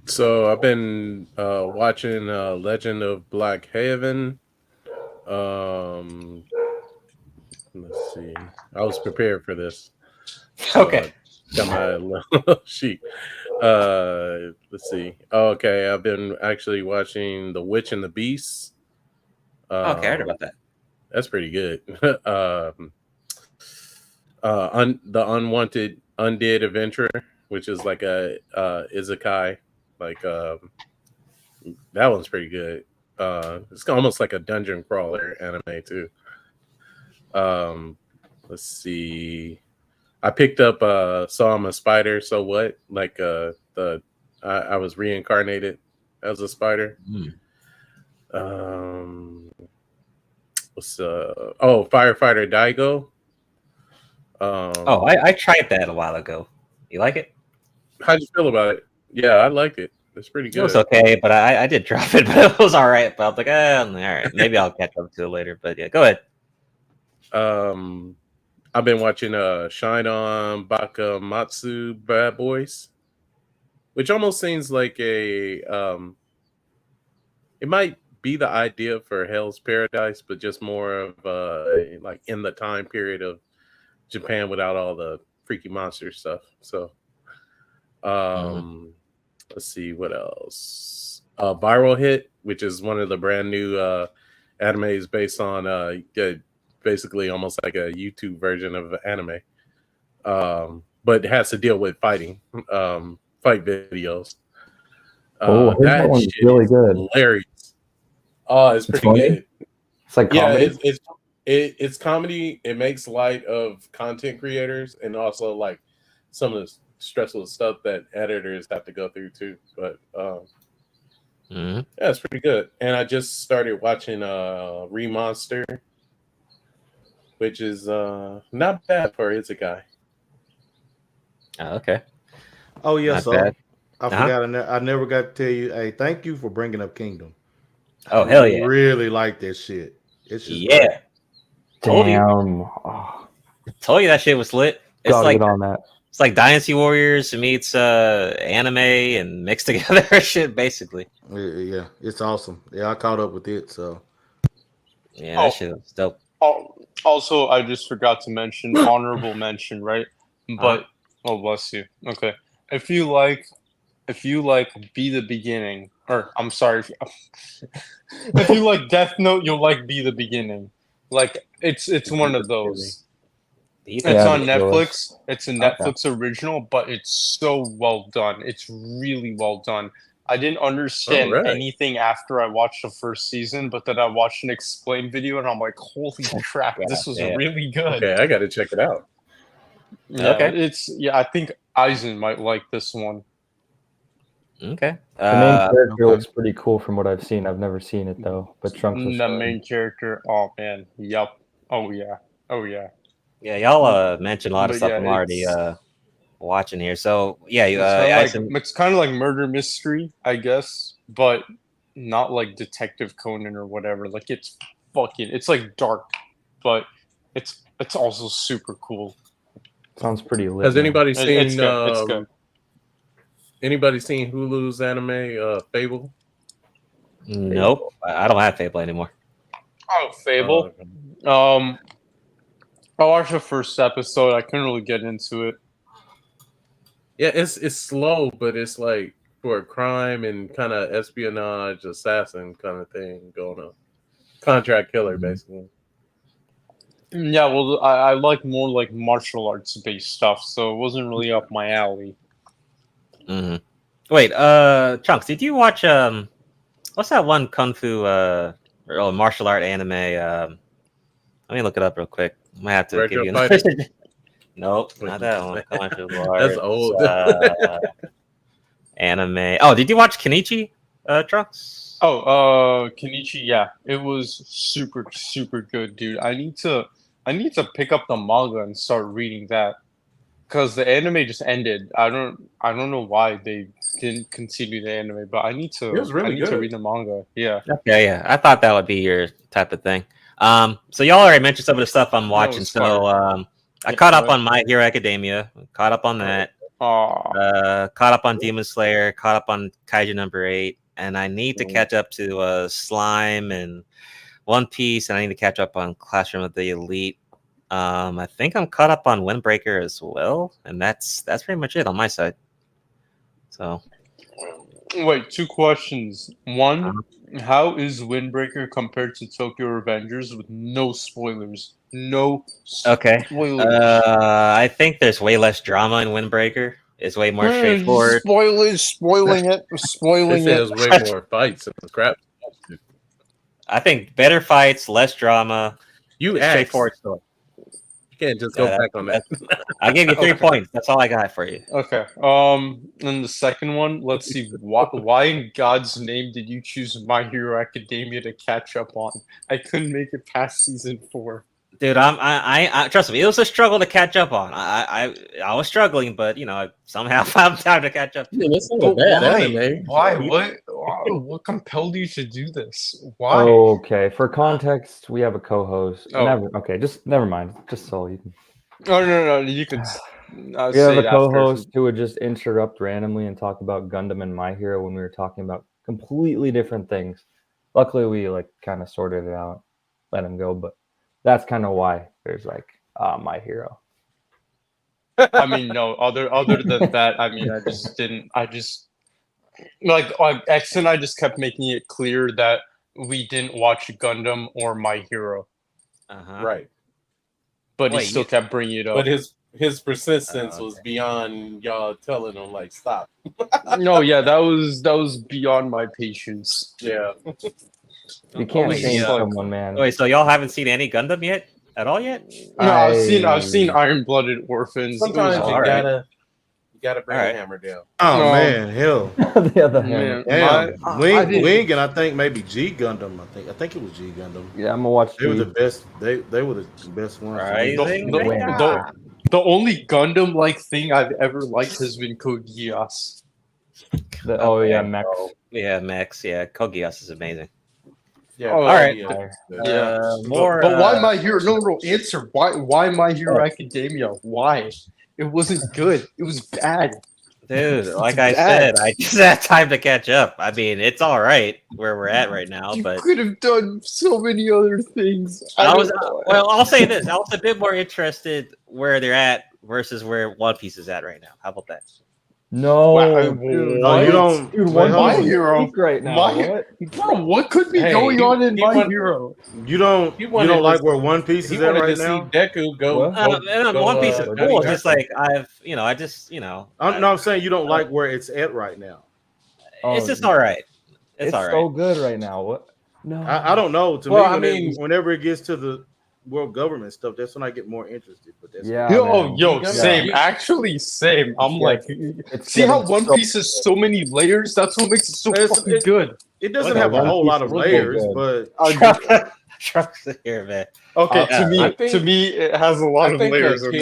Speaker 10: So I've been watching Legend of Black Haven. Let's see. I was prepared for this.
Speaker 9: Okay.
Speaker 10: Got my little sheet. Let's see. Okay, I've been actually watching The Witch and the Beast.
Speaker 9: Okay, I heard about that.
Speaker 10: That's pretty good. The Unwanted Undead Adventurer, which is like a isekai. Like that one's pretty good. It's almost like a dungeon crawler anime too. Let's see. I picked up So I'm a Spider, So What? Like I was reincarnated as a spider. Firefighter Daigo.
Speaker 9: I tried that a while ago. You like it?
Speaker 10: How'd you feel about it? Yeah, I liked it. It's pretty
Speaker 9: It
Speaker 10: good.
Speaker 9: was okay, but I did drop it, but it was all right. But I was like, all right, maybe I'll catch up to it later. But yeah, go ahead.
Speaker 10: I've been watching Shine On Bakamatsu Bad Boys, which almost seems like a it might be the idea for Hell's Paradise, but just more of like in the time period of Japan without all the freaky monster stuff. So let's see what else. Viral Hit, which is one of the brand new animes based on basically almost like a YouTube version of anime, but it has to deal with fighting, fight videos.
Speaker 14: That one's really good.
Speaker 10: Hilarious. It's pretty good.
Speaker 14: It's like comedy.
Speaker 10: It's comedy. It makes light of content creators and also like some of the stressful stuff that editors have to go through too. But yeah, it's pretty good. And I just started watching Remonster, which is not bad for Isekai.
Speaker 9: Oh, okay.
Speaker 11: Oh yeah,
Speaker 9: Not
Speaker 11: so
Speaker 9: bad.
Speaker 11: I forgot. I never got to tell you. Hey, thank you for bringing up Kingdom.
Speaker 9: Oh hell yeah!
Speaker 11: I really like this shit. It's just
Speaker 9: yeah.
Speaker 14: Damn.
Speaker 9: Told you that shit was lit. It's
Speaker 14: Gotta
Speaker 9: like
Speaker 14: get on that.
Speaker 9: It's like Dynasty Warriors meets anime and mixed together shit, basically.
Speaker 11: Yeah, it's awesome. Yeah, I caught up with it. So
Speaker 9: yeah, that shit was dope.
Speaker 13: Also, I just forgot to mention honorable mention, right? But oh, bless you. Okay, if you like Be the Beginning, or I'm sorry, if you like Death Note, you'll like Be the Beginning. Like it's one of those. It's on Netflix. It's a Netflix original, but it's so well done. It's really well done. I didn't understand anything after I watched the first season, but then I watched an explain video and I'm like, holy crap, this was really good.
Speaker 10: Okay, I gotta check it out.
Speaker 13: Yeah, I think Eisen might like this one.
Speaker 9: Okay.
Speaker 14: The main character looks pretty cool from what I've seen. I've never seen it though, but Trunks was
Speaker 13: the main character. Oh man, yup. Oh yeah.
Speaker 9: Yeah, y'all mentioned a lot of stuff I'm already watching here. So yeah,
Speaker 13: it's kind of like murder mystery, I guess, but not like Detective Conan or whatever. Like it's like dark, but it's also super cool.
Speaker 14: Sounds pretty lit.
Speaker 10: Has anybody seen?
Speaker 13: It's good.
Speaker 10: Anybody seen Hulu's anime Fable?
Speaker 9: Nope, I don't have Fable anymore.
Speaker 13: Oh, Fable. I watched the first episode. I couldn't really get into it.
Speaker 10: Yeah, it's slow, but it's like for a crime and kind of espionage assassin kind of thing going on. Contract killer, basically.
Speaker 13: Yeah, well, I like more like martial arts based stuff, so it wasn't really up my alley.
Speaker 9: Wait, Chunks, did you watch what's that one kung fu or martial art anime? Let me look it up real quick. I might have to give you Nope, not that one.
Speaker 10: That's old.
Speaker 9: Anime. Oh, did you watch Kenichi, Trunks?
Speaker 13: Oh, Kenichi, yeah. It was super, super good, dude. I need to pick up the manga and start reading that. Because the anime just ended. I don't know why they didn't continue the anime, but I need to to read the manga. Yeah.
Speaker 9: Okay, yeah. I thought that would be your type of thing. So y'all already mentioned some of the stuff I'm watching. So I caught up on My Hero Academia, caught up on that. Caught up on Demon Slayer, caught up on Kaiju number 8, and I need to catch up to Slime and One Piece, and I need to catch up on Classroom of the Elite. I think I'm caught up on Windbreaker as well, and that's pretty much it on my side. So,
Speaker 13: wait, 2 questions. One, how is Windbreaker compared to Tokyo Revengers with no spoilers? No spoilers.
Speaker 9: Okay. I think there's way less drama in Windbreaker. It's way more straightforward.
Speaker 13: Spoiling it.
Speaker 10: There's way more fights and crap.
Speaker 9: I think better fights, less drama.
Speaker 10: Straightforward story. You can't just go back on that.
Speaker 9: I gave you 3 points. That's all I got for you.
Speaker 13: Okay. And the second one, let's see. Why in God's name did you choose My Hero Academia to catch up on? I couldn't make it past season 4.
Speaker 9: Dude, I trust me. It was a struggle to catch up on. I was struggling, but I somehow found time to catch up.
Speaker 10: That's not a bad anime.
Speaker 13: Why? What compelled you to do this? Why?
Speaker 14: Okay, for context, we have a co-host.
Speaker 13: Oh.
Speaker 14: Never mind. Just so you can.
Speaker 13: Oh no, you could.
Speaker 14: We have a co-host who would just interrupt randomly and talk about Gundam and My Hero when we were talking about completely different things. Luckily, we kind of sorted it out, let him go, but that's kind of why there's My Hero.
Speaker 13: I mean, no. Other than that, I mean, I just didn't. I just X and I just kept making it clear that we didn't watch Gundam or My Hero.
Speaker 10: Right.
Speaker 13: But he still kept bringing it up.
Speaker 10: But his persistence was beyond y'all telling him stop.
Speaker 13: No, yeah, that was beyond my patience.
Speaker 10: Yeah.
Speaker 14: You can't change someone, man.
Speaker 9: Wait, so y'all haven't seen any Gundam yet? At all yet?
Speaker 13: No, I've seen Iron-Blooded Orphans.
Speaker 10: Sometimes you gotta bring the hammer down.
Speaker 11: Oh man, hell.
Speaker 14: The other hammer.
Speaker 11: Damn. Wing and I think maybe G Gundam. I think it was G Gundam.
Speaker 14: Yeah, I'm gonna watch.
Speaker 11: They were the best. They were the best ones.
Speaker 13: The only Gundam-like thing I've ever liked has been Code Geass.
Speaker 14: Mech.
Speaker 9: Yeah, Max. Yeah, Code Geass is amazing.
Speaker 10: Yeah.
Speaker 9: All right.
Speaker 13: Yeah.
Speaker 9: More.
Speaker 13: But why My Hero? No. Answer. Why My Hero Academia? Why? It wasn't good. It was bad.
Speaker 9: Dude, like I said, I just had time to catch up. I mean, it's all right where we're at right now, but
Speaker 13: you could have done so many other things.
Speaker 9: I'll say this: I was a bit more interested where they're at versus where One Piece is at right now. How about that?
Speaker 14: No,
Speaker 11: you don't.
Speaker 14: Dude, My Hero
Speaker 13: right now. What could be going on in My Hero?
Speaker 11: You don't like where One Piece is at right now?
Speaker 10: Deku go.
Speaker 9: One Piece is cool. It's just
Speaker 11: I'm saying you don't like where it's at right now.
Speaker 9: It's just all right.
Speaker 14: It's
Speaker 9: all right.
Speaker 14: so good right now. What? No,
Speaker 11: I don't know. To me, whenever it gets to the world government stuff, that's when I get more interested. But that's
Speaker 13: same. Actually, same. I'm see how One Piece has so many layers? That's what makes it so fucking good.
Speaker 11: It doesn't have a whole lot of layers, but
Speaker 9: Trucks here, man.
Speaker 13: Okay, to me, it has a lot of layers.
Speaker 10: What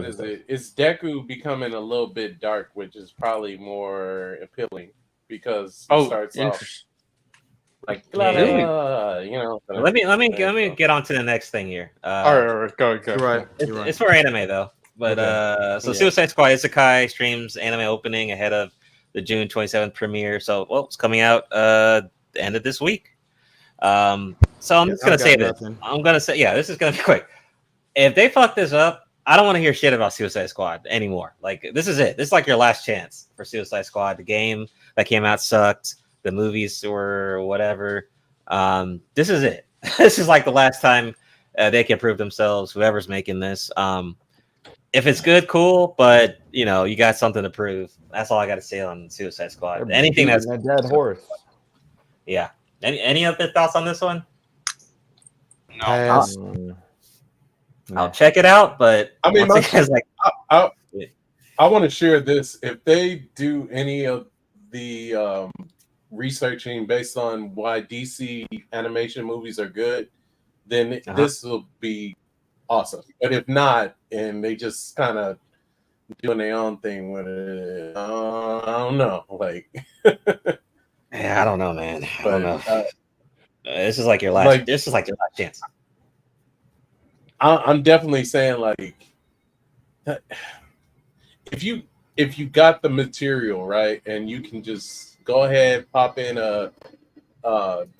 Speaker 10: is it? It's Deku becoming a little bit dark, which is probably more appealing because it starts off.
Speaker 9: Let me get on to the next thing here.
Speaker 13: All right, go.
Speaker 11: You're right.
Speaker 9: It's for anime though, but Suicide Squad Isekai streams anime opening ahead of the June 27th premiere. So it's coming out the end of this week. So I'm just gonna say this. I'm gonna say this is gonna be quick. If they fuck this up, I don't want to hear shit about Suicide Squad anymore. This is it. This is your last chance for Suicide Squad. The game that came out sucked. The movies or whatever. This is it. This is the last time they can prove themselves. Whoever's making this. If it's good, cool. But you got something to prove. That's all I got to say on Suicide Squad. Anything that's
Speaker 14: a dead horse.
Speaker 9: Yeah. Any other thoughts on this one?
Speaker 14: No.
Speaker 9: I'll check it out. But
Speaker 10: I mean, I want to share this. If they do any of the researching based on why DC animation movies are good, then this will be awesome. But if not, and they just kind of doing their own thing with it, I don't know.
Speaker 9: Yeah, I don't know, man. I don't know. This is your last. This is your last chance.
Speaker 10: I'm definitely saying if you got the material right, and you can just go ahead, pop in a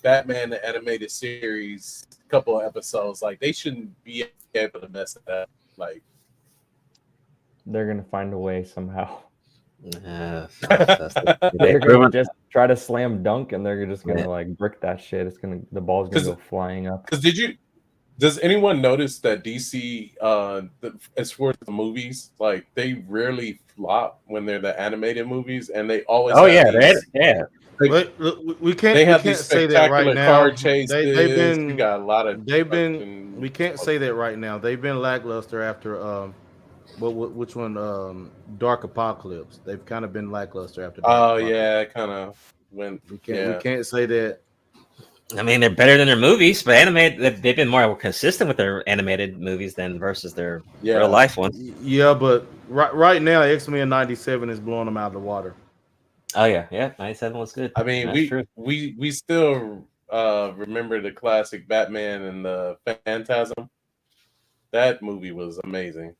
Speaker 10: Batman the animated series, couple of episodes. They shouldn't be able to mess it up.
Speaker 14: They're gonna find a way somehow.
Speaker 9: They're
Speaker 14: gonna just try to slam dunk, and they're just gonna brick that shit. The ball's gonna go flying up.
Speaker 10: Does anyone notice that DC, as far as the movies, they rarely flop when they're the animated movies, and they always
Speaker 11: we can't say that right now. They've been we can't say that right now. They've been lackluster after which one? Dark Apocalypse. They've kind of been lackluster after.
Speaker 10: Kind of went.
Speaker 11: We can't say that.
Speaker 9: I mean, they're better than their movies, but they've been more consistent with their animated movies than versus their real life ones.
Speaker 11: Yeah, but right now, X-Men '97 is blowing them out of the water.
Speaker 9: Oh yeah, '97 was good.
Speaker 10: I mean, we still remember the classic Batman and the Phantasm. That movie was amazing,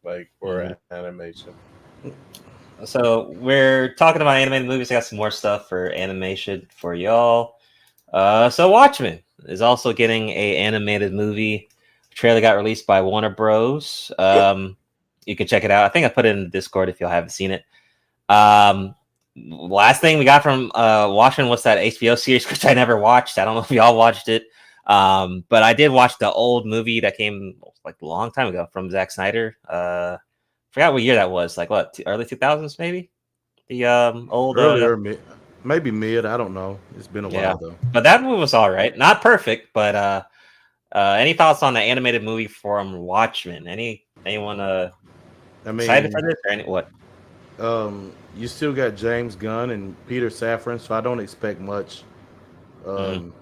Speaker 10: like for animation.
Speaker 9: So we're talking about animated movies. I got some more stuff for animation for y'all. So Watchmen is also getting a animated movie. Trailer got released by Warner Bros. You can check it out. I think I put it in the Discord if y'all haven't seen it. Last thing we got from Watchmen was that HBO series, which I never watched. I don't know if y'all watched it, but I did watch the old movie that came like a long time ago from Zack Snyder. Forgot what year that was. Like what, early 2000s maybe? The old
Speaker 11: earlier maybe mid. I don't know. It's been a while though.
Speaker 9: But that movie was all right. Not perfect, but any thoughts on the animated movie from Watchmen? Anyone excited for this or what?
Speaker 11: You still got James Gunn and Peter Safran, so I don't expect much from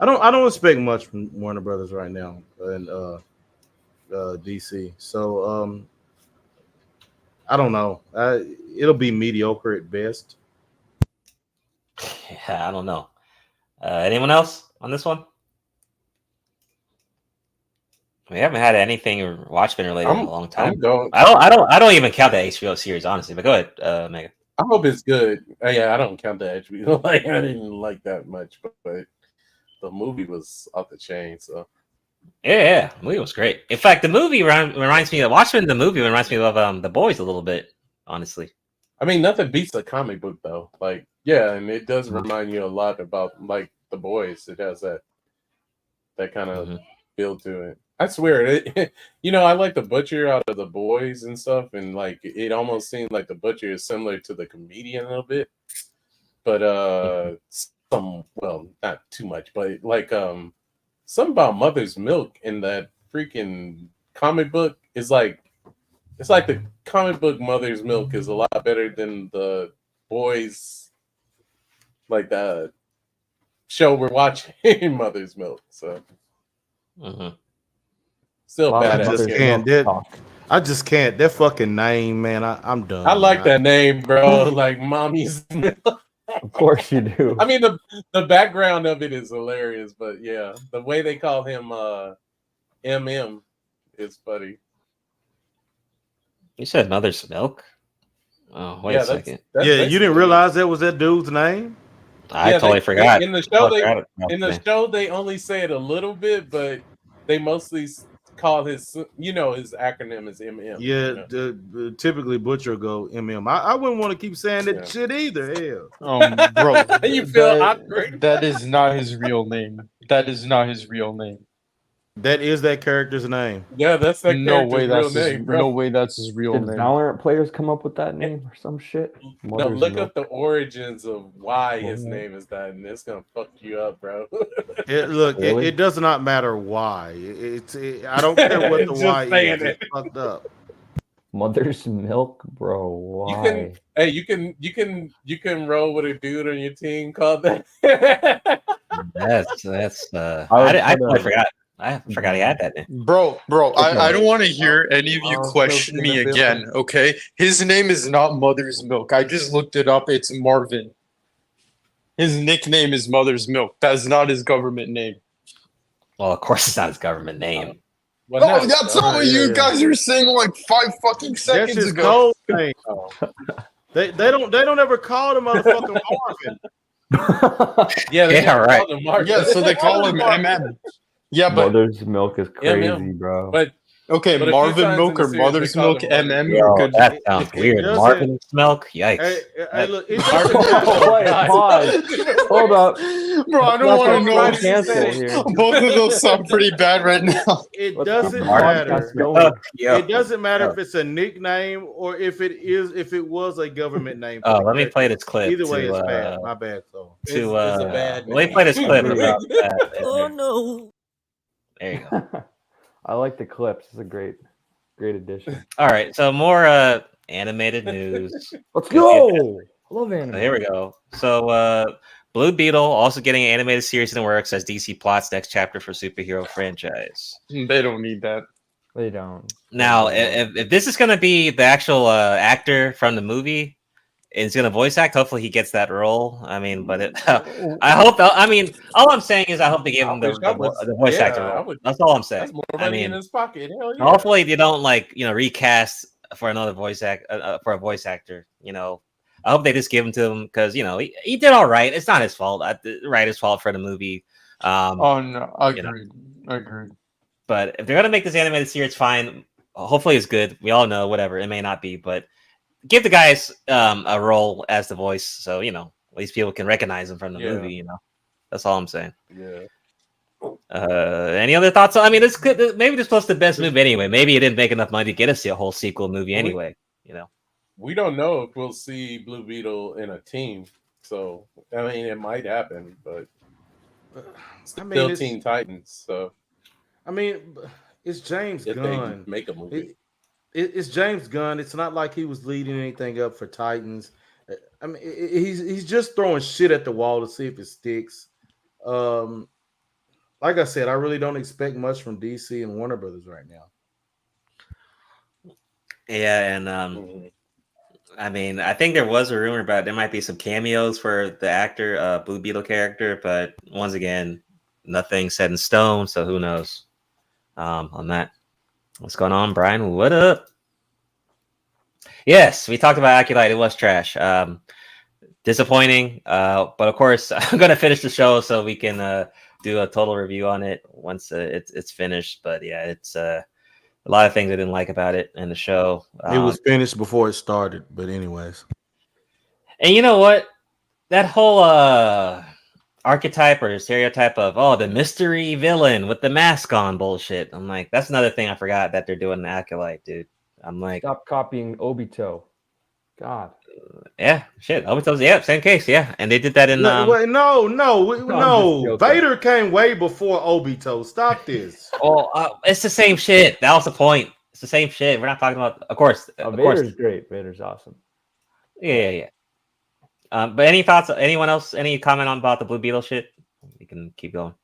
Speaker 11: I don't expect much from Warner Brothers right now and DC. So I don't know. It'll be mediocre at best.
Speaker 9: Yeah, I don't know. Anyone else on this one? We haven't had anything Watchmen related in a long time. I don't even count the HBO series, honestly. But go ahead, Mega.
Speaker 10: I hope it's good. Yeah, I don't count the HBO. Like I didn't like that much, but the movie was off the chain. So
Speaker 9: yeah, the movie was great. In fact, the movie reminds me of Watchmen. The movie reminds me of The Boys a little bit, honestly.
Speaker 10: I mean, nothing beats a comic book though. Like and it does remind you a lot about like The Boys. It has that kind of feel to it. I swear, I like the Butcher out of The Boys and stuff, and like it almost seemed like the Butcher is similar to the comedian a little bit, but not too much, but like something about Mother's Milk in that freaking comic book is like it's like the comic book Mother's Milk is a lot better than the Boys, like the show we're watching, Mother's Milk. So. Still bad.
Speaker 11: I just can't. That fucking name, man. I'm done.
Speaker 10: I like that name, bro. Like Mommy's Milk.
Speaker 14: Of course you do.
Speaker 10: I mean, the background of it is hilarious, but yeah, the way they call him MM is funny.
Speaker 9: You said Mother's Milk? Oh, wait a second.
Speaker 11: You didn't realize that was that dude's name?
Speaker 9: I totally forgot.
Speaker 10: In the show, they only say it a little bit, but they mostly call his acronym is MM.
Speaker 11: Yeah, typically Butcher go MM. I wouldn't want to keep saying that shit either. Hell,
Speaker 13: bro,
Speaker 10: you feel awkward.
Speaker 13: That is not his real name. That is not his real name.
Speaker 11: That is that character's name.
Speaker 10: Yeah, that's that character's real name, bro.
Speaker 13: No way that's his real name.
Speaker 14: Did Valorant players come up with that name or some shit?
Speaker 10: No, look up the origins of why his name is that, and it's gonna fuck you up, bro.
Speaker 11: It does not matter why. I don't care what the why is. It's fucked up.
Speaker 14: Mother's Milk, bro. Why?
Speaker 10: You can roll with a dude on your team called that.
Speaker 9: That's I forgot. I forgot he had that name.
Speaker 13: Bro, I don't want to hear any of you question me again, okay? His name is not Mother's Milk. I just looked it up. It's Marvin. His nickname is Mother's Milk. That's not his government name.
Speaker 9: Well, of course it's not his government name.
Speaker 13: No, that's not what you guys were saying like 5 fucking seconds
Speaker 11: that's his
Speaker 13: ago.
Speaker 11: Name. They don't ever call the motherfucker Marvin.
Speaker 10: Yeah,
Speaker 9: right.
Speaker 13: Yeah, so they call him MM. Yeah, but
Speaker 14: Mother's Milk is crazy, bro.
Speaker 10: But
Speaker 13: Marvin Milk or Mother's Milk MM.
Speaker 9: Yo, that sounds weird. Marvin's Milk? Yikes.
Speaker 11: Hey, look,
Speaker 14: Pause. Hold up.
Speaker 13: Bro, I don't want to know. Both of those sound pretty bad right now.
Speaker 11: It doesn't matter. It doesn't matter if it's a nickname or if it was a government name.
Speaker 9: Oh, let me play this clip.
Speaker 11: Either way, it's bad. My bad. So
Speaker 10: it's a bad name.
Speaker 9: Let me play this clip.
Speaker 15: Oh no.
Speaker 9: There you go.
Speaker 14: I like the clips. It's a great addition.
Speaker 9: All right, so more animated news.
Speaker 14: Let's go. I love anime.
Speaker 9: So here we go. So Blue Beetle also getting an animated series in the works as DC plots next chapter for superhero franchise.
Speaker 13: They don't need that.
Speaker 14: They don't.
Speaker 9: Now, if this is going to be the actual actor from the movie, and he's going to voice act, hopefully he gets that role. I mean, but I hope. I mean, all I'm saying is I hope they give him the voice actor role. That's all I'm saying.
Speaker 10: That's more money in his pocket. Hell yeah.
Speaker 9: Hopefully they don't recast for another voice for a voice actor. I hope they just give him to him because he did all right. It's not his fault. His fault for the movie.
Speaker 13: Oh no, agreed. Agreed.
Speaker 9: But if they're gonna make this animated series, fine. Hopefully it's good. We all know, whatever it may not be, but give the guys a role as the voice, so at least people can recognize him from the movie. That's all I'm saying.
Speaker 10: Yeah.
Speaker 9: Any other thoughts? I mean, this could maybe this was the best movie anyway. Maybe it didn't make enough money to get us a whole sequel movie anyway.
Speaker 10: We don't know if we'll see Blue Beetle in a team, so I mean it might happen, but still Teen Titans. So
Speaker 11: I mean, it's James
Speaker 10: if
Speaker 11: Gunn.
Speaker 10: They make a movie.
Speaker 11: It's James Gunn. It's not like he was leading anything up for Titans. I mean, he's just throwing shit at the wall to see if it sticks. Like I said, I really don't expect much from DC and Warner Brothers right now.
Speaker 9: Yeah, and I mean, I think there was a rumor about there might be some cameos for the actor, Blue Beetle character, but once again, nothing set in stone, so who knows on that. What's going on, Brian? What up? Yes, we talked about Acolyte. It was trash. Disappointing, but of course, I'm going to finish the show so we can do a total review on it once it's finished. But yeah, it's a lot of things I didn't like about it in the show.
Speaker 11: It was finished before it started, but anyways.
Speaker 9: And you know what? That whole archetype or stereotype of the mystery villain with the mask on bullshit. I'm like, that's another thing I forgot that they're doing in Acolyte, dude. I'm like,
Speaker 14: stop copying Obito. God.
Speaker 9: Yeah, shit. Obito's same case, yeah. And they did that in
Speaker 11: no. Vader came way before Obito. Stop this.
Speaker 9: It's the same shit. That was the point. It's the same shit. We're not talking about, of course.
Speaker 14: Vader's great. Vader's awesome.
Speaker 9: Yeah. But any thoughts? Anyone else? Any comment about the Blue Beetle shit? You can keep going.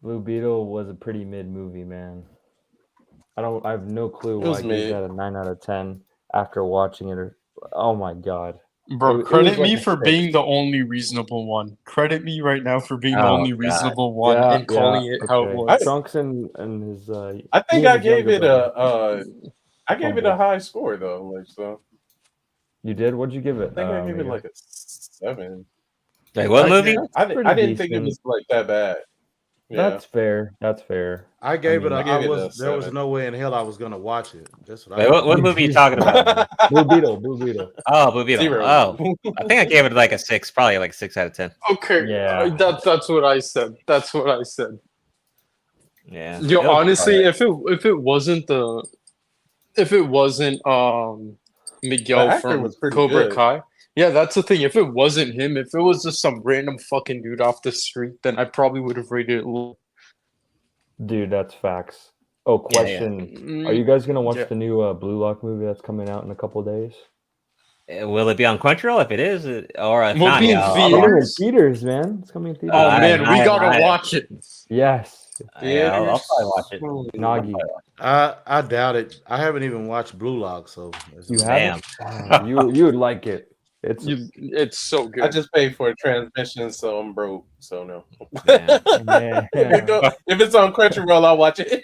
Speaker 14: Blue Beetle was a pretty mid movie, man. I have no clue why I gave that a 9 out of 10 after watching it. Oh my god,
Speaker 13: bro! Credit me for being the only reasonable one. Credit me right now for being the only reasonable one and calling it how it was.
Speaker 14: Trunks and his.
Speaker 10: I think I gave it a high score though. Like so.
Speaker 14: You did? What'd you give it?
Speaker 10: I think I gave it like a 7.
Speaker 9: Like what movie?
Speaker 10: I didn't think it was like that bad.
Speaker 14: Yeah. That's fair.
Speaker 11: I gave it. There was no way in hell I was gonna watch it. That's what.
Speaker 9: Wait, what movie are you talking about?
Speaker 14: Blue Beetle.
Speaker 9: Oh, Blue Beetle.
Speaker 10: 0.
Speaker 9: Oh, I think I gave it like a 6, probably like 6 out of 10.
Speaker 13: Okay,
Speaker 14: yeah,
Speaker 13: that's what I said.
Speaker 9: Yeah.
Speaker 13: Yo, honestly, if it wasn't Miguel from Cobra Kai. Yeah, that's the thing. If it wasn't him, if it was just some random fucking dude off the street, then I probably would have rated it low.
Speaker 14: Dude, that's facts. Oh, question. Yeah. Are you guys going to watch the new Blue Lock movie that's coming out in a couple of days?
Speaker 9: Will it be on Crunchyroll? If it is, or if
Speaker 13: will
Speaker 9: not,
Speaker 13: be in
Speaker 14: theaters, man. It's coming in theaters.
Speaker 13: Oh, man, we got to watch it.
Speaker 14: Yes.
Speaker 9: Yeah, I'll probably watch it.
Speaker 14: Nagi.
Speaker 11: I doubt it. I haven't even watched Blue Lock, so
Speaker 14: you haven't? You would like it.
Speaker 13: It's so good.
Speaker 10: I just paid for a transmission, so I'm broke. So no.
Speaker 14: Yeah.
Speaker 10: If it's on Crunchyroll, I'll watch it.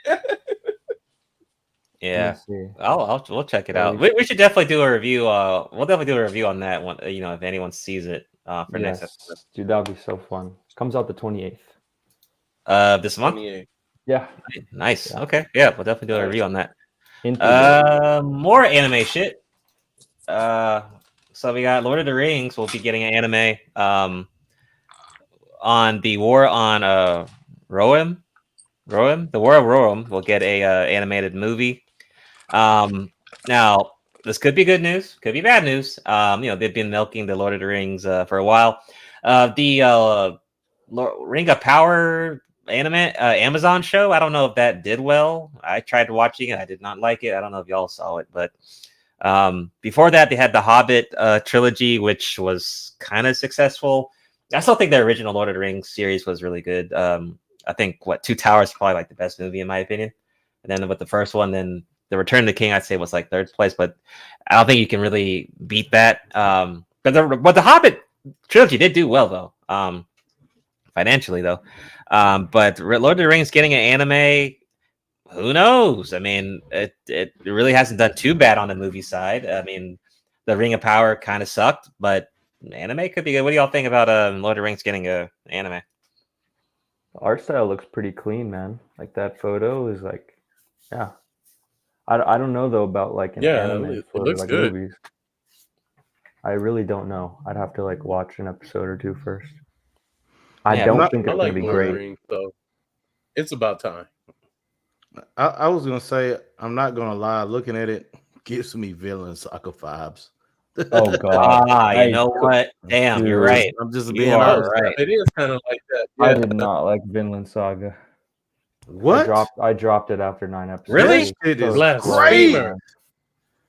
Speaker 9: Yeah, we'll check it out. We should definitely do a review. We'll definitely do a review on that one. If anyone sees it for next episode.
Speaker 14: Dude, that'd be so fun. Comes out the 28th.
Speaker 9: This month.
Speaker 10: 28th.
Speaker 14: Yeah.
Speaker 9: Nice. Yeah. Okay. Yeah, we'll definitely do a review on that. More anime shit. So we got Lord of the Rings. We'll be getting an anime on the War on Rohirrim. The War of Rohirrim. We'll get a animated movie. Now this could be good news, could be bad news. They've been milking the Lord of the Rings for a while. The Ring of Power Amazon show. I don't know if that did well. I tried watching it. I did not like it. I don't know if y'all saw it, but before that, they had the Hobbit trilogy, which was kind of successful. I still think the original Lord of the Rings series was really good. I think Two Towers is probably like the best movie in my opinion. And then with the first one, then The Return of the King, I'd say was like third place, but I don't think you can really beat that. But the Hobbit trilogy did do well though, financially though. But Lord of the Rings getting an anime, who knows? I mean, it really hasn't done too bad on the movie side. I mean, the Ring of Power kind of sucked, but anime could be good. What do y'all think about Lord of the Rings getting an anime?
Speaker 14: The art style looks pretty clean, man. Like that photo is like, yeah. I don't know though about like an anime for like
Speaker 10: good.
Speaker 14: movies. I really don't know. I'd have to like watch an episode or two first. I don't think it's gonna be great.
Speaker 10: Rings, so it's about time.
Speaker 11: I was gonna say, I'm not gonna lie, looking at it gives me Villain Saga vibes.
Speaker 14: Oh god.
Speaker 9: You know what? Damn,
Speaker 14: dude,
Speaker 9: you're right.
Speaker 11: I'm just
Speaker 9: You
Speaker 11: being
Speaker 9: are
Speaker 11: honest.
Speaker 9: right.
Speaker 10: It is kind of like that.
Speaker 14: I did not like Vinland Saga.
Speaker 11: What?
Speaker 14: I dropped it after 9 episodes.
Speaker 9: Really?
Speaker 11: It is
Speaker 10: Blasphemer.
Speaker 11: great.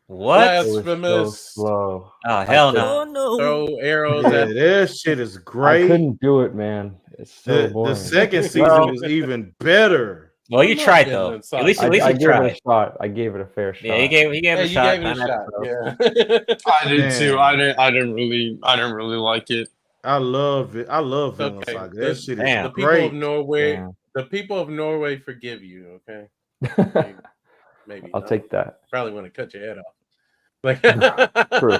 Speaker 9: What?
Speaker 14: It was so
Speaker 10: Blasphemous.
Speaker 14: slow.
Speaker 9: Oh hell no!
Speaker 15: Oh no.
Speaker 10: Throw arrows
Speaker 11: Yeah,
Speaker 10: at
Speaker 11: that shit is
Speaker 14: I
Speaker 11: great.
Speaker 14: couldn't do it, man. It's so boring.
Speaker 11: The second season is even better.
Speaker 9: Well, you tried though.
Speaker 10: Vinland
Speaker 9: At
Speaker 10: Saga.
Speaker 9: least
Speaker 14: I
Speaker 9: you
Speaker 14: gave
Speaker 9: tried.
Speaker 14: it a shot. I gave it a fair shot.
Speaker 9: Yeah, he gave it a shot.
Speaker 10: You gave it a
Speaker 9: 9
Speaker 10: shot.
Speaker 9: episodes.
Speaker 10: Yeah.
Speaker 13: I did
Speaker 11: Man.
Speaker 13: too. I didn't really like it.
Speaker 11: I love it. I love Vinland
Speaker 10: Okay,
Speaker 11: Saga. That shit is
Speaker 9: Damn.
Speaker 10: The people
Speaker 11: great.
Speaker 10: of Norway,
Speaker 14: Damn.
Speaker 10: the people of Norway forgive you. Okay, maybe
Speaker 14: I'll
Speaker 10: not.
Speaker 14: take that.
Speaker 10: Probably want to cut your head off. Like,
Speaker 14: True.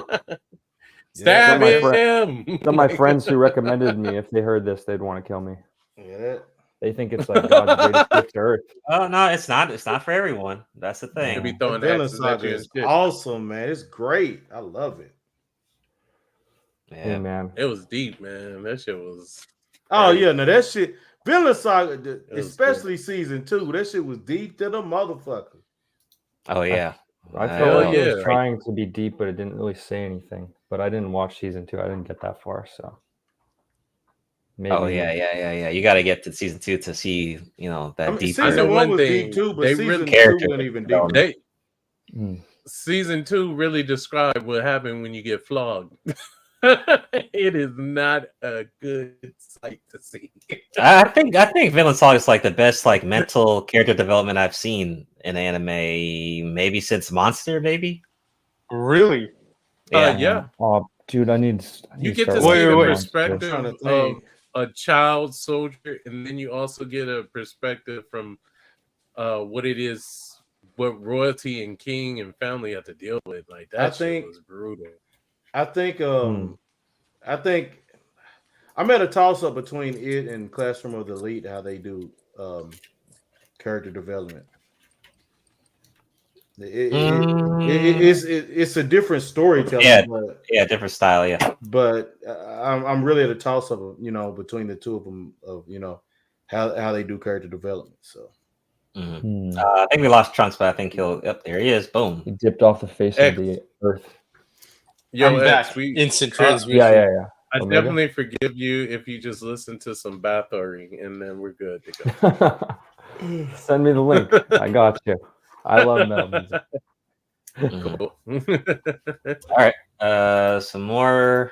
Speaker 10: stab
Speaker 14: Yeah,
Speaker 10: him.
Speaker 14: Some of my friends who recommended me, if they heard this, they'd want to kill me.
Speaker 11: Yeah.
Speaker 14: They think it's like God's greatest gift to Earth.
Speaker 9: Oh no, it's not. It's not for everyone. That's the thing.
Speaker 10: Could be
Speaker 11: That
Speaker 10: throwing
Speaker 11: Vinland
Speaker 10: axes at
Speaker 11: Saga
Speaker 10: you
Speaker 11: is
Speaker 10: and shit.
Speaker 11: awesome, man. It's great. I love it.
Speaker 14: Hey,
Speaker 9: Yeah.
Speaker 14: man.
Speaker 10: It was deep, man. That shit was.
Speaker 11: Oh yeah, no, that shit. Vinland Saga,
Speaker 10: was
Speaker 11: especially season 2, that shit was deep to the motherfucker.
Speaker 9: Oh yeah.
Speaker 14: I
Speaker 9: Hell
Speaker 14: felt like it
Speaker 10: yeah.
Speaker 14: was trying to be deep, but it didn't really say anything. But I didn't watch season 2. I didn't get that far, so maybe.
Speaker 9: Oh yeah. You got to get to season 2 to see, that
Speaker 11: I mean,
Speaker 9: deep.
Speaker 11: season
Speaker 10: know
Speaker 11: 1
Speaker 10: one
Speaker 11: was
Speaker 10: thing,
Speaker 11: deep too, but
Speaker 10: they
Speaker 11: season
Speaker 10: really-
Speaker 11: 2
Speaker 9: Character
Speaker 11: wasn't even deep.
Speaker 9: development.
Speaker 10: They season 2 really described what happened when you get flogged. It is not a good sight to see.
Speaker 9: I think Vinland Saga is like the best like mental character development I've seen in anime, maybe since Monster, maybe.
Speaker 13: Really?
Speaker 10: Yeah.
Speaker 14: Oh, dude, I need
Speaker 10: You
Speaker 14: to
Speaker 10: get
Speaker 14: start
Speaker 10: to see
Speaker 14: watching
Speaker 10: the
Speaker 14: Monster.
Speaker 10: perspective
Speaker 11: Trying to
Speaker 10: of
Speaker 11: think.
Speaker 10: a child soldier, and then you also get a perspective from what it is, what royalty and king and family have to deal with. Like that shit was brutal.
Speaker 11: I think I'm at a toss up between it and Classroom of the Elite, how they do character development. It's a different storytelling.
Speaker 9: Yeah, different style. Yeah,
Speaker 11: but I'm really at a toss up, between the two of them of how they do character development. So
Speaker 9: I think we lost Trunks, but I think he'll. Yep, there he is. Boom.
Speaker 14: He dipped off the face of the earth.
Speaker 10: Yo,
Speaker 13: I'm
Speaker 10: X,
Speaker 13: back. Instant transmission.
Speaker 14: Yeah.
Speaker 10: I
Speaker 14: Omega?
Speaker 10: definitely forgive you if you just listen to some Bathory, and then we're good to go.
Speaker 14: Send me the link. I got you. I love metal music.
Speaker 10: Cool.
Speaker 9: All right. Some more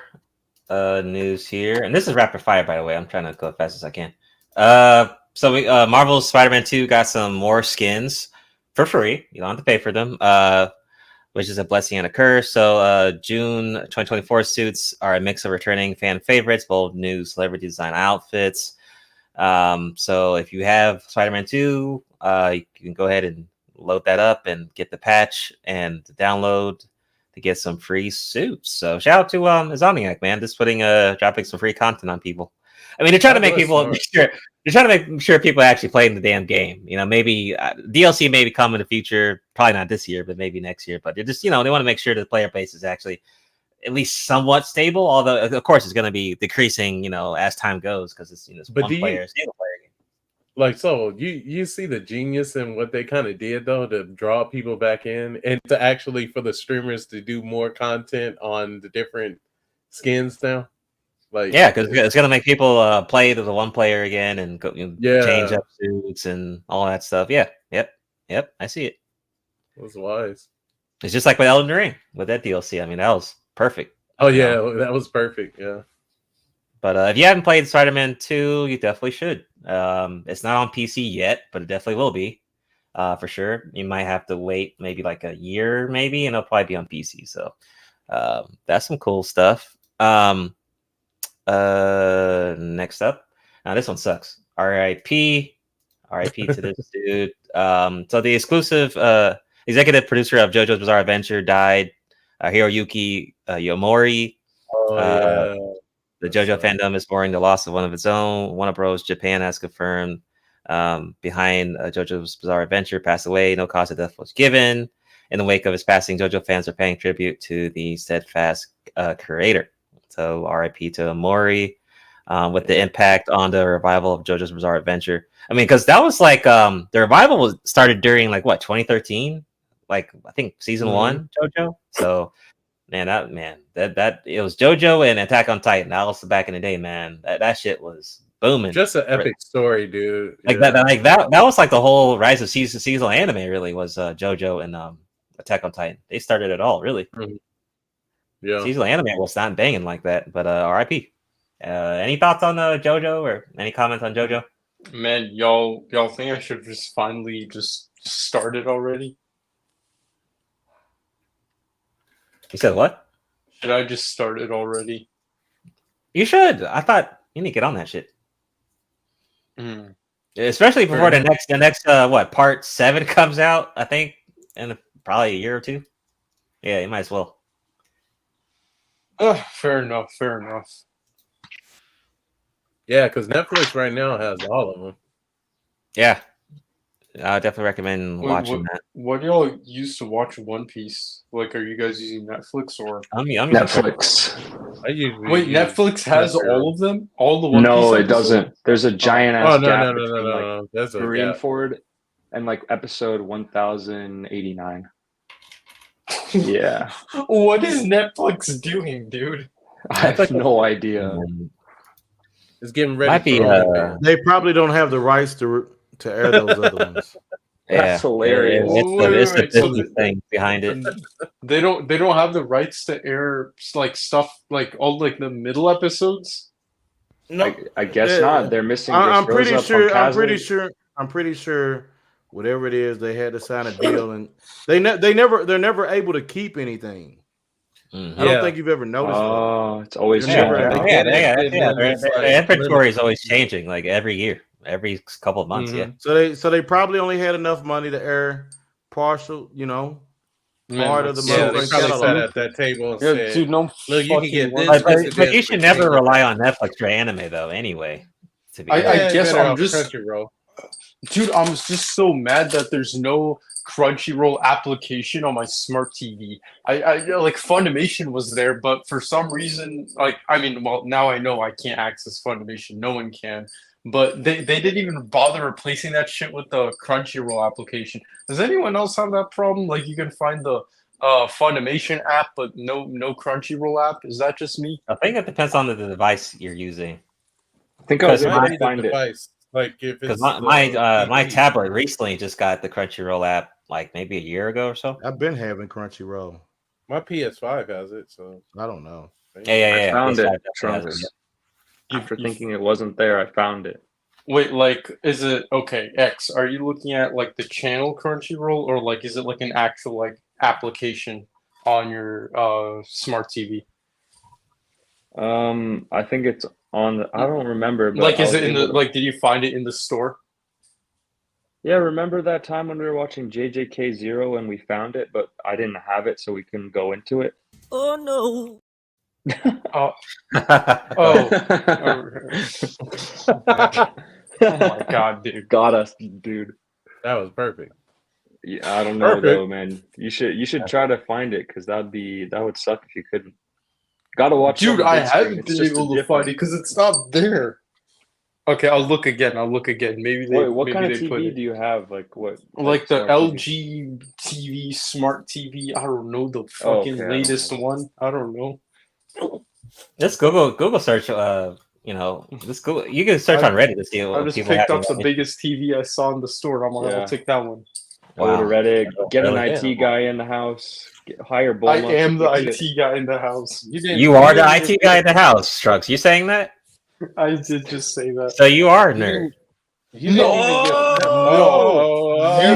Speaker 9: news here, and this is rapid fire, by the way. I'm trying to go as fast as I can. So Marvel's Spider-Man 2 got some more skins for free. You don't have to pay for them, which is a blessing and a curse. So June 2024 suits are a mix of returning fan favorites, bold new celebrity design outfits. So if you have Spider-Man 2, you can go ahead and load that up and get the patch and download to get some free suits. So shout out to Insomniac, man, just dropping some free content on people. I mean, they're trying to make people make sure people are actually playing the damn game. Maybe DLC may come in the future, probably not this year, but maybe next year. But they just, they want to make sure the player base is actually at least somewhat stable. Although, of course, it's going to be decreasing, as time goes, because it's it's
Speaker 10: But
Speaker 9: one player, single player game.
Speaker 10: Like, so you see the genius in what they kind of did though to draw people back in, and to actually for the streamers to do more content on the different skins now. Like,
Speaker 9: Yeah, because it's going to make people play the one player again and go, change up suits and all that stuff. Yeah, yep, I see it.
Speaker 10: It was wise.
Speaker 9: It's just like with Elden Ring with that DLC. I mean, that was perfect.
Speaker 10: Oh yeah, that was perfect. Yeah.
Speaker 9: But if you haven't played Spider-Man 2, you definitely should. It's not on PC yet, but it definitely will be for sure. You might have to wait maybe like a year, maybe, and it'll probably be on PC. So that's some cool stuff. Next up, now this one sucks. R.I.P. to this dude. So the exclusive executive producer of JoJo's Bizarre Adventure died. Hiroyuki Yomori. The JoJo fandom is mourning the loss of one of its own. Warner Bros. Japan has confirmed behind JoJo's Bizarre Adventure passed away. No cause of death was given. In the wake of his passing, JoJo fans are paying tribute to the steadfast creator. So R.I.P. to Yomori. With the impact on the revival of JoJo's Bizarre Adventure. I mean, because that was like the revival was started during like what 2013, like I think season 1 JoJo. So that it was JoJo and Attack on Titan. That was back in the day, man. That shit was booming.
Speaker 10: Just an epic story, dude.
Speaker 9: That was like the whole rise of seasonal anime. Really was JoJo and Attack on Titan. They started it all, really.
Speaker 10: Yeah,
Speaker 9: seasonal anime was not banging like that, but R.I.P. Any thoughts on JoJo or any comments on JoJo?
Speaker 13: Man, y'all think I should just finally just start it already?
Speaker 9: You said what?
Speaker 13: Should I just start it already?
Speaker 9: You should. I thought you need to get on that shit. Especially before the next what part 7 comes out. I think in probably a year or two. Yeah, you might as well.
Speaker 13: Fair enough.
Speaker 10: Yeah, because Netflix right now has all of them.
Speaker 9: Yeah, I definitely recommend watching that.
Speaker 13: What do y'all use to watch One Piece? Like, are you guys using Netflix or?
Speaker 9: I'm
Speaker 12: Netflix.
Speaker 13: Wait, Netflix has all of them? All the One Piece?
Speaker 12: No, it doesn't. There's a giant ass gap between
Speaker 10: no. There's a
Speaker 12: Marineford and like episode 1089. Yeah.
Speaker 13: What is Netflix doing, dude?
Speaker 12: I have no idea.
Speaker 10: It's getting ready.
Speaker 9: Might be,
Speaker 11: they probably don't have the rights to air those other ones.
Speaker 12: That's hilarious.
Speaker 9: It's the business thing behind it.
Speaker 13: They don't have the rights to air like stuff like all like the middle episodes.
Speaker 11: No,
Speaker 12: I guess not. They're missing.
Speaker 11: I'm pretty sure. Whatever it is, they had to sign a deal, and they're never able to keep anything. I don't think you've ever noticed.
Speaker 12: Oh, it's always
Speaker 9: Their inventory is always changing, like every year, every couple of months. Yeah.
Speaker 11: So they probably only had enough money to air partial, part of the movie.
Speaker 10: Yeah, they probably sat at that table and said,
Speaker 13: dude, no,
Speaker 10: look, you can get this.
Speaker 9: But you should never rely on Netflix for anime, though. Anyway, to be
Speaker 13: I guess I'm just, dude, I'm just so mad that there's no Crunchyroll application on my smart TV. I like Funimation was there, but for some reason, now I know I can't access Funimation. No one can. But they didn't even bother replacing that shit with the Crunchyroll application. Does anyone else have that problem? Like you can find the Funimation app, but no Crunchyroll app. Is that just me?
Speaker 9: I think it depends on the device you're using.
Speaker 12: I think I was able to find it.
Speaker 10: Like if
Speaker 9: because my tablet recently just got the Crunchyroll app like maybe a year ago or so.
Speaker 11: I've been having Crunchyroll.
Speaker 10: My PS5 has it, so
Speaker 11: I don't know.
Speaker 12: I found it. After thinking it wasn't there, I found it.
Speaker 13: Wait, like, is it okay? X, are you looking at like the channel Crunchyroll, or like is it like an actual like application on your smart TV?
Speaker 12: I think it's on the, I don't remember, but
Speaker 13: like is it in the like did you find it in the store?
Speaker 12: Yeah, remember that time when we were watching JJK Zero and we found it, but I didn't have it, so we couldn't go into it.
Speaker 15: Oh no.
Speaker 13: Oh my god, dude.
Speaker 12: Got us, dude.
Speaker 10: That was perfect.
Speaker 12: Yeah, I don't know though, man. You should try to find it, because that would suck if you couldn't. Gotta watch.
Speaker 13: Dude, I haven't been able to find it because it's not there. Okay, I'll look again. Maybe they.
Speaker 12: Wait, what
Speaker 13: maybe
Speaker 12: kind of
Speaker 13: they
Speaker 12: TV do you have? Like what?
Speaker 13: Like the LG TV, smart TV. I don't know, the fucking latest one. I don't know.
Speaker 9: Just Google search. Just Google. You can search on Reddit to see.
Speaker 13: I just picked up the biggest TV I saw in the store. I'm like, I'll take that one.
Speaker 12: Go to Reddit. Get an IT guy in the house. Hire Bulma.
Speaker 13: I am the IT guy in the house.
Speaker 9: You are the IT guy in the house, Strux. You saying that?
Speaker 13: I did just say that.
Speaker 9: So you are a nerd.
Speaker 10: You didn't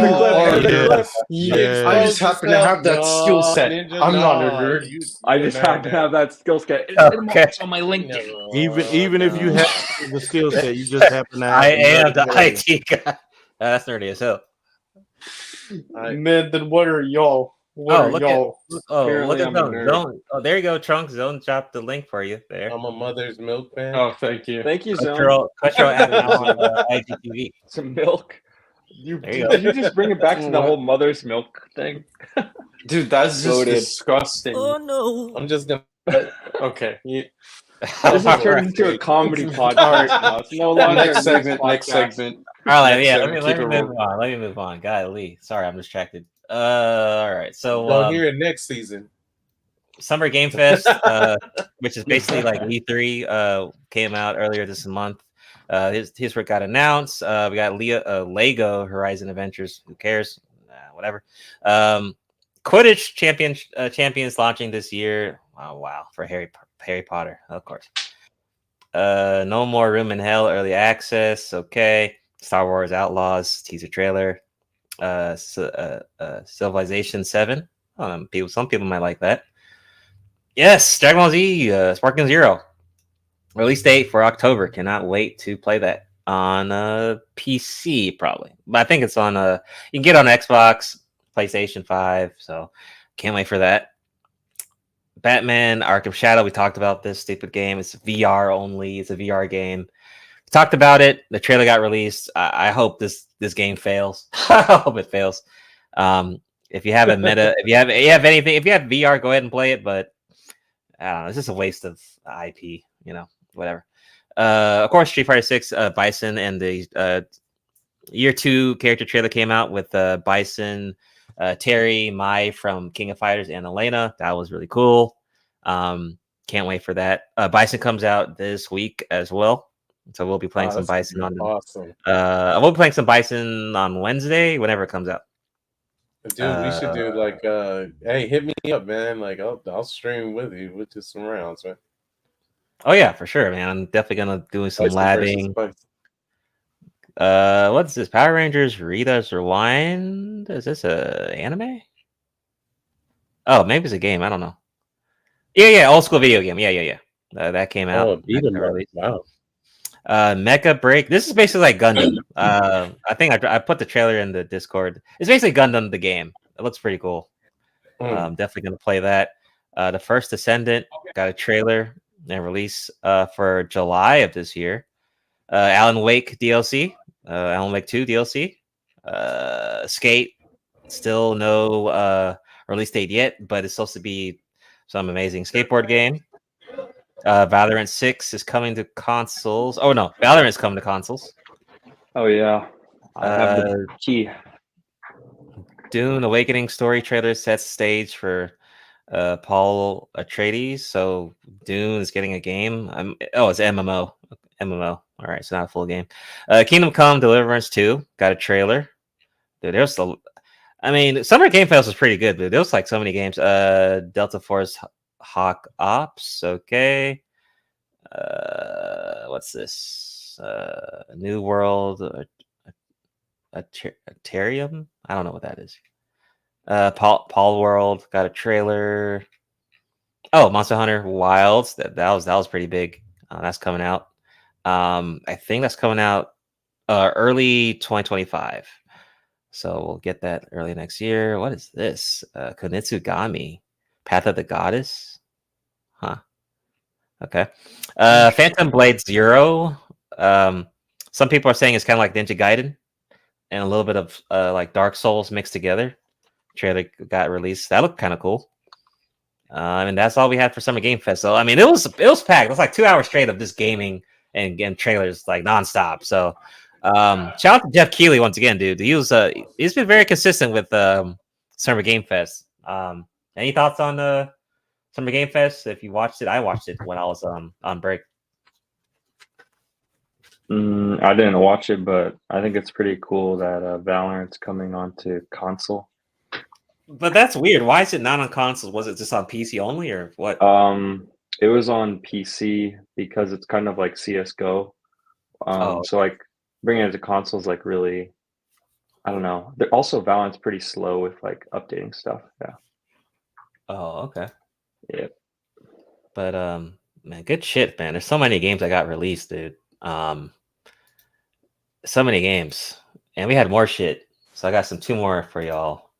Speaker 10: even get
Speaker 13: I just happen to have that skill set. I'm not a nerd.
Speaker 12: I just happen to have that skill set.
Speaker 9: Okay.
Speaker 12: On my LinkedIn.
Speaker 11: Even if you have the skill set, you just happen to have.
Speaker 9: I am the IT guy. That's nerdy as hell.
Speaker 13: Man, then what are y'all? What are y'all?
Speaker 9: Look at Zone. Oh, there you go, Trunks. Zone dropped the link for you there.
Speaker 10: I'm a Mother's Milk fan.
Speaker 13: Oh, thank you.
Speaker 12: Thank you, Zone.
Speaker 9: Cutro added on IGTV.
Speaker 12: Some milk. Did you just bring it back to the whole Mother's Milk thing?
Speaker 13: Dude, that's just disgusting.
Speaker 15: Oh no.
Speaker 10: I'm just gonna.
Speaker 13: Okay.
Speaker 12: This has turned into a comedy podcast now. It's no longer
Speaker 13: next segment. Next segment.
Speaker 9: All right, yeah. Let me move on. Let me move on. Golly, sorry, I'm distracted. All right, so
Speaker 10: Don't hear it next season.
Speaker 9: Summer Game Fest, which is basically like E3, came out earlier this month. His work got announced. We got Lego Horizon Adventures. Who cares? Whatever. Quidditch champions launching this year. Oh wow, for Harry Potter, of course. No More Room in Hell early access. Okay. Star Wars Outlaws teaser trailer. Civilization 7. Some people might like that. Yes, Dragon Ball Z Sparking Zero. Release date for October. Cannot wait to play that on PC probably. But I think it's on you can get on Xbox, PlayStation 5, so can't wait for that. Batman Arkham Shadow, we talked about this stupid game. It's VR only. It's a VR game. We talked about it. The trailer got released. I hope this game fails. I hope it fails. If you have a meta, if you have anything, if you have VR, go ahead and play it. But I don't know. It's just a waste of IP. Whatever. Of course, Street Fighter 6, Bison, and the Year 2 character trailer came out with Bison, Terry, Mai from King of Fighters, and Elena. That was really cool. Can't wait for that. Bison comes out this week as well. So we'll be playing some Bison on
Speaker 10: awesome.
Speaker 9: We'll be playing some Bison on Wednesday, whenever it comes out.
Speaker 10: Dude, we should do like hey, hit me up, man. Like I'll stream with you with just some rounds, man.
Speaker 9: Oh yeah, for sure, man. I'm definitely gonna do some labbing. What's this? Power Rangers Rita's Rewind? Is this a anime? Oh, maybe it's a game. I don't know. Yeah, old school video game. Yeah. That came out.
Speaker 10: Oh, wow.
Speaker 9: Mecha Break. This is basically like Gundam. I think I put the trailer in the Discord. It's basically Gundam the game. It looks pretty cool. Definitely gonna play that. The First Descendant got a trailer and release for July of this year. Alan Wake DLC, Alan Wake 2 DLC. Skate, still no release date yet, but it's supposed to be some amazing skateboard game. Valorant 6 is coming to consoles. Oh no, Valorant's coming to consoles.
Speaker 12: Oh yeah, I have the key.
Speaker 9: Dune Awakening story trailer sets stage for Paul Atreides. So Dune is getting a game. It's MMO. All right, so not a full game. Kingdom Come Deliverance 2 got a trailer. Dude, Summer Game Fest was pretty good, dude. There was like so many games. Delta Force Hawk Ops. Okay. What's this? New World. Aterium? I don't know what that is. Paul World got a trailer. Oh, Monster Hunter Wilds. That was pretty big. That's coming out. I think that's coming out early 2025. So we'll get that early next year. What is this? Konitsugami, Path of the Goddess. Huh. Okay. Phantom Blade Zero. Some people are saying it's kind of like Ninja Gaiden and a little bit of like Dark Souls mixed together. Trailer got released. That looked kind of cool. And that's all we had for Summer Game Fest. So it was packed. It was like 2 hours straight of just gaming and trailers like nonstop. So shout out to Jeff Keighley once again, dude. He's been very consistent with Summer Game Fest. Any thoughts on Summer Game Fest? If you watched it, I watched it when I was on break.
Speaker 12: I didn't watch it, but I think it's pretty cool that Valorant's coming onto console.
Speaker 9: But that's weird. Why is it not on console? Was it just on PC only, or what?
Speaker 12: It was on PC because it's kind of like CS:GO. So like bringing it to consoles like really, I don't know. Also, Valorant's pretty slow with like updating stuff. Yeah.
Speaker 9: Oh, okay.
Speaker 12: Yeah.
Speaker 9: But man, good shit, man. There's so many games that got released, dude. So many games, and we had more shit. So I got two more for y'all.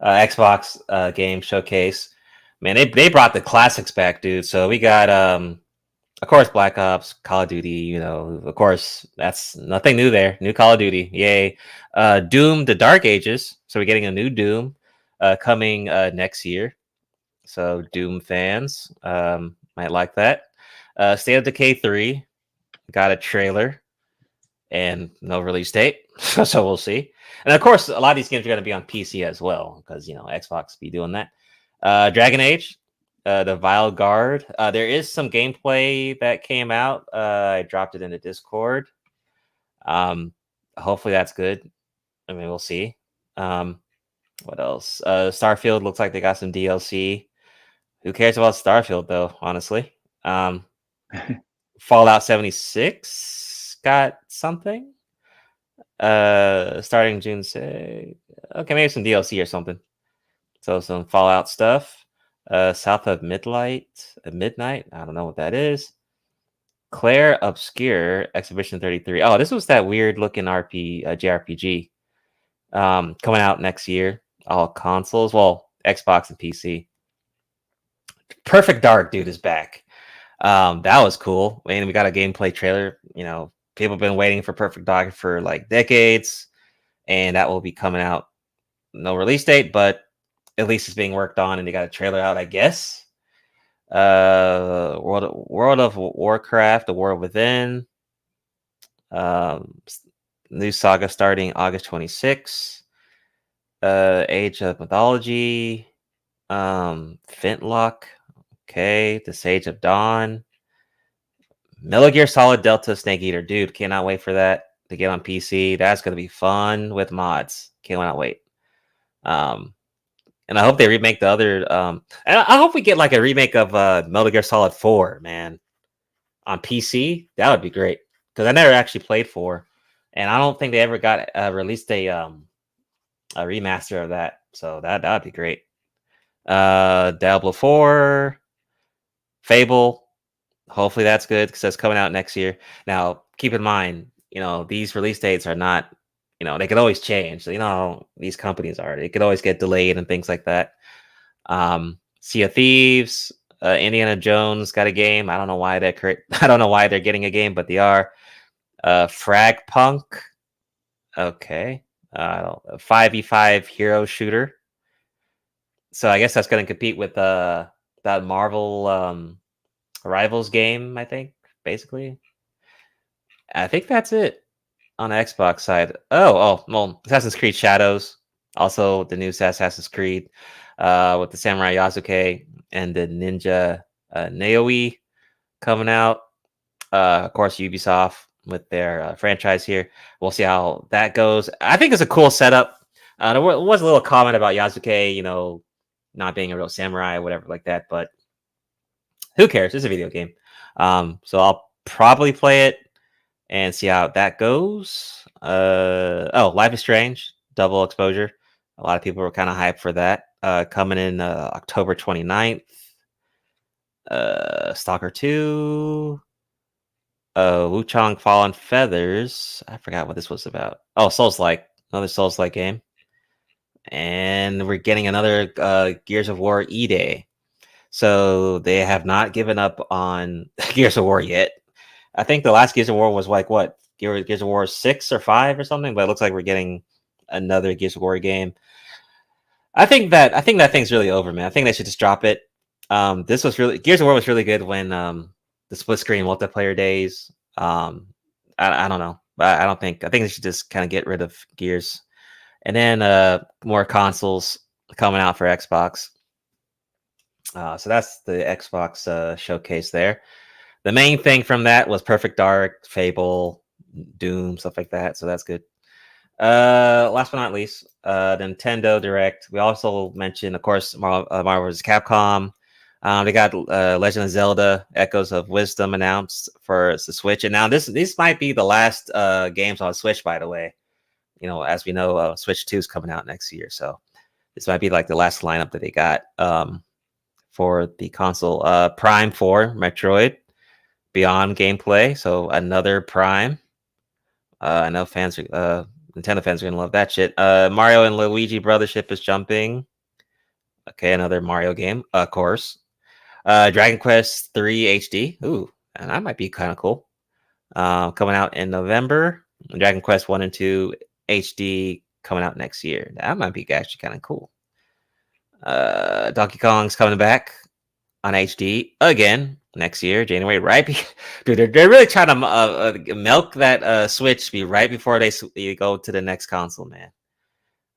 Speaker 9: Xbox game showcase. Man, they brought the classics back, dude. So we got of course, Black Ops, Call of Duty. You know, of course, that's nothing new there. New Call of Duty, yay! Doom: The Dark Ages. So we're getting a new Doom coming next year. So Doom fans might like that. State of Decay 3 got a trailer and no release date, so we'll see. And of course, a lot of these games are going to be on PC as well because Xbox be doing that. Dragon Age, the Vile Guard. There is some gameplay that came out. I dropped it in the Discord. Hopefully that's good. I mean, we'll see. What else? Starfield looks like they got some DLC. Who cares about Starfield though? Honestly, Fallout 76 got something. Starting June 6th. Okay, maybe some DLC or something. So some Fallout stuff. South of Midnight. I don't know what that is. Claire Obscure Exhibition 33. Oh, this was that weird looking JRPG. Coming out next year. All consoles. Well, Xbox and PC. Perfect Dark, dude, is back. That was cool. And we got a gameplay trailer. People have been waiting for Perfect Dark for like decades, and that will be coming out. No release date, but at least it's being worked on, and they got a trailer out, I guess. World of Warcraft: The War Within. New saga starting August 26th. Age of Mythology. Flintlock. Okay, The Sage of Dawn. Metal Gear Solid Delta Snake Eater. Dude, cannot wait for that to get on PC. That's going to be fun with mods. Cannot wait. And I hope they remake the other... and I hope we get like a remake of Metal Gear Solid 4, man. On PC. That would be great. Because I never actually played 4. And I don't think they ever got released a remaster of that. So that would be great. Diablo 4... Fable, hopefully that's good because that's coming out next year. Now, keep in mind, these release dates are not, they could always change. These companies are. They could always get delayed and things like that. Sea of Thieves, Indiana Jones got a game. I don't know why they're getting a game, but they are. Frag Punk, okay. 5v5 hero shooter. So I guess that's going to compete with that Marvel Rivals game, I think, basically. I think that's it on the Xbox side. Well, Assassin's Creed Shadows, also the new Assassin's Creed with the Samurai Yasuke and the Ninja Naoi coming out. Of course, Ubisoft with their franchise here. We'll see how that goes. I think it's a cool setup. There was a little comment about Yasuke, not being a real samurai or whatever like that, but who cares? It's a video game. So I'll probably play it and see how that goes. Life is Strange, double exposure. A lot of people were kind of hyped for that. Coming in October 29th. Stalker 2. Wuchang Fallen Feathers. I forgot what this was about. Oh, Souls-like. Another Souls-like game. And we're getting another Gears of War E-Day. So they have not given up on Gears of War yet. I think the last Gears of War was like what? Gears of War 6 or 5 or something, but it looks like we're getting another Gears of War game. I think that thing's really over, man. I think they should just drop it. Gears of War was really good when the split screen multiplayer days. I don't know. But I think they should just kind of get rid of Gears. And then more consoles coming out for Xbox. So that's the Xbox showcase there. The main thing from that was Perfect Dark, Fable, Doom, stuff like that. So that's good. Last but not least, the Nintendo Direct. We also mentioned, of course, Marvel vs. Capcom. They got Legend of Zelda: Echoes of Wisdom announced for the Switch, and now this might be the last games on Switch. By the way, as we know, Switch 2 is coming out next year, so this might be like the last lineup that they got for the console. Prime 4, Metroid, Beyond gameplay, so another Prime. I know Nintendo fans are gonna love that shit. Mario and Luigi Brothership is jumping. Okay, another Mario game, of course. Dragon Quest 3 HD. Ooh, and that might be kind of cool. Coming out in November. Dragon Quest 1 and 2 HD coming out next year. That might be actually kind of cool. Donkey Kong's coming back on HD again next year, January. Dude, they're really trying to milk that Switch to be right before they go to the next console, man.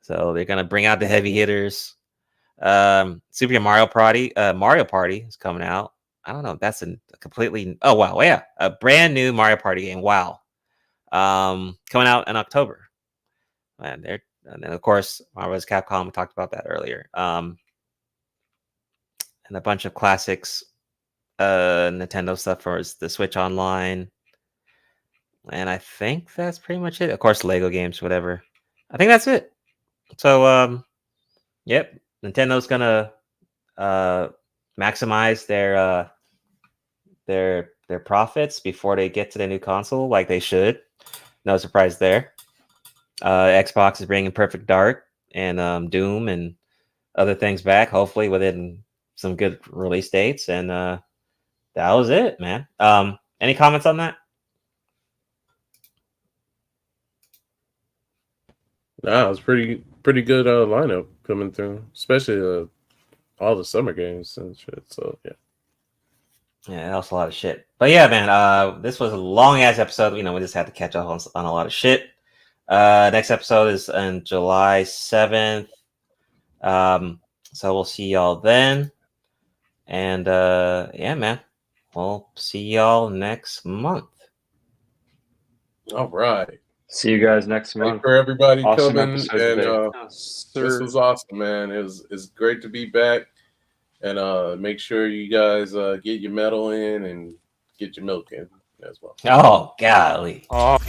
Speaker 9: So they're gonna bring out the heavy hitters. Super Mario Party is coming out. I don't know. That's a completely a brand new Mario Party game. Wow. Coming out in October. And then of course Marvel vs. Capcom. We talked about that earlier. And a bunch of classics, Nintendo stuff for the Switch Online. And I think that's pretty much it. Of course, Lego games, whatever. I think that's it. So yep. Nintendo's gonna maximize their profits before they get to the new console, like they should. No surprise there. Xbox is bringing Perfect Dark and Doom and other things back, hopefully within some good release dates. And that was it, man. Any comments on that?
Speaker 10: Nah, it was pretty good lineup coming through, especially all the summer games and shit. So
Speaker 9: yeah, that was a lot of shit. But yeah, man, this was a long ass episode. We just had to catch up on a lot of shit. Next episode is on July 7th. So we'll see y'all then. And yeah, man, we'll see y'all next month.
Speaker 10: All right.
Speaker 12: See you guys next month.
Speaker 10: Thanks for everybody
Speaker 12: Awesome
Speaker 10: coming,
Speaker 12: episode
Speaker 10: and
Speaker 12: today.
Speaker 10: this was awesome, man. It's great to be back, and make sure you guys get your medal in and get your milk in as well.
Speaker 9: Oh, golly.
Speaker 13: Oh.